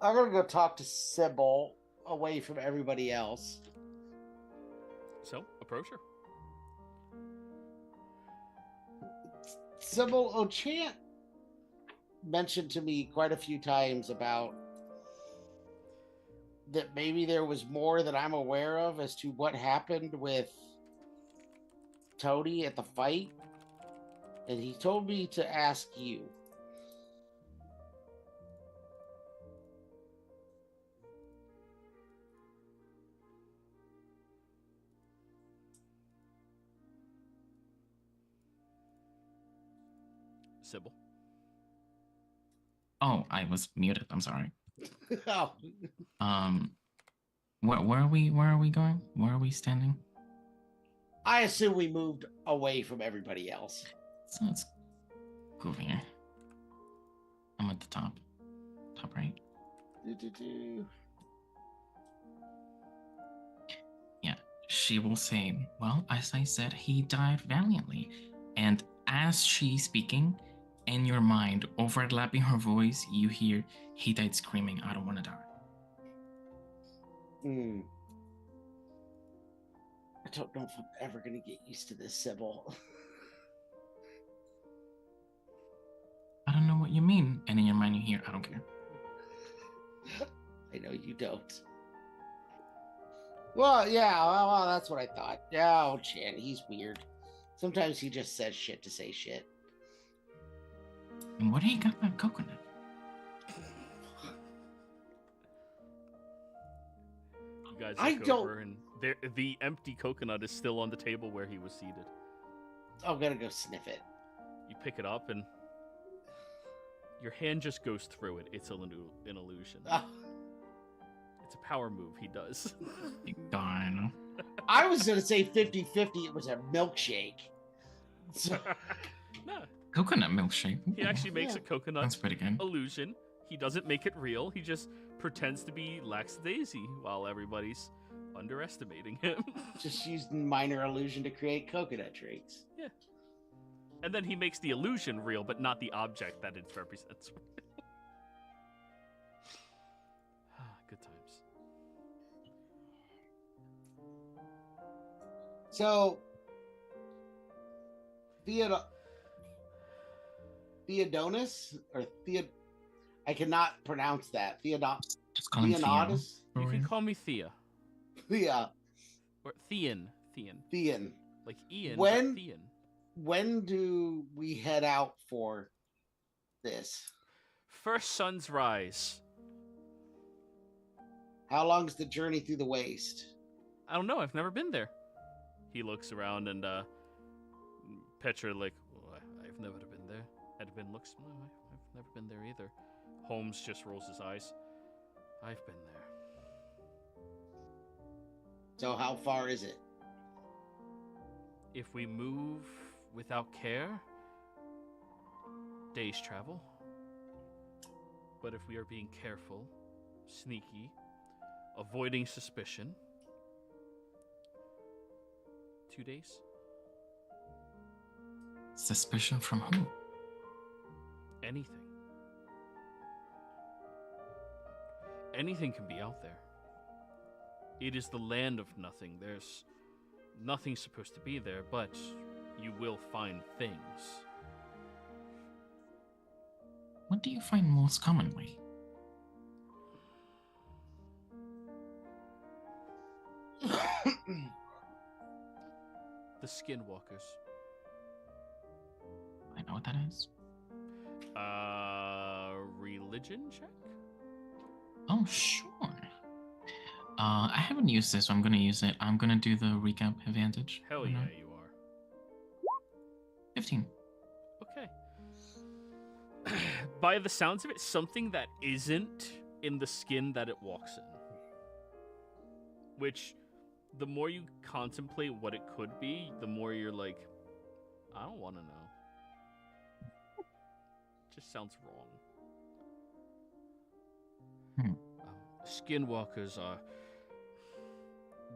I'm gonna go talk to Sybil away from everybody else. So, approach her. Sybil, Ochant mentioned to me quite a few times about that maybe there was more that I'm aware of as to what happened with Tony at the fight, and he told me to ask you. Sybil. Oh, I was muted. I'm sorry. Oh. Where are we going? Where are we standing? I assume we moved away from everybody else. So let's go over here. I'm at the top. Top right. Yeah, she will say, well, as I said, he died valiantly. And as she's speaking, in your mind, overlapping her voice, you hear, he died screaming, I don't want to die. I don't know if I'm ever going to get used to this, Sybil. I don't know what you mean. And in your mind, you hear, I don't care. I know you don't. Well, yeah, well, that's what I thought. Yeah, oh, Chan, he's weird. Sometimes he just says shit to say shit. And what do you got that coconut? You guys I look don't- over and the empty coconut is still on the table where he was seated. I'm gonna go sniff it. You pick it up and Your hand just goes through it. It's an illusion. Ah, It's a power move he does. Darn. I was going to say 50-50. It was a milkshake. So, No, Coconut milkshake. he actually makes Yeah. a coconut That's pretty good. illusion. He doesn't make it real. He just pretends to be lackadaisy while everybody's underestimating him. just used minor illusion to create coconut drinks. And then he makes the illusion real, but not the object that it represents. Good times. So, Theodonis or I cannot pronounce that. Just call him Theo. Theonatus? You can call me Thea. Thea. Or Thean. Thean. Like Ian, When- but Thean. When do we head out for this? First sun's rise. How long's the journey through the waste? I don't know. I've never been there. He looks around and Petra like, well, I've never been there. Edwin looks, no, I've never been there either. Holmes just rolls his eyes. I've been there. So how far is it? If we move without care, days travel. But if we are being careful, sneaky, avoiding suspicion, 2 days. Suspicion from who? Anything. Anything can be out there. It is the land of nothing. There's nothing supposed to be there, but you will find things. What do you find most commonly? The skinwalkers. I know what that is. Religion check? Oh, sure. I haven't used this, so I'm gonna use it. I'm gonna do the recap advantage. Hell Why yeah, not? you are. 15. Okay. By the sounds of it, something that isn't in the skin that it walks in. Which, the more you contemplate what it could be, the more you're like, I don't want to know. Just sounds wrong. Skinwalkers are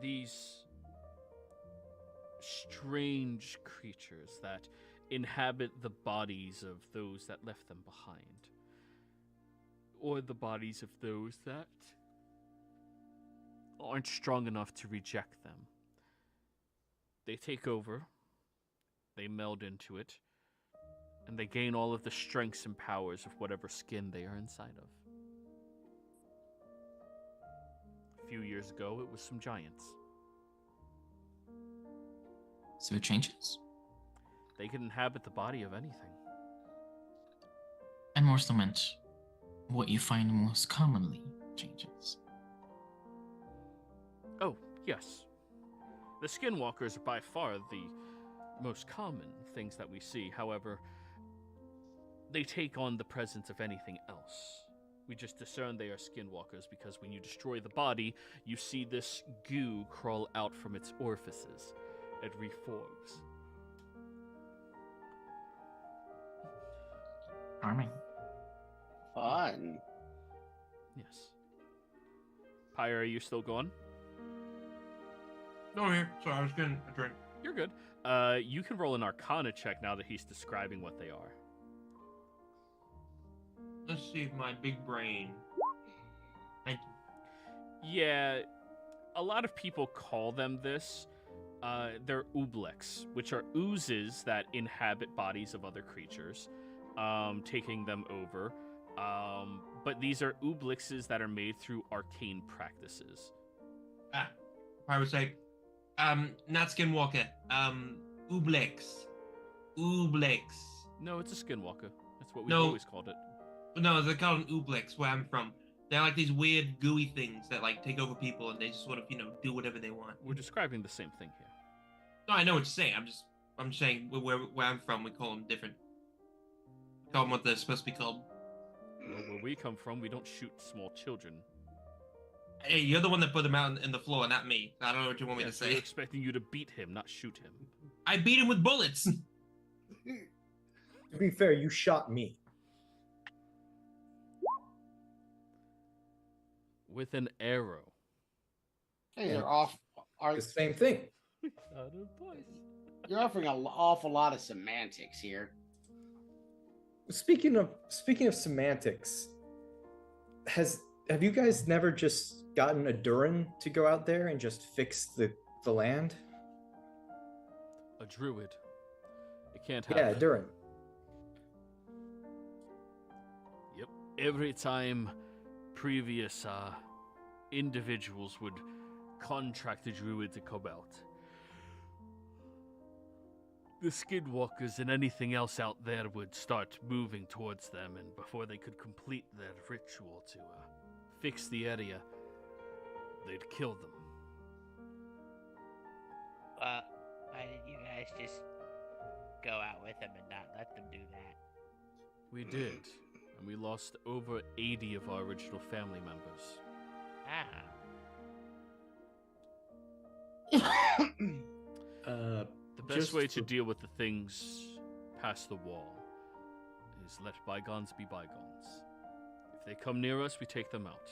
these strange creatures that inhabit the bodies of those that left them behind, or the bodies of those that aren't strong enough to reject them. They take over, they meld into it, and they gain all of the strengths and powers of whatever skin they are inside of. A few years ago, it was some giants. So it changes? They can inhabit the body of anything. And more so meant, what you find most commonly changes. Oh, yes. The skinwalkers are by far the most common things that we see. However, they take on the presence of anything else. We just discern they are skinwalkers because when you destroy the body, you see this goo crawl out from its orifices. It reforms. Charming. Fun. Yes. Pyre, are you still going? No, I'm here. Sorry, I was getting a drink. You're good. You can roll an Arcana check now that he's describing what they are. Let's see if my big brain. Thank you. Yeah, a lot of people call them this. They're ooblex, which are oozes that inhabit bodies of other creatures, taking them over. But these are ooblexes that are made through arcane practices. I would say, not Skinwalker. Ooblex. Ooblex. No, it's a skinwalker. That's what we've No. always called it. No, they're called an Ooblex where I'm from. They're like these weird gooey things that like take over people and they just sort of, do whatever they want. We're describing the same thing here. No, I know what you're saying. I'm saying where I'm from, we call them different. We call them what they're supposed to be called. Well, where we come from, we don't shoot small children. Hey, you're the one that put him out in the floor, not me. I don't know what you want me to We're say. expecting you to beat him, not shoot him. I beat him with bullets. To be fair, you shot me. With an arrow. Hey, Yeah. you're off. The same thing. You're offering an awful lot of semantics here. Speaking of semantics, have you guys never just gotten a Durin to go out there and just fix the land? A druid. It can't Yeah, happen. Durin. Yep. Every time previous individuals would contract a druid to come out, the skinwalkers and anything else out there would start moving towards them, and before they could complete their ritual to fix the area, they'd kill them. Why did you guys just go out with them and not let them do that? We did, and we lost over 80 of our original family members. The best Just way to for- deal with the things past the wall is let bygones be bygones. If they come near us, we take them out.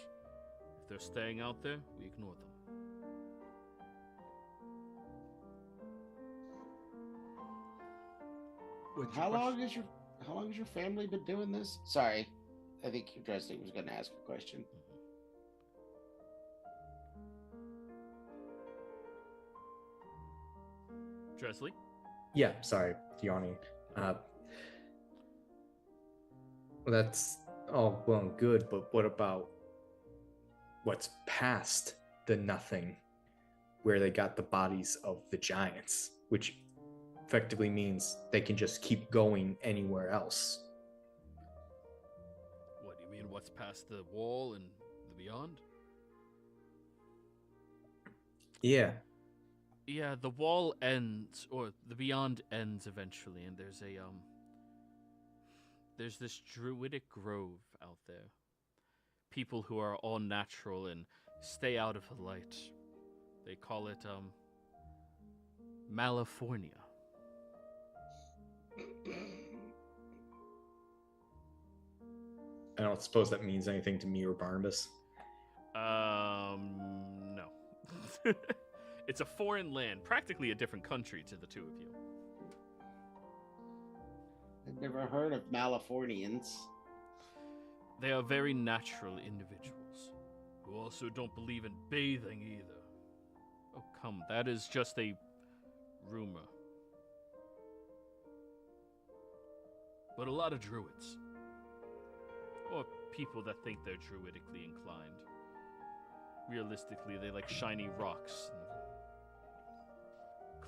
If they're staying out there, we ignore them. How long has your family been doing this? Sorry, I think Dresden was going to ask a question. Dresley? Yeah, sorry, yawning. Well, that's all well and good, but what about what's past the nothing, where they got the bodies of the giants, which effectively means they can just keep going anywhere else? What do you mean, what's past the wall and the beyond? Yeah. Yeah, the wall ends, or the beyond ends eventually, and there's this druidic grove out there. People who are all natural and stay out of the light. They call it, Malifornia. I don't suppose that means anything to me or Barnabas. No. It's a foreign land, practically a different country to the two of you. I've never heard of Malifornians. They are very natural individuals, who also don't believe in bathing either. Oh, come, that is just a rumor. But a lot of druids, or people that think they're druidically inclined. Realistically, they like shiny rocks and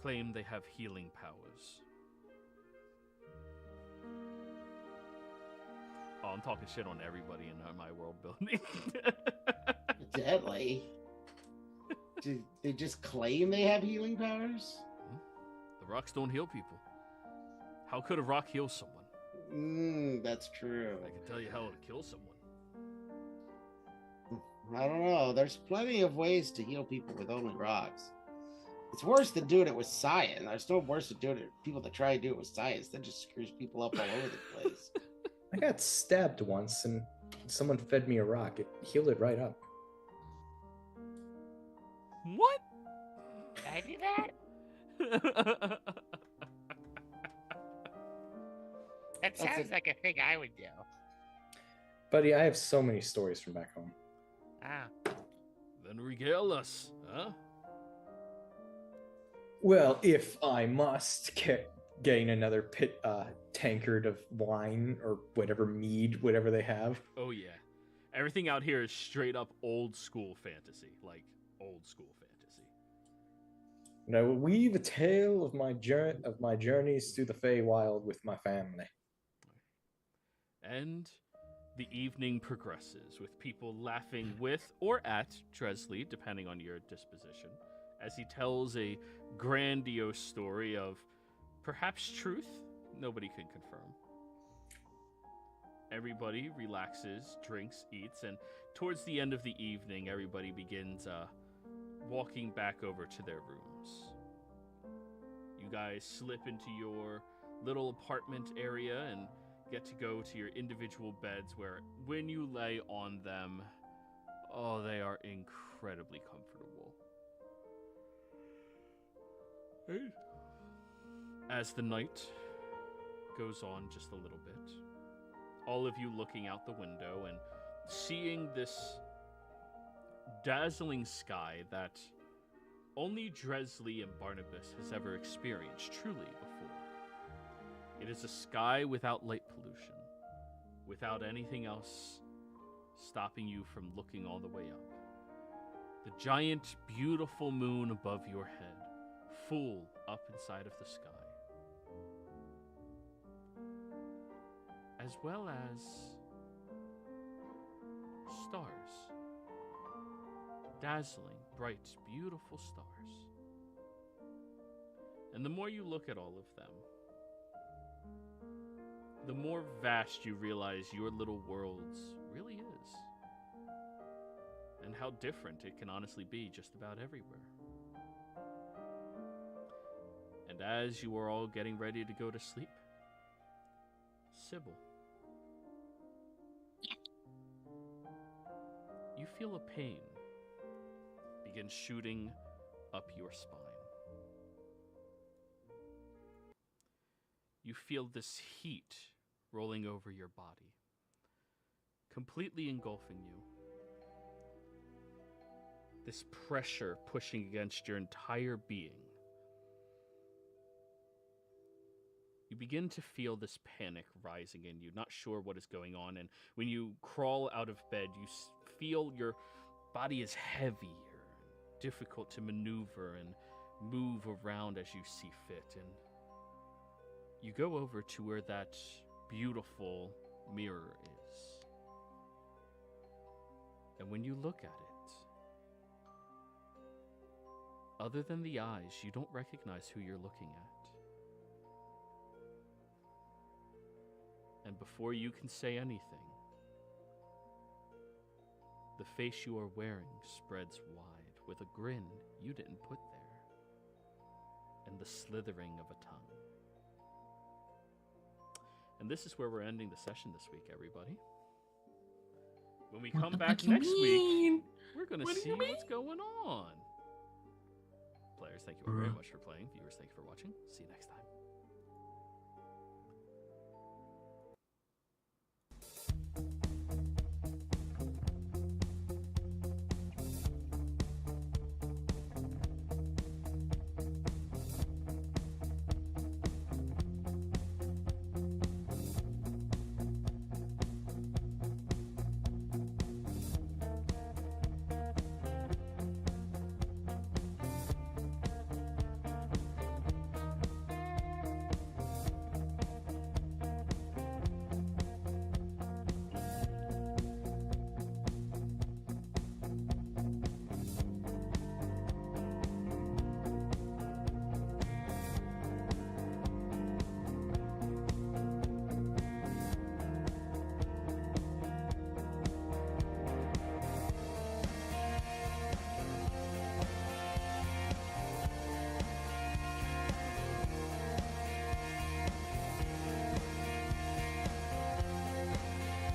claim they have healing powers. Oh, I'm talking shit on everybody in my world building. Deadly. Do they just claim they have healing powers? The rocks don't heal people. How could a rock heal someone? That's true. I can tell you how to kill someone. I don't know. There's plenty of ways to heal people with only rocks. It's worse than doing it with science. There's no worse than doing it. People that try to do it with science, that just screws people up all over the place. I got stabbed once and someone fed me a rock. It healed it right up. What? Did I do that? That sounds like a thing I would do. Buddy, I have so many stories from back home. Ah. Then regale us, huh? Well, if I must gain another tankard of wine or whatever mead, whatever they have. Oh yeah. Everything out here is straight up old school fantasy. Like, old school fantasy. And I will weave a tale of my journeys through the Feywild with my family. And the evening progresses, with people laughing with or at Dresley, depending on your disposition, as he tells a grandiose story of perhaps truth. Nobody can confirm. Everybody relaxes, drinks, eats, and towards the end of the evening, everybody begins walking back over to their rooms. You guys slip into your little apartment area and get to go to your individual beds where, when you lay on them, oh, they are incredibly comfortable. As the night goes on just a little bit, all of you looking out the window and seeing this dazzling sky that only Dresley and Barnabas has ever experienced truly before. It is a sky without light pollution, without anything else stopping you from looking all the way up. The giant, beautiful moon above your head, full up inside of the sky. As well as stars. Dazzling, bright, beautiful stars. And the more you look at all of them, the more vast you realize your little world really is. And how different it can honestly be just about everywhere. And as you are all getting ready to go to sleep, Sybil, you feel a pain begin shooting up your spine. You feel this heat rolling over your body, completely engulfing you. This pressure pushing against your entire being. You begin to feel this panic rising in you, not sure what is going on, and when you crawl out of bed, you feel your body is heavier, and difficult to maneuver and move around as you see fit, and you go over to where that beautiful mirror is. And when you look at it, other than the eyes, you don't recognize who you're looking at. And before you can say anything, the face you are wearing spreads wide with a grin you didn't put there, and the slithering of a tongue. And this is where we're ending the session this week, everybody. When we come back next week, we're going to see what's going on. Players, thank you all very much for playing. Viewers, thank you for watching. See you next time.